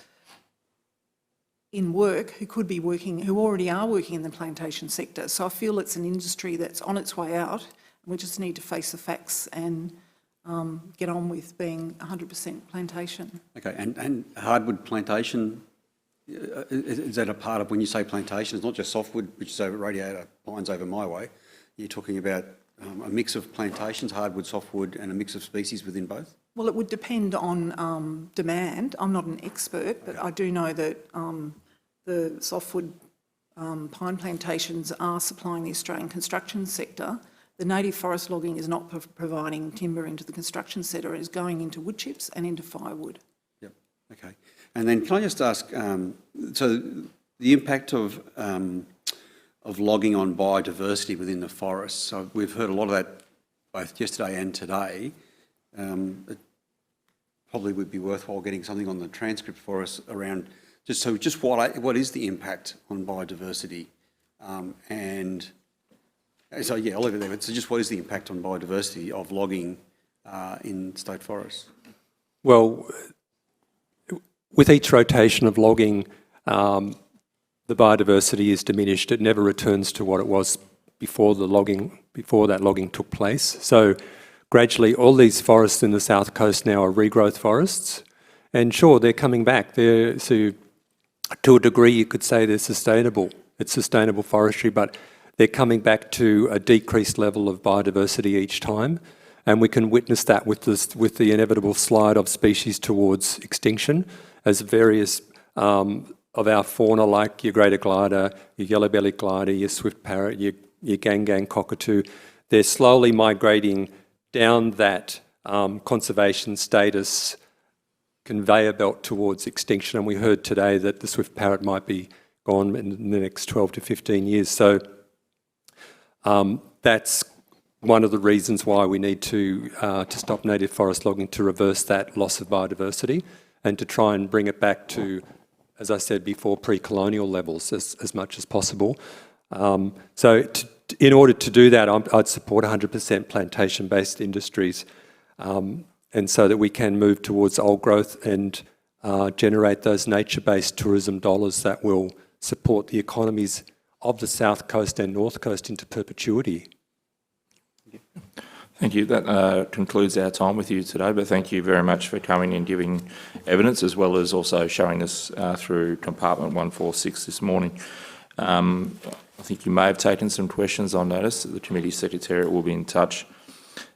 in work who could be working, who already are working in the plantation sector. So I feel it's an industry that's on its way out. We just need to face the facts and get on with being 100% plantation. Okay, and hardwood plantation, is that a part of when you say plantation? It's not just softwood, which is over radiata pines over my way. You're talking about a mix of plantations, hardwood, softwood, and a mix of species within both? Well, it would depend on demand. I'm not an expert, but I do know that the softwood pine plantations are supplying the Australian construction sector. The native forest logging is not providing timber into the construction sector, it is going into wood chips and into firewood. Yep, okay. And then can I just ask, so the impact of logging on biodiversity within the forests, so we've heard a lot of that both yesterday and today. It probably would be worthwhile getting something on the transcript for us around just what is the impact on biodiversity, and so yeah, I'll leave it there. So just what is the impact on biodiversity of logging in state forests? Well, with each rotation of logging, the biodiversity is diminished. It never returns to what it was before that logging took place. So gradually, all these forests in the south coast now are regrowth forests, and sure, they're coming back. So to a degree, you could say they're sustainable. It's sustainable forestry, but they're coming back to a decreased level of biodiversity each time, and we can witness that with the inevitable slide of species towards extinction, as various of our fauna, like your greater glider, your yellow-bellied glider, your swift parrot, your gang cockatoo, they're slowly migrating down that conservation status conveyor belt towards extinction. And we heard today that the swift parrot might be gone in the next 12 to 15 years. So that's one of the reasons why we need to stop native forest logging, to reverse that loss of biodiversity and to try and bring it back to, as I said before, pre-colonial levels as much as possible. In order to do that, I'd support 100% plantation-based industries, and so that we can move towards old growth and generate those nature-based tourism dollars that will support the economies of the South Coast and North Coast into perpetuity. Thank you. That concludes our time with you today, but thank you very much for coming and giving evidence, as well as also showing us through compartment 146 this morning. I think you may have taken some questions on notice. The committee secretariat will be in touch,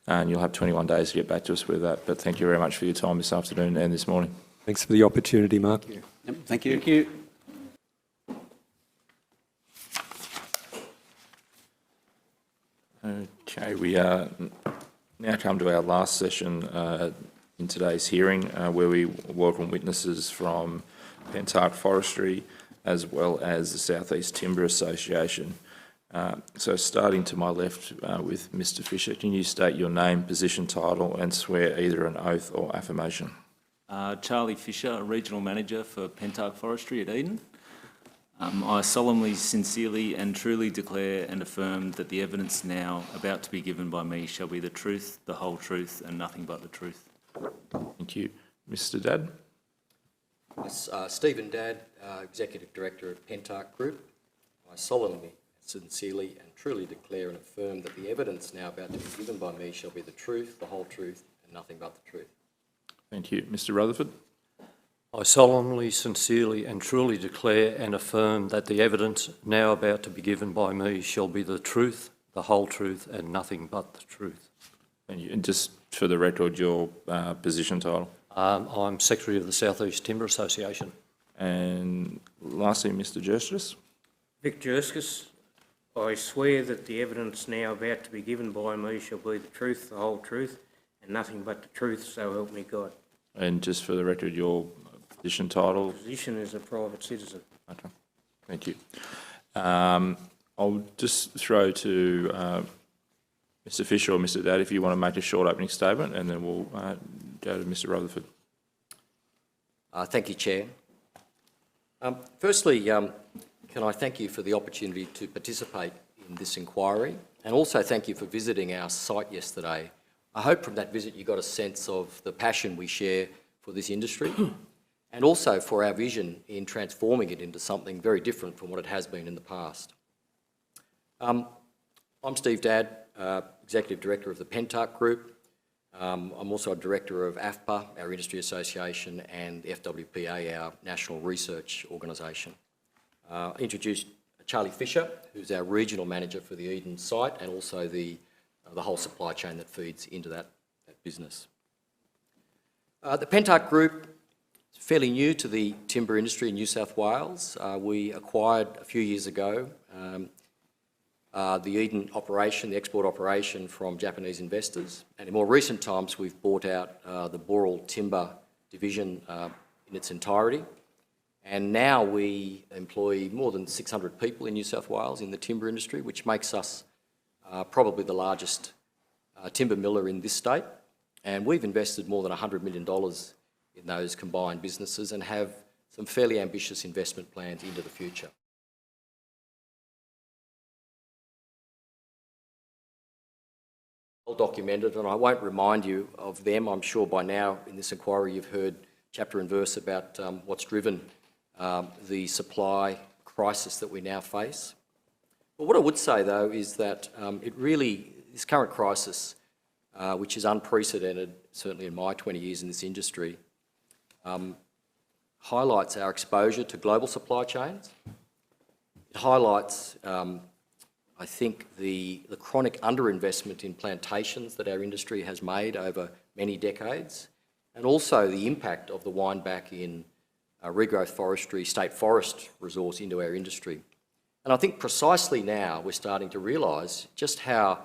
and you'll have 21 days to get back to us with that. But thank you very much for your time this afternoon and this morning. Thanks for the opportunity, Mark. Yep, thank you. Thank you. Okay, we now come to our last session in today's hearing, where we welcome witnesses from Pentark Forestry as well as the South East Timber Association. So starting to my left with Mr. Fisher, can you state your name, position, title and swear either an oath or affirmation? Charlie Fisher, Regional Manager for Pentark Forestry at Eden. I solemnly, sincerely and truly declare and affirm that the evidence now about to be given by me shall be the truth, the whole truth and nothing but the truth. Thank you. Mr. Dadd? Stephen Dadd, Executive Director of Pentark Group. I solemnly, sincerely and truly declare and affirm that the evidence now about to be given by me shall be the truth, the whole truth and nothing but the truth. Thank you. Mr. Rutherford? I solemnly, sincerely and truly declare and affirm that the evidence now about to be given by me shall be the truth, the whole truth and nothing but the truth. Thank you. And just for the record, your position title? I'm Secretary of the South East Timber Association. And lastly, Mr. Justice? Vic Jerskis, I swear that the evidence now about to be given by me shall be the truth, the whole truth, and nothing but the truth, so help me God. And just for the record, your position title? Position as a private citizen. Okay, thank you. I'll just throw to Mr. Fisher or Mr. Dadd if you want to make a short opening statement, and then we'll go to Mr. Rutherford. Thank you, Chair. Firstly, can I thank you for the opportunity to participate in this inquiry, and also thank you for visiting our site yesterday. I hope from that visit you got a sense of the passion we share for this industry and also for our vision in transforming it into something very different from what it has been in the past. I'm Steve Dadd, Executive Director of the Pentark Group. I'm also a Director of AFPA, our Industry Association, and FWPA, our National Research Organisation. I introduced Charlie Fisher, who's our Regional Manager for the Eden site and also the whole supply chain that feeds into that business. The Pentark Group is fairly new to the timber industry in New South Wales. We acquired a few years ago the Eden operation, the export operation from Japanese investors, and in more recent times we've bought out the Boral Timber division in its entirety, and now we employ more than 600 people in New South Wales in the timber industry, which makes us probably the largest timber miller in this state, and we've invested more than $100 million in those combined businesses and have some fairly ambitious investment plans into the future. Well documented, and I won't remind you of them. I'm sure by now in this inquiry you've heard chapter and verse about what's driven the supply crisis that we now face. But what I would say though is that this current crisis, which is unprecedented, certainly in my 20 years in this industry, highlights our exposure to global supply chains. It highlights, I think, the chronic underinvestment in plantations that our industry has made over many decades, and also the impact of the wind back in regrowth forestry, state forest resource into our industry. And I think precisely now we're starting to realise just how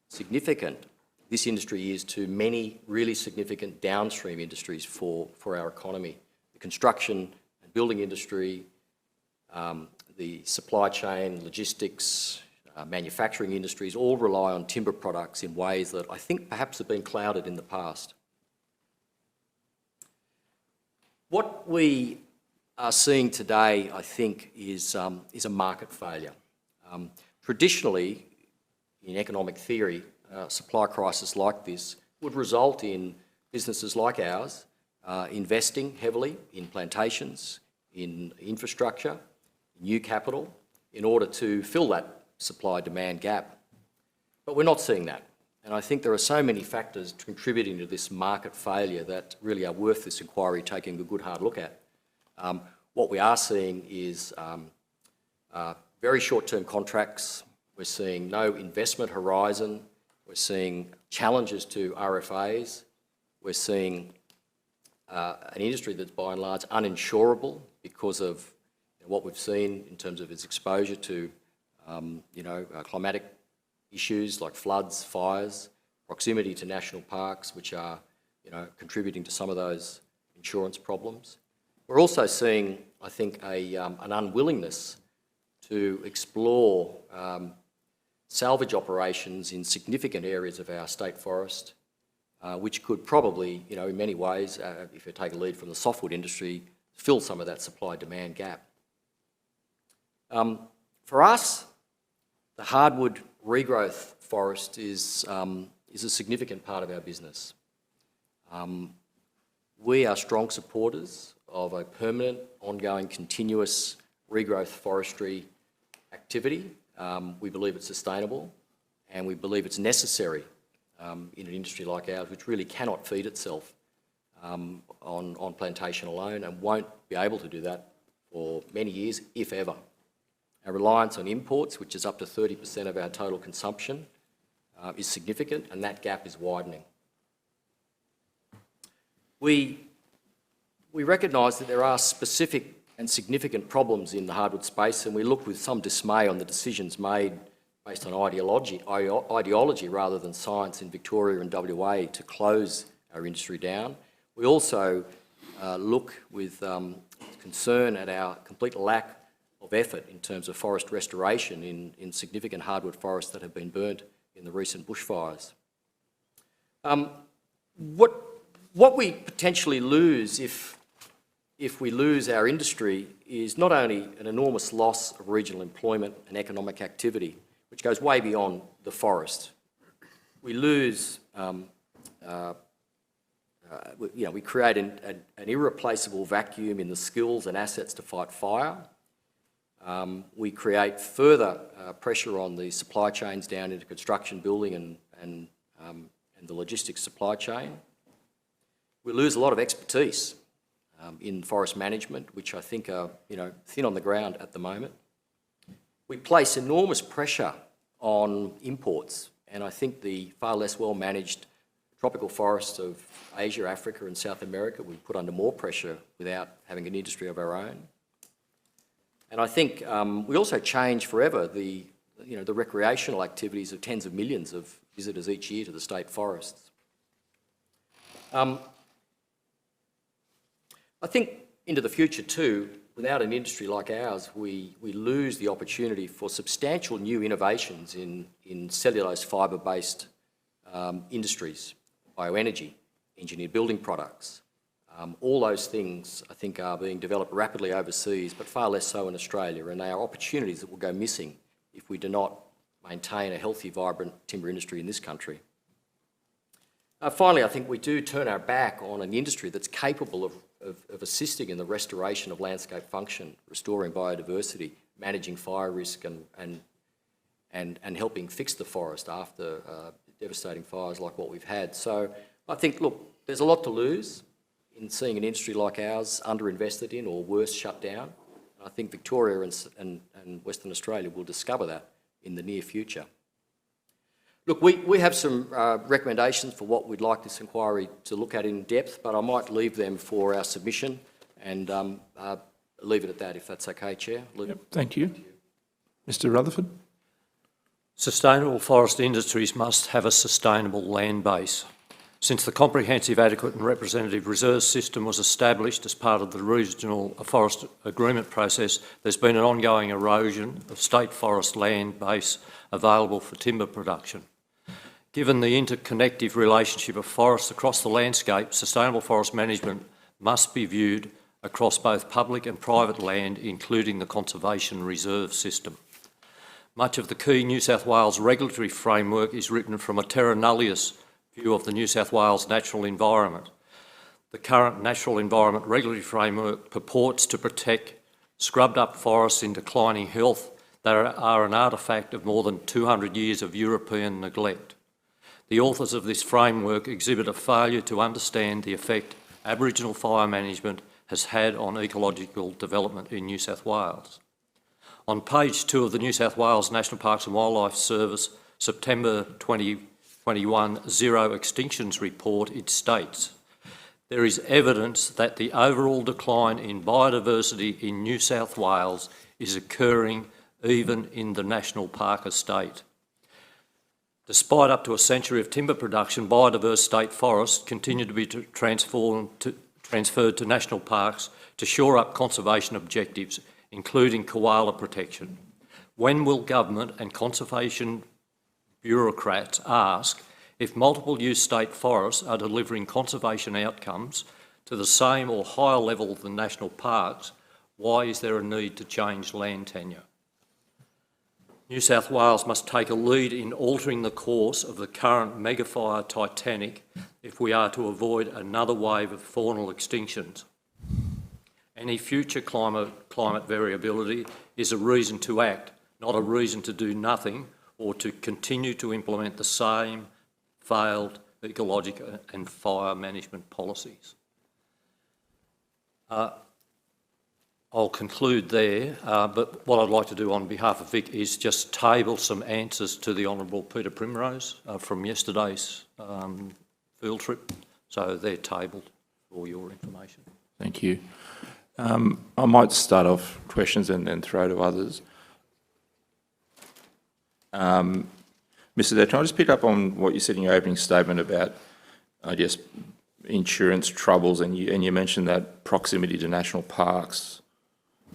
significant this industry is to many really significant downstream industries for our economy. The construction and building industry, the supply chain, logistics, manufacturing industries all rely on timber products in ways that I think perhaps have been clouded in the past. What we are seeing today, I think, is a market failure. Traditionally, in economic theory, a supply crisis like this would result in businesses like ours investing heavily in plantations, in infrastructure, new capital, in order to fill that supply-demand gap. But we're not seeing that. And I think there are so many factors contributing to this market failure that really are worth this inquiry taking a good hard look at. What we are seeing is very short-term contracts. We're seeing no investment horizon. We're seeing challenges to RFAs. We're seeing an industry that's by and large uninsurable because of what we've seen in terms of its exposure to, climatic issues like floods, fires, proximity to national parks, which are, contributing to some of those insurance problems. We're also seeing, I think, an unwillingness to explore salvage operations in significant areas of our state forest, which could probably, in many ways, if you take a lead from the softwood industry, fill some of that supply-demand gap. For us, the hardwood regrowth forest is a significant part of our business. We are strong supporters of a permanent, ongoing, continuous regrowth forestry activity. We believe it's sustainable, and we believe it's necessary in an industry like ours, which really cannot feed itself on plantation alone and won't be able to do that for many years, if ever. Our reliance on imports, which is up to 30% of our total consumption, is significant, and that gap is widening. We recognise that there are specific and significant problems in the hardwood space, and we look with some dismay on the decisions made based on ideology rather than science in Victoria and WA to close our industry down. We also look with concern at our complete lack of effort in terms of forest restoration in significant hardwood forests that have been burnt in the recent bushfires. What we potentially lose if we lose our industry is not only an enormous loss of regional employment and economic activity, which goes way beyond the forest. We lose, we create an irreplaceable vacuum in the skills and assets to fight fire. We create further pressure on the supply chains down into construction, building and the logistics supply chain. We lose a lot of expertise in forest management, which I think are thin on the ground at the moment. We place enormous pressure on imports, and I think the far less well-managed tropical forests of Asia, Africa and South America we put under more pressure without having an industry of our own. And I think we also change forever the recreational activities of tens of millions of visitors each year to the state forests. I think into the future too, without an industry like ours, we lose the opportunity for substantial new innovations in cellulose fibre-based industries, bioenergy, engineered building products. All those things, I think, are being developed rapidly overseas, but far less so in Australia, and they are opportunities that will go missing if we do not maintain a healthy, vibrant timber industry in this country. Finally, I think we do turn our back on an industry that's capable of assisting in the restoration of landscape function, restoring biodiversity, managing fire risk and helping fix the forest after devastating fires like what we've had. So I think, look, there's a lot to lose in seeing an industry like ours underinvested in or worse, shut down. And I think Victoria and Western Australia will discover that in the near future. Look, we have some recommendations for what we'd like this inquiry to look at in depth, but I might leave them for our submission and leave it at that, if that's okay, Chair. Yep, thank you. Mr Rutherford. Sustainable forest industries must have a sustainable land base. Since the Comprehensive, Adequate and Representative Reserve System was established as part of the Regional Forest Agreement process, there's been an ongoing erosion of state forest land base available for timber production. Given the interconnective relationship of forests across the landscape, sustainable forest management must be viewed across both public and private land, including the Conservation Reserve System. Much of the key New South Wales regulatory framework is written from a terra nullius view of the New South Wales natural environment. The current natural environment regulatory framework purports to protect scrubbed up forests in declining health that are an artefact of more than 200 years of European neglect. The authors of this framework exhibit a failure to understand the effect Aboriginal fire management has had on ecological development in New South Wales. On page 2 of the New South Wales National Parks and Wildlife Service September 2021 Zero Extinctions Report, it states, there is evidence that the overall decline in biodiversity in New South Wales is occurring even in the national park estate. Despite up to a century of timber production, biodiverse state forests continue to be transferred to national parks to shore up conservation objectives, including koala protection. When will government and conservation bureaucrats ask if multiple use state forests are delivering conservation outcomes to the same or higher level than national parks, why is there a need to change land tenure? New South Wales must take a lead in altering the course of the current megafire Titanic if we are to avoid another wave of faunal extinctions. Any future climate variability is a reason to act, not a reason to do nothing or to continue to implement the same failed ecological and fire management policies. I'll conclude there, but what I'd like to do on behalf of Vic is just table some answers to the Honourable Peter Primrose from yesterday's field trip. So they're tabled for your information. Thank you. I might start off questions and then throw to others. Mr. Dare, can I just pick up on what you said in your opening statement about, I guess, insurance troubles, and you mentioned that proximity to national parks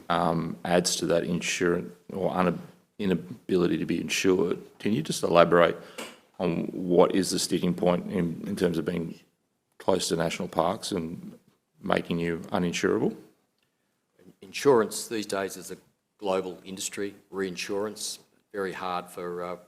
adds to that insurance or inability to be insured. Can you just elaborate on what is the sticking point in terms of being close to national parks and making you uninsurable? Insurance these days is a global industry. Reinsurance, very hard for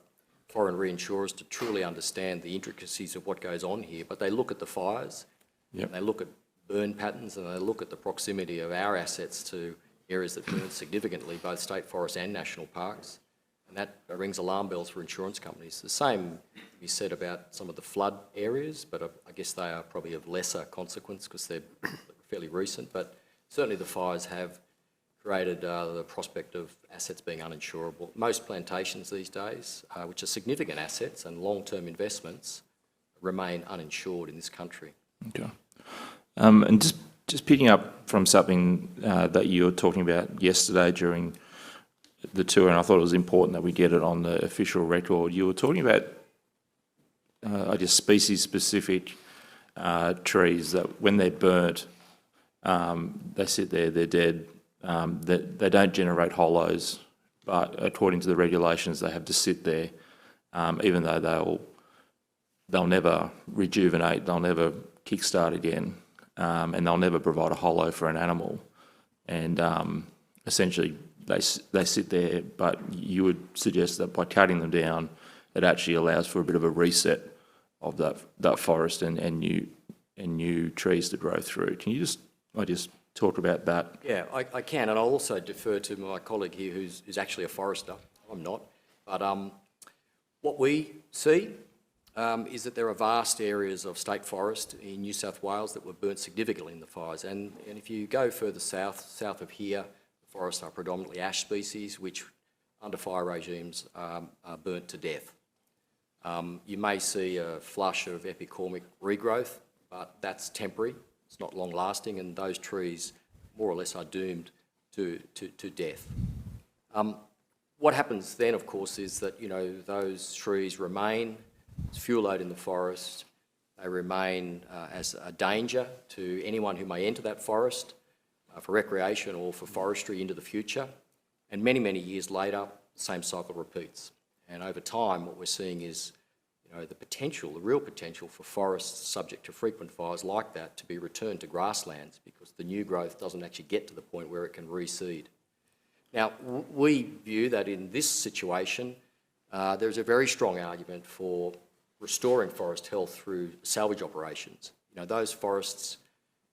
foreign reinsurers to truly understand the intricacies of what goes on here, but they look at the fires, and they look at burn patterns, and they look at the proximity of our assets to areas that burn significantly, both state forests and national parks, and that rings alarm bells for insurance companies. The same can be said about some of the flood areas, but I guess they are probably of lesser consequence because they're fairly recent, but certainly the fires have created the prospect of assets being uninsurable. Most plantations these days, which are significant assets and long-term investments, remain uninsured in this country. Okay. And just picking up from something that you were talking about yesterday during the tour, and I thought it was important that we get it on the official record. You were talking about, I guess, species-specific trees that when they're burnt, they sit there, they're dead. They don't generate hollows, but according to the regulations, they have to sit there, even though they'll never rejuvenate, they'll never kickstart again, and they'll never provide a hollow for an animal. And essentially, they sit there, but you would suggest that by cutting them down, it actually allows for a bit of a reset of that forest and new trees to grow through. Can you just talk about that? Yeah, I can, and I'll also defer to my colleague here who's actually a forester. I'm not. But what we see is that there are vast areas of state forest in New South Wales that were burnt significantly in the fires. And if you go further south of here, the forests are predominantly ash species, which under fire regimes are burnt to death. You may see a flush of epicormic regrowth, but that's temporary. It's not long-lasting, and those trees more or less are doomed to death. What happens then, of course, is that those trees remain as fuel load in the forest. They remain as a danger to anyone who may enter that forest for recreation or for forestry into the future. And many, many years later, the same cycle repeats. And over time, what we're seeing is the real potential for forests subject to frequent fires like that to be returned to grasslands because the new growth doesn't actually get to the point where it can reseed. Now, we view that in this situation, there's a very strong argument for restoring forest health through salvage operations. Those forests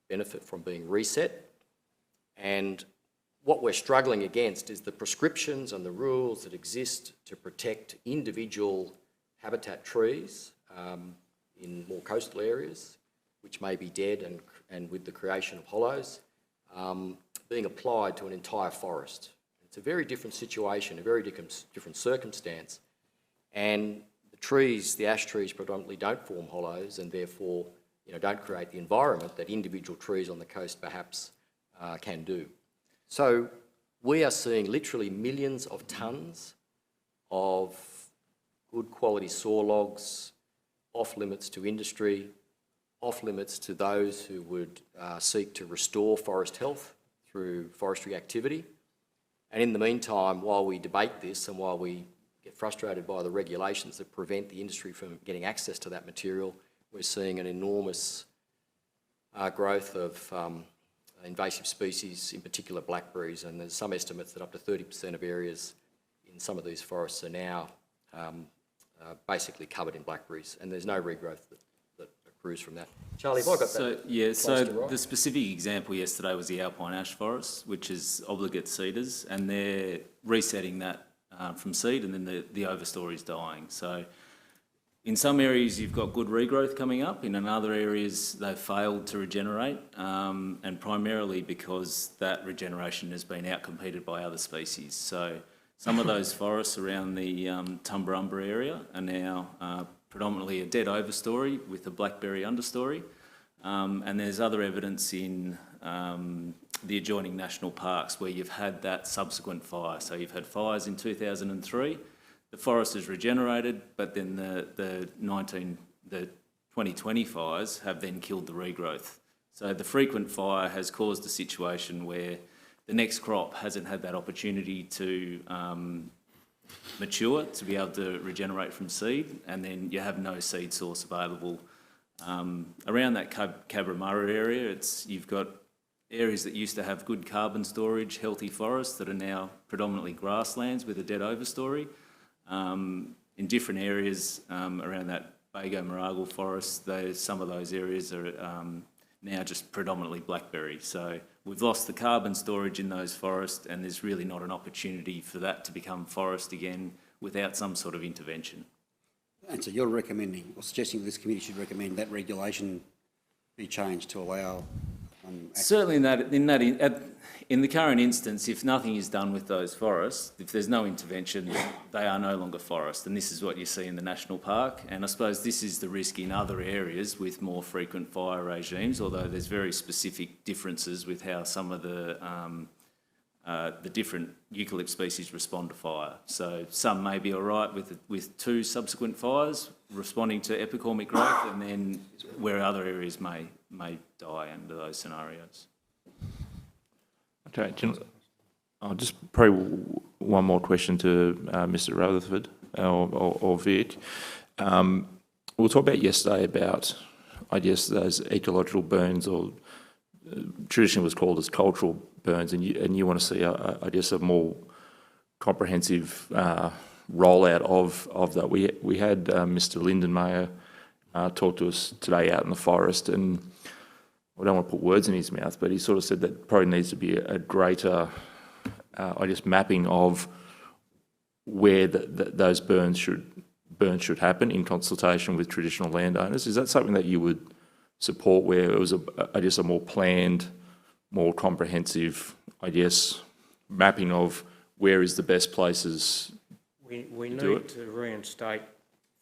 benefit from being reset, and what we're struggling against is the prescriptions and the rules that exist to protect individual habitat trees in more coastal areas, which may be dead and with the creation of hollows, being applied to an entire forest. It's a very different situation, a very different circumstance, and the trees, the ash trees predominantly don't form hollows and therefore don't create the environment that individual trees on the coast perhaps can do. So we are seeing literally millions of tonnes of good quality saw logs off limits to industry, off limits to those who would seek to restore forest health through forestry activity. And in the meantime, while we debate this and while we get frustrated by the regulations that prevent the industry from getting access to that material, we're seeing an enormous growth of invasive species, in particular blackberries, and there's some estimates that up to 30% of areas in some of these forests are now basically covered in blackberries, and there's no regrowth that accrues from that. Charlie, have I got that? Yeah, so right? the specific example yesterday was the alpine ash forest, which is obligate cedars, and they're resetting that from seed, and then the overstory is dying. So in some areas you've got good regrowth coming up, in other areas they've failed to regenerate, and primarily because that regeneration has been outcompeted by other species. So some of those forests around the Tumbarumba area are now predominantly a dead overstory with a blackberry understory, and there's other evidence in the adjoining national parks where you've had that subsequent fire. So you've had fires in 2003, the forest has regenerated, but then the 2020 fires have then killed the regrowth. So the frequent fire has caused a situation where the next crop hasn't had that opportunity to mature, to be able to regenerate from seed, and then you have no seed source available. Around that Cabramatta area, you've got areas that used to have good carbon storage, healthy forests that are now predominantly grasslands with a dead overstory. In different areas around that Vega Valley forest, some of those areas are now just predominantly blackberry. So we've lost the carbon storage in those forests, and there's really not an opportunity for that to become forest again without some sort of intervention. And so you're recommending, or suggesting this committee should recommend that regulation be changed to allow... Certainly in the current instance, if nothing is done with those forests, if there's no intervention, they are no longer forest, and this is what you see in the national park. And I suppose this is the risk in other areas with more frequent fire regimes, although there's very specific differences with how some of the different eucalypt species respond to fire. So some may be all right with two subsequent fires responding to epicormic growth, and then where other areas may die under those scenarios. Okay, I'll just probably one more question to Mr. Rutherford or Vic. We'll talk about yesterday about, I guess, those ecological burns, or traditionally was called as cultural burns, and you want to see, I guess, a more comprehensive rollout of that. We had Mr. Lindenmayer talk to us today out in the forest, and I don't want to put words in his mouth, but he sort of said that probably needs to be a greater, I guess, mapping of where those burns should happen in consultation with traditional landowners. Is that something that you would support, where it was, I guess, a more planned, more comprehensive, I guess, mapping of where is the best places We need to reinstate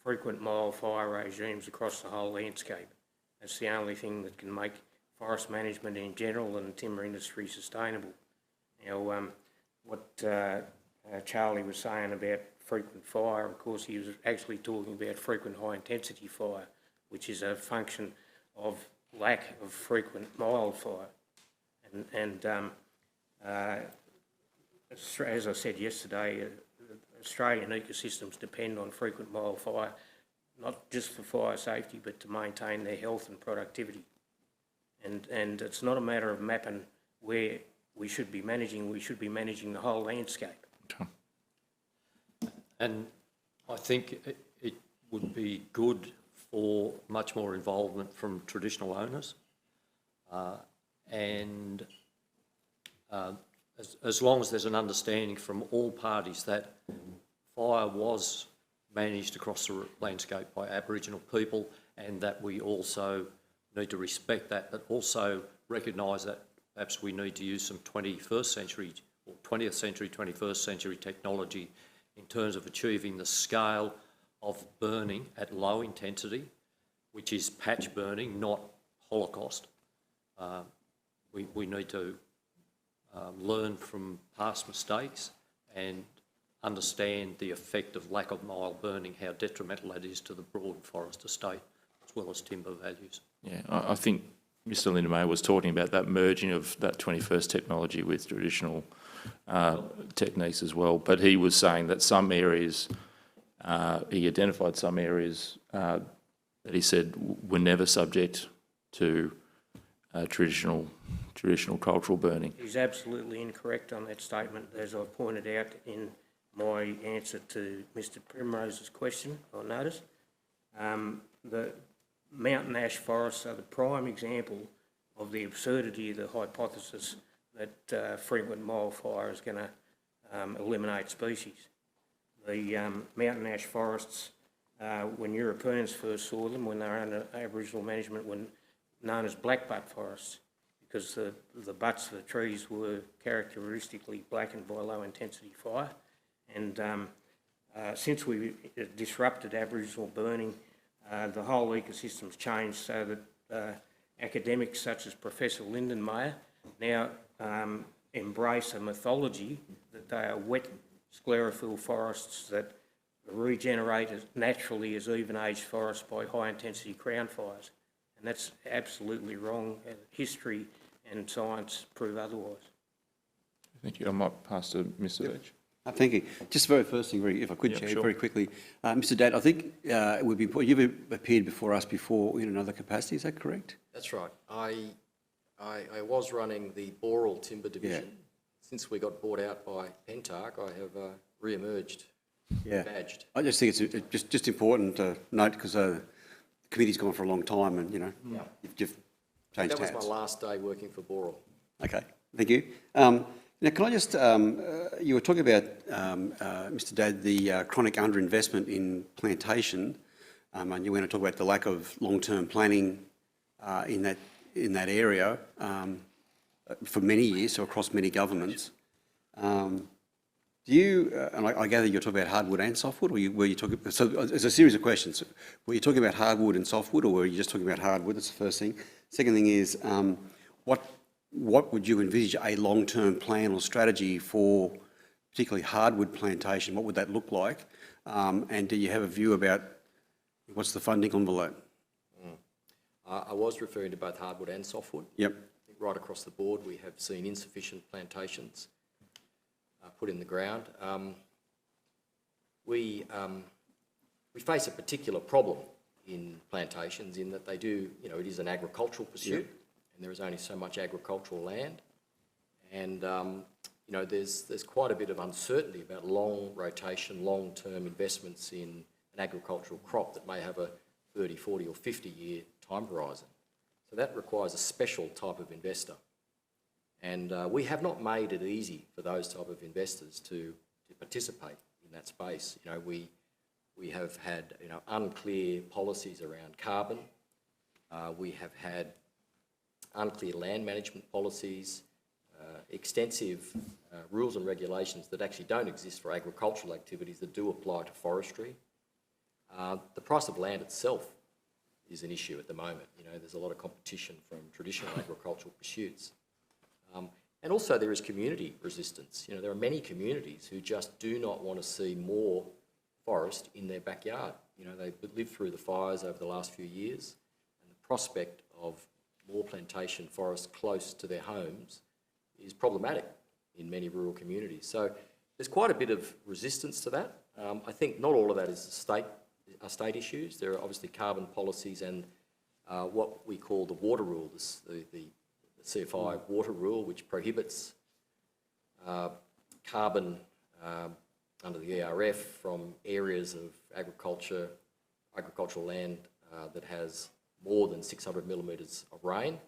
frequent wildfire regimes across the whole landscape. That's the only thing that can make forest management in general and the timber industry sustainable. Now, what Charlie was saying about frequent fire, of course, he was actually talking about frequent high-intensity fire, which is a function of lack of frequent wildfire. And as I said yesterday, Australian ecosystems depend on frequent wildfire, not just for fire safety, but to maintain their health and productivity. And it's not a matter of mapping where we should be managing the whole landscape. And I think it would be good for much more involvement from traditional owners. As long as there's an understanding from all parties that fire was managed across the landscape by Aboriginal people, and that we also need to respect that, but also recognise that perhaps we need to use some 21st century or 20th century, 21st century technology in terms of achieving the scale of burning at low intensity, which is patch burning, not holocaust. We need to learn from past mistakes and understand the effect of lack of mile burning, how detrimental that is to the broad forest estate, as well as timber values. Yeah, I think Mr Lindemeyer was talking about that merging of that 21st technology with traditional techniques as well, but he was saying that some areas, he identified some areas that he said were never subject to traditional cultural burning. He's absolutely incorrect on that statement, as I pointed out in my answer to Mr Primrose's question, I noticed. The mountain ash forests are the prime example of the absurdity of the hypothesis that frequent wildfire is going to eliminate species. The mountain ash forests, when Europeans first saw them, when they were under Aboriginal management, were known as blackbutt forests, because the butts of the trees were characteristically blackened by low intensity fire. And since we disrupted Aboriginal burning, the whole ecosystem's changed so that academics such as Professor Lindenmayer now embrace a mythology that they are wet sclerophyll forests that regenerate naturally as even-aged forests by high-intensity crown fires. And that's absolutely wrong. History and science prove otherwise. Thank you. I might pass to Mr Veitch. Thank you. Just the very first thing, if I could, Chair, sure. very quickly. Mr Datt, I think it would be important. You've appeared before us before in another capacity, is that correct? That's right. I was running the Boral Timber Division. Yeah. Since we got bought out by Pentark, I have re-emerged, badged. I just think it's just important to note, because the committee's gone for a long time and, you've changed That was hats. my last day working for Boral. Okay, thank you. Now, can I just, you were talking about, Mr Dadd, the chronic underinvestment in plantation, and you were going to talk about the lack of long-term planning in that area for many years, so across many governments. Do you, and I gather you're talking about hardwood and softwood, or were you talking, so there's a series of questions. Were you talking about hardwood and softwood, or were you just talking about hardwood? That's the first thing. Second thing is, what would you envisage a long-term plan or strategy for particularly hardwood plantation? What would that look like? And do you have a view about what's the funding envelope? I was referring to both hardwood and softwood. Yep. I think right across the board we have seen insufficient plantations put in the ground. We face a particular problem in plantations in that they do, it is an agricultural pursuit, and there is only so much agricultural land. And, there's quite a bit of uncertainty about long rotation, long-term investments in an agricultural crop that may have a 30, 40 or 50-year time horizon. So that requires a special type of investor. And we have not made it easy for those type of investors to participate in that space. We have had unclear policies around carbon. We have had unclear land management policies, extensive rules and regulations that actually don't exist for agricultural activities that do apply to forestry. The price of land itself is an issue at the moment. There's a lot of competition from traditional agricultural pursuits. And also there is community resistance. There are many communities who just do not want to see more forest in their backyard. They've lived through the fires over the last few years, and the prospect of more plantation forest close to their homes is problematic in many rural communities. So there's quite a bit of resistance to that. I think not all of that is state issues. There are obviously carbon policies and what we call the water rule, the CFI water rule, which prohibits carbon under the ERF from areas of agricultural land that has more than 600 millimetres of rain.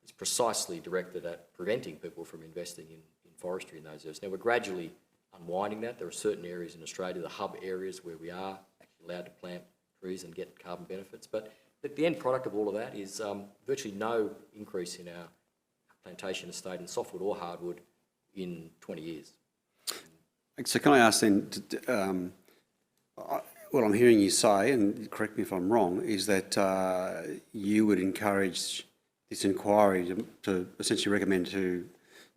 It's precisely directed at preventing people from investing in forestry in those areas. Now, we're gradually unwinding that. There are certain areas in Australia, the hub areas, where we are actually allowed to plant trees and get carbon benefits. But the end product of all of that is virtually no increase in our plantation estate in softwood or hardwood in 20 years. So can I ask then, what I'm hearing you say, and correct me if I'm wrong, is that you would encourage this inquiry to essentially recommend to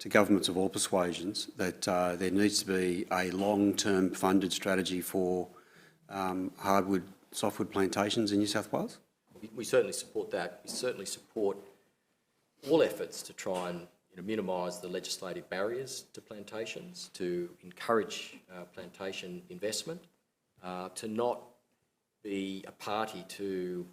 governments of all persuasions that there needs to be a long-term funded strategy for hardwood, softwood plantations in New South Wales? We certainly support that. We certainly support all efforts to try and minimise the legislative barriers to plantations, to encourage plantation investment, to not be a party to,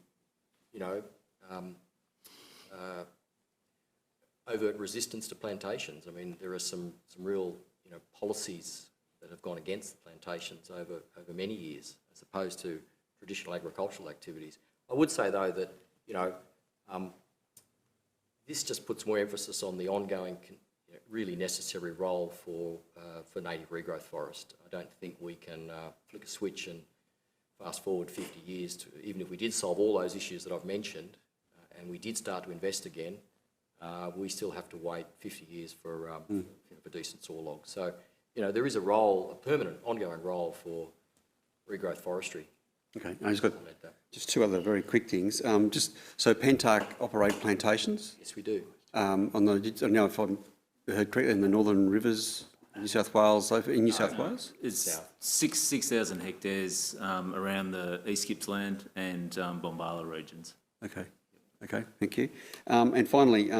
overt resistance to plantations. I mean, there are some real, policies that have gone against the plantations over many years, as opposed to traditional agricultural activities. I would say, though, that, this just puts more emphasis on the ongoing, really necessary role for native regrowth forest. I don't think we can flick a switch and fast forward 50 years to, even if we did solve all those issues that I've mentioned, and we did start to invest again, we still have to wait 50 years for decent saw logs. So, there is a role, a permanent, ongoing role for regrowth forestry. Okay, I just got just two other very quick things. So Pentark operate plantations? Yes, we do. I don't know if I've heard correctly, in the Northern Rivers, New South Wales, in New South Wales? It's 6,000 hectares around the East Gippsland and Bombala regions. Okay, thank you. And finally,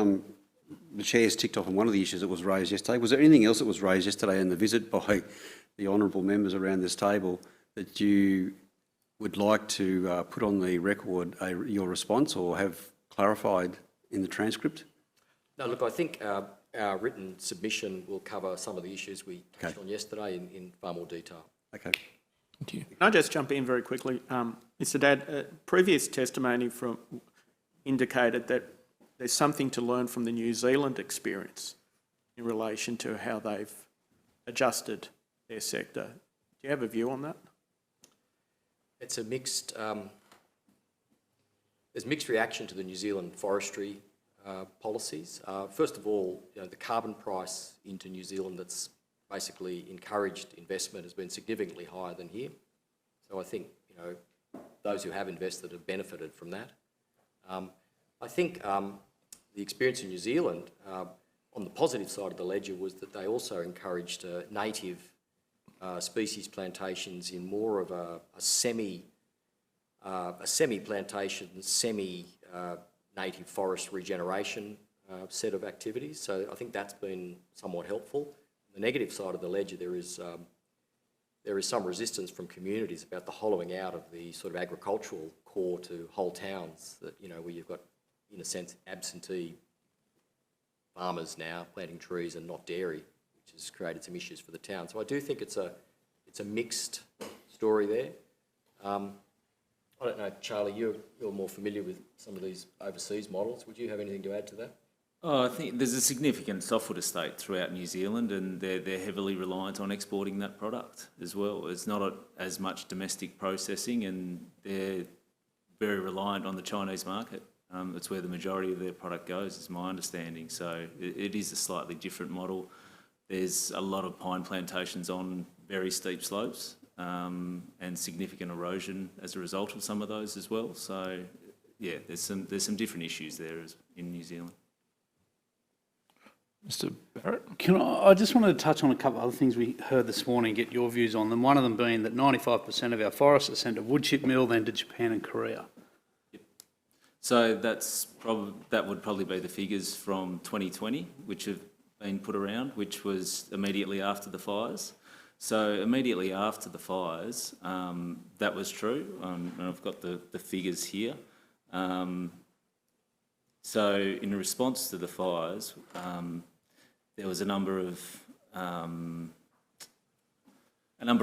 the Chair's ticked off on one of the issues that was raised yesterday. Was there anything else that was raised yesterday in the visit by the honourable members around this table that you would like to put on the record your response or have clarified in the transcript? No, look, I think our written submission will cover some of the issues we touched on yesterday in far more detail. Okay. Thank you. Can I just jump in very quickly? Mr. Dad, previous testimony indicated that there's something to learn from the New Zealand experience in relation to how they've adjusted their sector. Do you have a view on that? It's a mixed, there's mixed reaction to the New Zealand forestry policies. First of all, the carbon price into New Zealand that's basically encouraged investment has been significantly higher than here. So I think, those who have invested have benefited from that. I think the experience in New Zealand, on the positive side of the ledger, was that they also encouraged native species plantations in more of a semi-plantation, semi-native forest regeneration set of activities. So I think that's been somewhat helpful. On the negative side of the ledger, there is some resistance from communities about the hollowing out of the sort of agricultural core to whole towns that, where you've got, in a sense, absentee farmers now planting trees and not dairy, which has created some issues for the town. So I do think it's a mixed story there. I don't know, Charlie, you're more familiar with some of these overseas models. Would you have anything to add to that? Oh, I think there's a significant softwood estate throughout New Zealand, and they're heavily reliant on exporting that product as well. It's not as much domestic processing, and they're very reliant on the Chinese market. It's where the majority of their product goes, is my understanding. So it is a slightly different model. There's a lot of pine plantations on very steep slopes, and significant erosion as a result of some of those as well. So yeah, there's some different issues there in New Zealand. Mr. Barrett? I just wanted to touch on a couple of other things we heard this morning, get your views on them. One of them being that 95% of our forests are sent to wood chip mill, then to Japan and Korea. Yep. So that would probably be the figures from 2020, which have been put around, which was immediately after the fires. So immediately after the fires, that was true, and I've got the figures here. So in response to the fires, there was a number of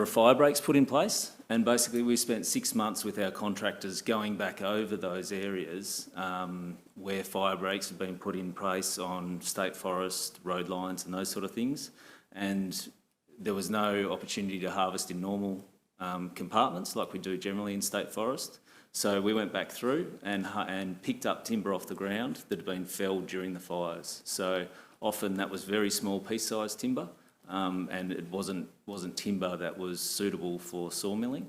fire breaks put in place, and basically we spent 6 months with our contractors going back over those areas where fire breaks have been put in place on state forest, road lines and those sort of things, and there was no opportunity to harvest in normal compartments like we do generally in state forest. So we went back through and picked up timber off the ground that had been felled during the fires. So often that was very small piece-sized timber, and it wasn't timber that was suitable for sawmilling.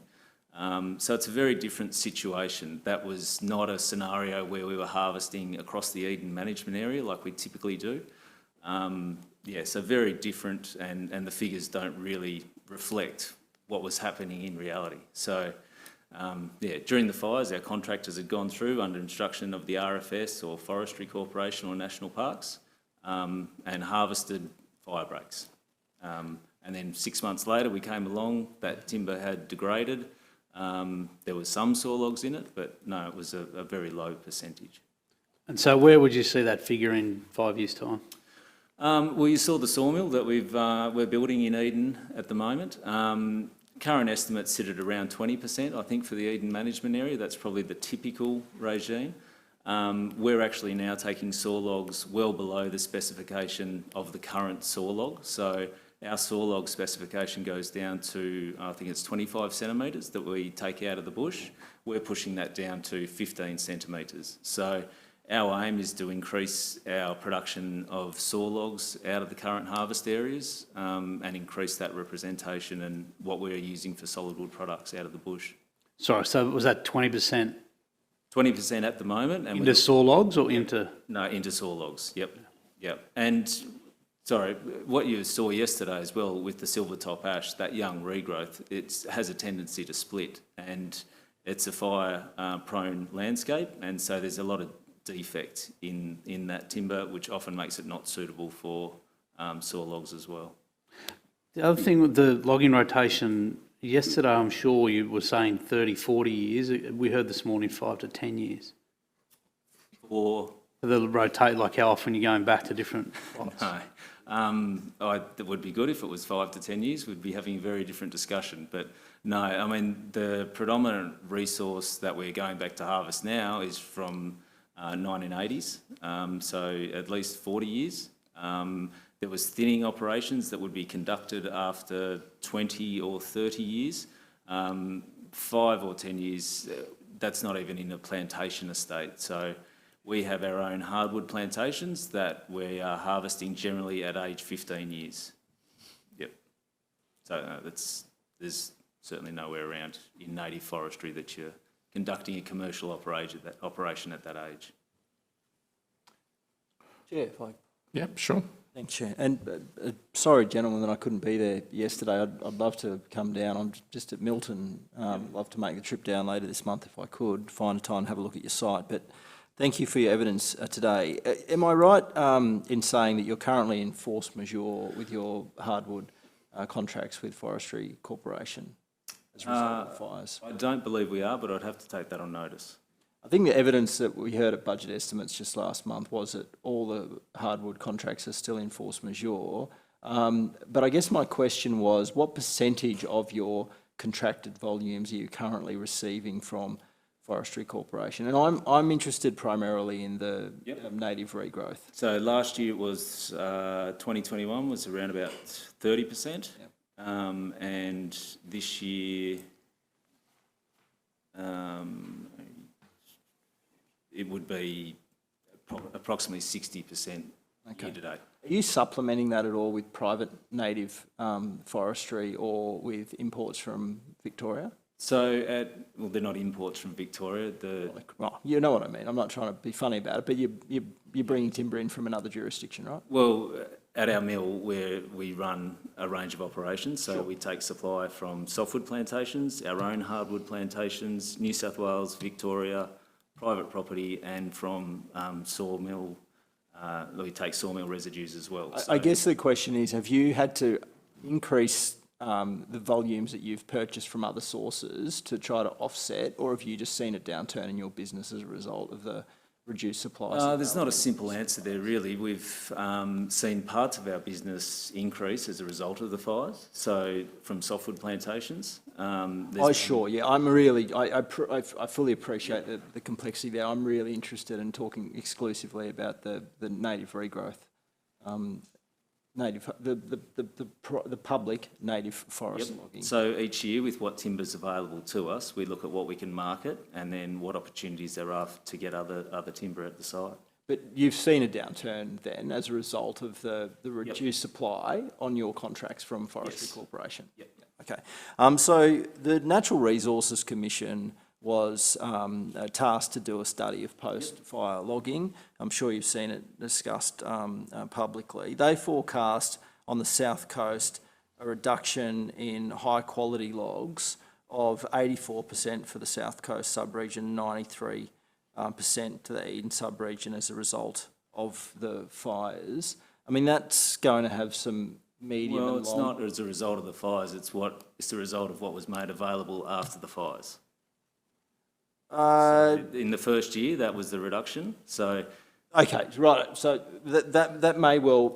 So it's a very different situation. That was not a scenario where we were harvesting across the Eden management area like we typically do. Yeah, so very different, and the figures don't really reflect what was happening in reality. So, yeah, during the fires, our contractors had gone through under instruction of the RFS or Forestry Corporation or National Parks and harvested fire breaks. And then 6 months later, we came along, that timber had degraded. There was some saw logs in it, but no, it was a very low percentage. And so where would you see that figure in 5 years' time? Well, you saw the sawmill that we're building in Eden at the moment. Current estimates sit at around 20%, I think, for the Eden management area. That's probably the typical regime. We're actually now taking saw logs well below the specification of the current saw log. So our saw log specification goes down to, I think it's 25 centimetres that we take out of the bush. We're pushing that down to 15 centimetres. So our aim is to increase our production of saw logs out of the current harvest areas and increase that representation and what we're using for solid wood products out of the bush. Sorry, so was that 20%? 20% at the moment. And into saw logs or into? No, into saw logs, yep. And sorry, what you saw yesterday as well with the silver top ash, that young regrowth, it has a tendency to split, and it's a fire-prone landscape, and so there's a lot of defect in that timber, which often makes it not suitable for saw logs as well. The other thing with the logging rotation, yesterday I'm sure you were saying 30, 40 years. We heard this morning 5 to 10 years. Or the rotate, like how often you're going back to different plots? No. It would be good if it was 5 to 10 years. We'd be having a very different discussion. But no, I mean, the predominant resource that we're going back to harvest now is from 1980s, so at least 40 years. There was thinning operations that would be conducted after 20 or 30 years. 5 or 10 years, that's not even in a plantation estate. So we have our own hardwood plantations that we are harvesting generally at age 15 years. Yep. So there's certainly nowhere around in native forestry that you're conducting a commercial operation at that age. Chair, if I... Yep, sure. Thanks, Chair. And sorry, gentlemen, that I couldn't be there yesterday. I'd love to come down. I'm just at Milton. Love to make the trip down later this month if I could, find a time and have a look at your site. But thank you for your evidence today. Am I right in saying that you're currently in force majeure with your hardwood contracts with Forestry Corporation as a result of the fires? I don't believe we are, but I'd have to take that on notice. I think the evidence that we heard at budget estimates just last month was that all the hardwood contracts are still in force majeure. But I guess my question was, what percentage of your contracted volumes are you currently receiving from Forestry Corporation? And I'm interested primarily in the native regrowth. So last year it was 2021 was around about 30%, and this year it would be approximately 60% year to date. Are you supplementing that at all with private native forestry or with imports from Victoria? So, well, they're not imports from Victoria. Well, you know what I mean. I'm not trying to be funny about it, but you're bringing timber in from another jurisdiction, right? Well, at our mill, we run a range of operations. So we take supply from softwood plantations, our own hardwood plantations, New South Wales, Victoria, private property, and from sawmill. We take sawmill residues as well. I guess the question is, have you had to increase the volumes that you've purchased from other sources to try to offset, or have you just seen a downturn in your business as a result of the reduced supplies? There's not a simple answer there, really. We've seen parts of our business increase as a result of the fires, so from softwood plantations. Sure, yeah. I fully appreciate the complexity there. I'm really interested in talking exclusively about the native regrowth. The public native forest logging. So each year, with what timber's available to us, we look at what we can market and then what opportunities there are to get other timber at the site. But you've seen a downturn then as a result of the reduced supply on your contracts from Forestry Corporation? Yep. Okay. So the Natural Resources Commission was tasked to do a study of post-fire logging. I'm sure you've seen it discussed publicly. They forecast on the South Coast a reduction in high-quality logs of 84% for the South Coast sub-region, 93% to the Eden sub-region as a result of the fires. I mean, that's going to have some medium and long... Well, it's not as a result of the fires, it's the result of what was made available after the fires. So in the first year, that was the reduction, so... Okay, right, so that may well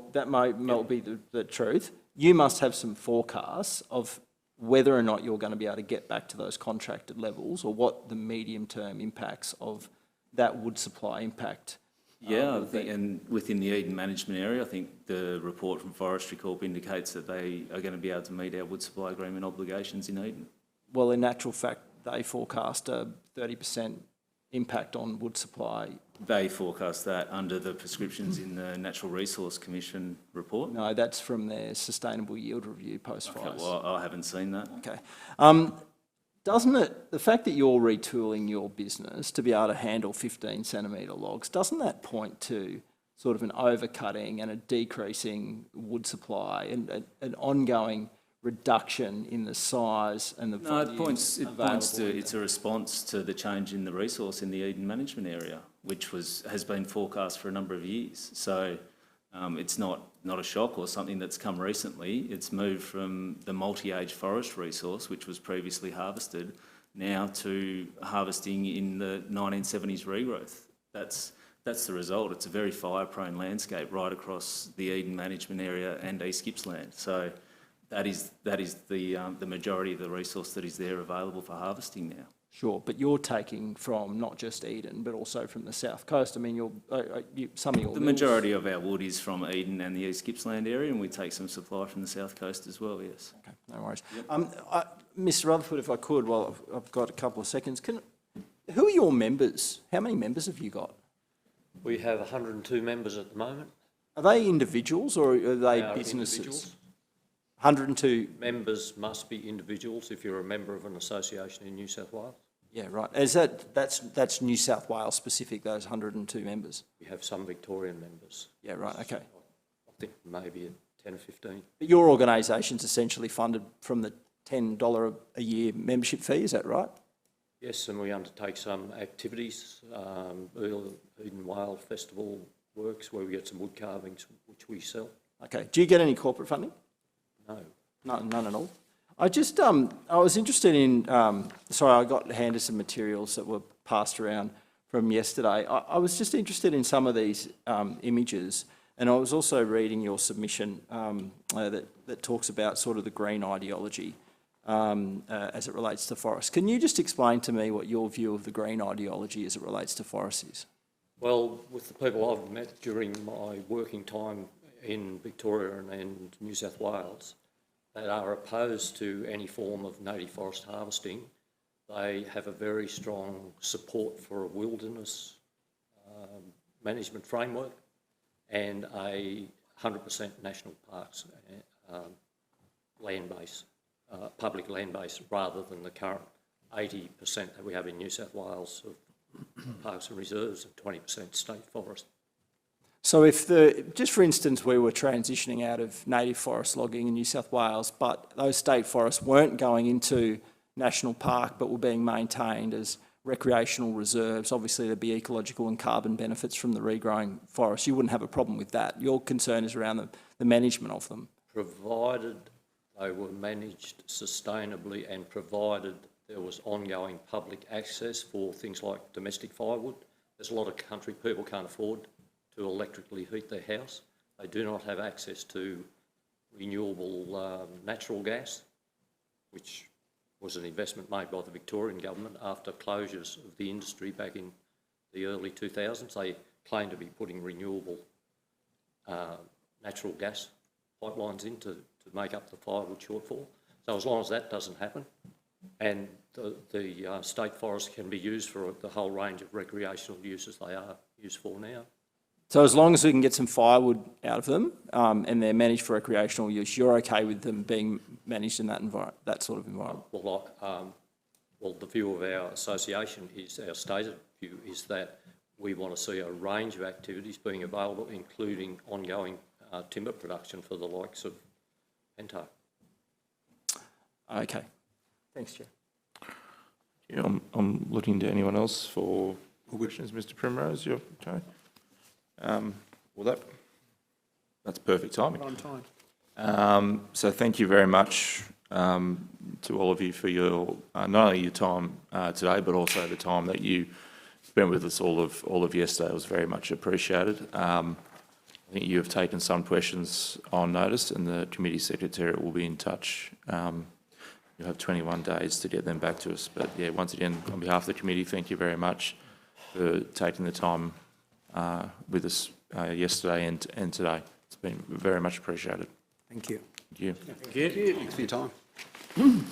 be the truth. You must have some forecasts of whether or not you're going to be able to get back to those contracted levels, or what the medium-term impacts of that wood supply impact. Yeah, I think, and within the Eden management area, I think the report from Forestry Corp indicates that they are going to be able to meet our wood supply agreement obligations in Eden. Well, in actual fact, they forecast a 30% impact on wood supply. They forecast that under the prescriptions in the Natural Resource Commission report? No, that's from their Sustainable Yield Review post-fires. Okay, well, I haven't seen that. Okay. Doesn't it, the fact that you're retooling your business to be able to handle 15 centimetre logs, doesn't that point to sort of an overcutting and a decreasing wood supply and an ongoing reduction in the size and the volume? No, it points to, it's a response to the change in the resource in the Eden management area, which has been forecast for a number of years. So it's not a shock or something that's come recently. It's moved from the multi-age forest resource, which was previously harvested, now to harvesting in the 1970s regrowth. That's the result. It's a very fire-prone landscape right across the Eden management area and East Gippsland. So that is the majority of the resource that is there available for harvesting now. Sure, but you're taking from not just Eden, but also from the South Coast. I mean, some of your... The majority of our wood is from Eden and the East Gippsland area, and we take some supply from the South Coast as well, yes. Okay, no worries. Mr Rutherford, if I could, while I've got a couple of seconds, who are your members? How many members have you got? We have 102 members at the moment. Are they individuals or are they businesses? Individuals. 102 members must be individuals if you're a member of an association in New South Wales. Yeah, right. Is that's New South Wales specific, those 102 members? We have some Victorian members. Yeah, right, okay. I think maybe 10 or 15. But your organisation's essentially funded from the $10 a year membership fee, is that right? Yes, and we undertake some activities, Eden Whale Festival works where we get some wood carvings which we sell. Okay. Do you get any corporate funding? No. None at all? I just, I was interested in, sorry, I got handed some materials that were passed around from yesterday. I was just interested in some of these images, and I was also reading your submission that talks about sort of the green ideology as it relates to forests. Can you just explain to me what your view of the green ideology as it relates to forests is? Well, with the people I've met during my working time in Victoria and New South Wales that are opposed to any form of native forest harvesting, they have a very strong support for a wilderness management framework and a 100% national parks land base, public land base, rather than the current 80% that we have in New South Wales of parks and reserves and 20% state forest. So if just for instance, we were transitioning out of native forest logging in New South Wales, but those state forests weren't going into national park, but were being maintained as recreational reserves, obviously there'd be ecological and carbon benefits from the regrowing forest. You wouldn't have a problem with that. Your concern is around the management of them. Provided they were managed sustainably and provided there was ongoing public access for things like domestic firewood. There's a lot of country people can't afford to electrically heat their house. They do not have access to renewable natural gas, which was an investment made by the Victorian government after closures of the industry back in the early 2000s. They claimed to be putting renewable natural gas pipelines in to make up the firewood shortfall. So as long as that doesn't happen, and the state forest can be used for the whole range of recreational uses they are used for now, So as long as we can get some firewood out of them and they're managed for recreational use, you're okay with them being managed in that sort of environment? Well, the view of our association is, our stated view is that we want to see a range of activities being available, including ongoing timber production for the likes of Pentark. Okay. Thanks, Chair. Yeah, I'm looking to anyone else for questions. Mr. Primrose, you're okay? Well, that's perfect timing. On time. So thank you very much to all of you for your not only your time today, but also the time that you spent with us all of yesterday. It was very much appreciated. I think you have taken some questions on notice, and the committee secretariat will be in touch. You'll have 21 days to get them back to us. But yeah, once again, on behalf of the committee, thank you very much for taking the time with us yesterday and today. It's been very much appreciated. Thank you. Thank you. Thank you. Thanks for your time.